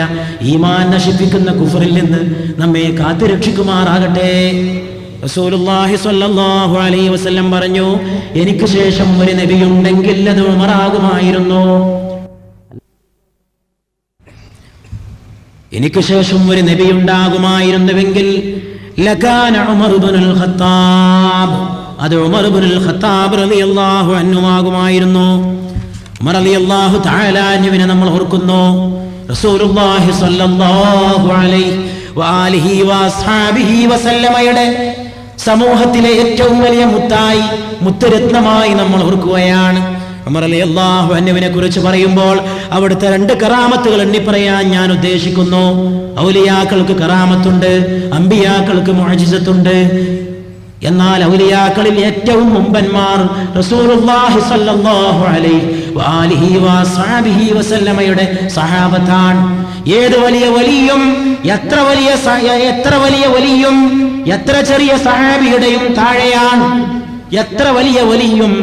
ഈമാൻ നശിപ്പിക്കുന്ന കുഫറിൽ നിന്ന് നമ്മെ കാത്തുരക്ഷിക്കുമാറാകട്ടെ. റസൂലുള്ളാഹി സ്വല്ലല്ലാഹു അലൈഹി വസല്ലം പറഞ്ഞു, എനിക്ക് ശേഷം ഒരു നബിയുണ്ടെങ്കിൽ അത് ഉമറാകുമായിരുന്നു. എനിക്ക് ശേഷം ഒരു നബി ഉണ്ടാകുമായിരുന്നുവെങ്കിൽ ലകാന ഉമർ ഇബ്നുൽ ഖത്താബ്, അത് ഉമർ ഇബ്നുൽ ഖത്താബ് റളിയല്ലാഹു അൻഹു ആകുമായിരുന്നു. ഉമർ റളിയല്ലാഹു തആല അൻഹുവിനെ നമ്മൾ ഓർക്കുന്നു. റസൂലുള്ളാഹി സ്വല്ലല്ലാഹു അലൈഹി വആലിഹി വഅസ്ഹാബിഹി വസല്ലമയുടെ സമൂഹത്തിലെ ഏറ്റവും വലിയ മുത്തായി, മുത്തുരത്നമായി നമ്മൾ ഓർക്കുകയാണ്. ഉമർ റളിയല്ലാഹു അൻഹുവിനെ കുറിച്ച് പറയുമ്പോൾ അവിടുത്തെ 2 കറാമത്തുകൾ എണ്ണി പറയാൻ ഞാൻ ഉദ്ദേശിക്കുന്നു. ഔലിയാക്കൾക്ക് കറാമത്തുണ്ട്, അമ്പിയാക്കൾക്ക് മുഅ്ജിസത്തുണ്ട്. എന്നാൽ ഔലിയാക്കളിൽ ഏറ്റവും മുമ്പന്മാർ റസൂലുള്ളാഹി സ്വല്ലല്ലാഹു അലൈഹി വആലിഹി വസഹബിഹി വസല്ലമയുടെ സഹാബത്താണ്. ഏത് വലിയ വലിയും എത്ര വലിയ വലിയും എത്ര ചെറിയ സഹാബിയുടെയും താഴെയാണ്. എത്ര വലിയ വലിയും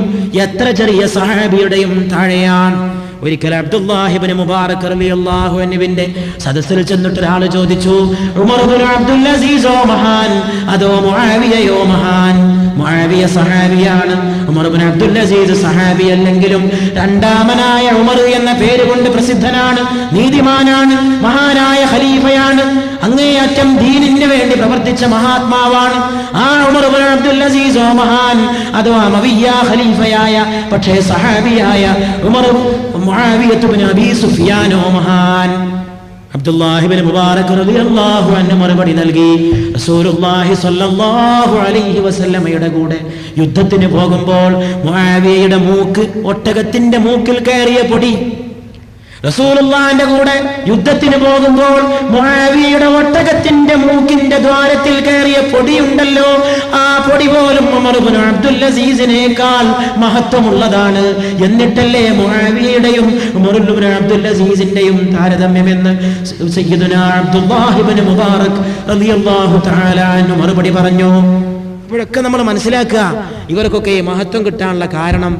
എത്ര ചെറിയ സഹാബിയുടെയും താഴെയാണ്. ഒരിക്കൽ അബ്ദുല്ലാഹി ഇബ്നു മുബാറക് റളിയല്ലാഹു അൻഹുവിന്റെ സദസ്സിൽ ചെന്നിട്ട് ഒരാൾ ചോദിച്ചു, ഉമർ ഇബ്നു അബ്ദുൽ അസീസോ മഹാൻ അതോ മുആവിയയോ മഹാൻ? മുആവിയ സഹാബിയാണ്, ഉമർ ഇബ്നു അബ്ദുൽ അസീസ് സഹാബി അല്ലെങ്കിലും രണ്ടാമനായ ഉമർ എന്ന പേര് കൊണ്ട് പ്രസിദ്ധനാണ്, നീതിമാനാണ്, മഹാനായ ഖലീഫയാണ്, അങ്ങേയറ്റം ദീനിന് വേണ്ടി പ്രവർത്തിച്ച മഹാത്മാവാണ്. ആ ഉമർ ഇബ്നു അബ്ദുൽ അസീസോ മഹാൻ അതോ അമവിയ ഖലീഫയായ പക്ഷേ സഹാബിയായ ഉമർ മുആവിയത്ത് ഇബ്നു അബീ സുഫിയാനോ മഹാൻ? അബ്ദുല്ലാഹി ഇബ്നു മുബാറക് റളിയല്ലാഹു അൻഹു മറുപടി നൽകി, റസൂലുള്ളാഹി സ്വല്ലല്ലാഹു അലൈഹി വസല്ലമയുടെ കൂടെ യുദ്ധത്തിന് പോകുമ്പോൾ മുആവിയയുടെ മൂക്ക് ഒട്ടകത്തിന്റെ മൂക്കിൽ കയറിയ പൊടി. റസൂലുള്ളാഹിന്റെ കൂടെ യുദ്ധത്തിന് പോകുമ്പോൾ മുആവിയയുടെ ഒട്ടകത്തിന്റെ മൂക്കിന്റെ ദ്വാരത്തിൽ കയറിയ പൊടിയുണ്ടല്ലോ, ആ പൊടി പോലും ഉമർ ഇബ്നു അബ്ദുൽ അസീസിനേക്കാൾ മഹത്വമുള്ളതാണ്. എന്നിട്ടല്ലേ മുആവിയയുടെയും ഉമർ ഇബ്നു അബ്ദുൽ അസീസിന്റെയും താരതമ്യമെന്ന് സയ്യിദുനാ അബ്ദുല്ലാഹി ഇബ്നു മുബാറക് റളിയല്ലാഹു തആല അൻഹു മറുപടി പറഞ്ഞു. ഇവിടൊക്കെ നമ്മൾ മനസ്സിലാക്കുക, ഇവർക്കൊക്കെ ഈ മഹത്വം കിട്ടാനുള്ള കാരണം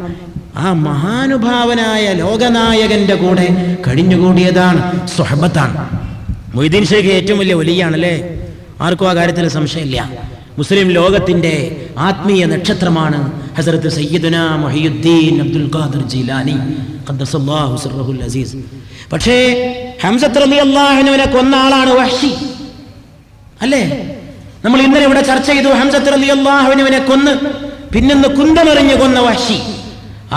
ആ മഹാനുഭാവനായ ലോകനായകന്റെ കൂടെ കഴിഞ്ഞുകൂടിയതാണ്, സ്വഹബത്താണ്. മൊയ്തീൻ ഷേഖ് ഏറ്റവും വലിയ വലിയാണല്ലേ, ആർക്കും ആ കാര്യത്തിൽ സംശയമില്ല. മുസ്ലിം ലോകത്തിന്റെ ആത്മീയ നക്ഷത്രമാണ് ഹസ്രത്ത് സയ്യിദുനാ മുഹിയുദ്ദീൻ അബ്ദുൽ ഖാദിർ ജീലാനി ഖദ്ദസല്ലാഹു സിർറഹുൽ അസീസ്. പക്ഷേ ഹംസത്ത് റളിയല്ലാഹു അൻഹുവിനെ കൊന്ന ആളാണ് വഹ്ശി അല്ലേ? നമ്മൾ ഇന്നലെ ഇവിടെ ചർച്ച ചെയ്തു. ഹംസത്ത് റളിയല്ലാഹു അൻഹുവിനെ കൊന്ന് പിന്നൊന്ന് കുന്തമെറിഞ്ഞ് കൊന്ന വഹ്ശി.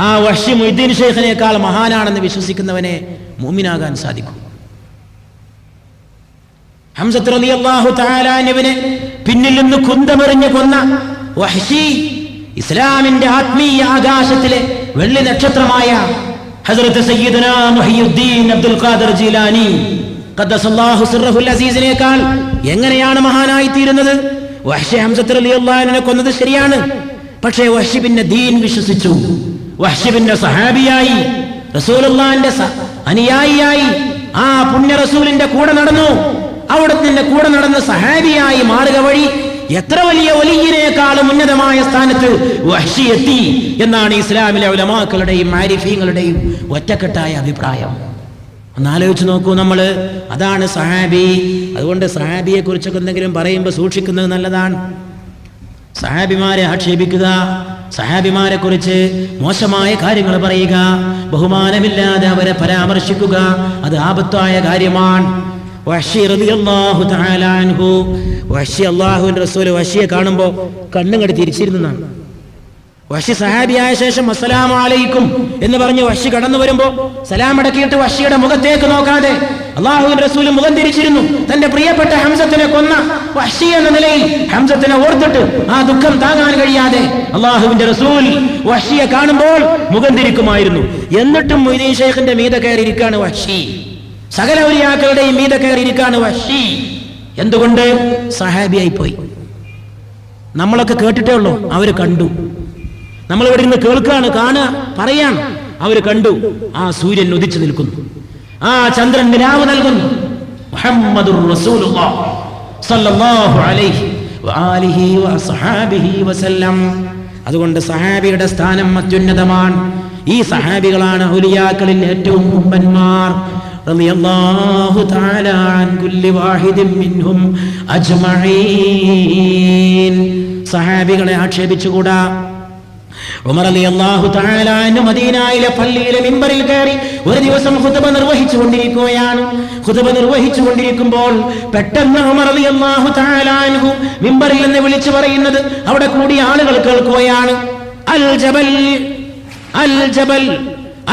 ആ വഹ്ശി മുഈദ്ദീൻ ഷേഖിനേക്കാൾ മഹാനാണെന്ന് വിശ്വസിക്കുന്നവനെ മുഅ്മിനാകാൻ സാധിക്കും. ഹംസത്ത് റളിയല്ലാഹു തആല അൻഹുവിനെ പിന്നിൽ നിന്ന് കുന്തമെറിഞ്ഞ് കൊന്ന വഹ്ശി ഇസ്ലാമിന്റെ ആത്മീയ ആകാശത്തിലെ വെള്ളി നക്ഷത്രമായ ഹസ്രത്ത് സയ്യിദുനാ മുഹിയുദ്ദീൻ അബ്ദുൽ ഖാദിർ ജീലാനി ഖദ്ദസല്ലാഹു സിർറഹുൽ അസീസിനേക്കാൾ എങ്ങനെയാണ് മഹാനായി തീരുന്നത്? വഹ്ശി ഹംസത്ത് റളിയല്ലാഹു അൻഹുവിനെ കൊന്നത് ശരിയാണ്, പക്ഷേ വഹ്ശി പിന്നെ ദീൻ വിശ്വസിച്ചു, വഹ്ശി പിന്നെ സഹാബിയായി, റസൂലുള്ളാഹിന്റെ അനുയായിയായി, ആ പുണ്യ റസൂലിന്റെ കൂടെ നടന്നു. അവിടുത്തെ കൂടെ നടന്ന് സഹാബിയായി മാറുക വഴി എത്ര വലിയ വലിയനേക്കാളും ഉന്നതമായ സ്ഥാനത്ത് വഹ്ശി എത്തി എന്നാണ് ഇസ്ലാമിലെ ഉലമാക്കളുടെയും ആരിഫീങ്ങളുടെയും ഒറ്റക്കെട്ടായ അഭിപ്രായം. ഒന്നാലോചിച്ച് നോക്കൂ നമ്മള്. അതാണ് സഹാബി. അതുകൊണ്ട് സഹാബിയെ കുറിച്ചൊക്കെ എന്തെങ്കിലും പറയുമ്പോൾ സൂക്ഷിക്കുന്നത് നല്ലതാണ്. സഹാബിമാരെ ആക്ഷേപിക്കുക, സഹാബിമാരെ കുറിച്ച് മോശമായ കാര്യങ്ങൾ പറയുക, ബഹുമാനമില്ലാതെ അവരെ പരാമർശിക്കുക, അത് ആപത്തായ കാര്യമാണ്. വഹ്ശി റളിയല്ലാഹു തആല അൻഹു, വഹ്ശി അല്ലാഹുവിന്റെ റസൂൽ വഹ്ശിയെ കാണുമ്പോൾ കണ്ണുകടി തിരിച്ചിരുന്നതാണ്. വഹ്ശി സഹാബിയായ ശേഷം അസ്സലാമു അലൈക്കും എന്ന് പറഞ്ഞ് വഹ്ശി കടന്നു വരുമ്പോ സലാം അടക്കിയിട്ട് വഹ്ശിയുടെ മുഖത്തേക്ക് നോക്കാതെ അല്ലാഹുവിന്റെ റസൂൽ മുഖം തിരിച്ചിരുന്നു. തന്റെ പ്രിയപ്പെട്ട ഹംസത്തിനെ കൊന്ന വഹ്ശി എന്ന നിലയിൽ ഹംസത്തിനെ ഓർത്തിട്ട് ആ ദുഃഖം താങ്ങാൻ കഴിയാതെ അല്ലാഹുവിന്റെ റസൂൽ വഹ്ശിയെ കാണുമ്പോൾ മുഖം തിരിക്കുമായിരുന്നു. എന്നിട്ടും മൊയ്തീൻ ഷേഖിന്റെ മീതെ കയറിയിരിക്കാണ് വഹ്ശി, സകല ഔലിയാക്കളുടെയും മീതെ കയറിയിരിക്കാണ് വഹ്ശി. എന്തുകൊണ്ട്? സഹാബിയായി പോയി. നമ്മളൊക്കെ കേട്ടിട്ടേ ഉള്ളൂ, അവര് കണ്ടു. നമ്മളിവിടെ ഇരുന്ന് കേൾക്കാണ്, കാണുക, പറയാണ്. അവര് കണ്ടു. ആ സൂര്യൻ ഉദിച്ചു നിൽക്കുന്നു, ആ ചന്ദ്രൻ നിലാവ് നൽകുന്നു. മുഹമ്മദുർ റസൂലുള്ളാഹ് സ്വല്ലല്ലാഹു അലൈഹി വആലിഹി വസഹാബിഹി വസല്ലം. അതുകൊണ്ട് സഹാബിയുടെ സ്ഥാനം അത്യുന്നതമാണ്. ഈ സഹാബികളാണ് ഔലിയാക്കളിൽ ഏറ്റവും മുമ്പന്മാർ. റളിയല്ലാഹു തആല അൻ കുല്ലി വാഹിദിൻ മിൻഹും അജ്മഈൻ. സഹാബികളെ ആക്ഷേപിച്ചുകൂടാ. ഉമർ റളിയല്ലാഹു തആല അൻഹു മദീനയിലെ പള്ളിയിലെ മിമ്പറിൽ കയറി ഒരു ദിവസം ഖുതുബ നിർവഹിച്ചുകൊണ്ടിരിക്കുകയാണ്. ഖുതുബ നിർവഹിച്ചുകൊണ്ടിരിക്കുമ്പോൾ പെട്ടെന്ന് ഉമർ റളിയല്ലാഹു തആല അൻഹു മിമ്പറിൽ നിന്ന് വിളിച്ചു പറയുന്നത് അവിടെ കൂടിയ ആളുകൾ കേൾക്കുകയാണ്. അൽ ജബൽ അൽ ജബൽ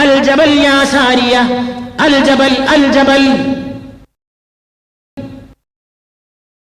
അൽ ജബൽ യാ സാരിയ, അൽ ജബൽ അൽ ജബൽ.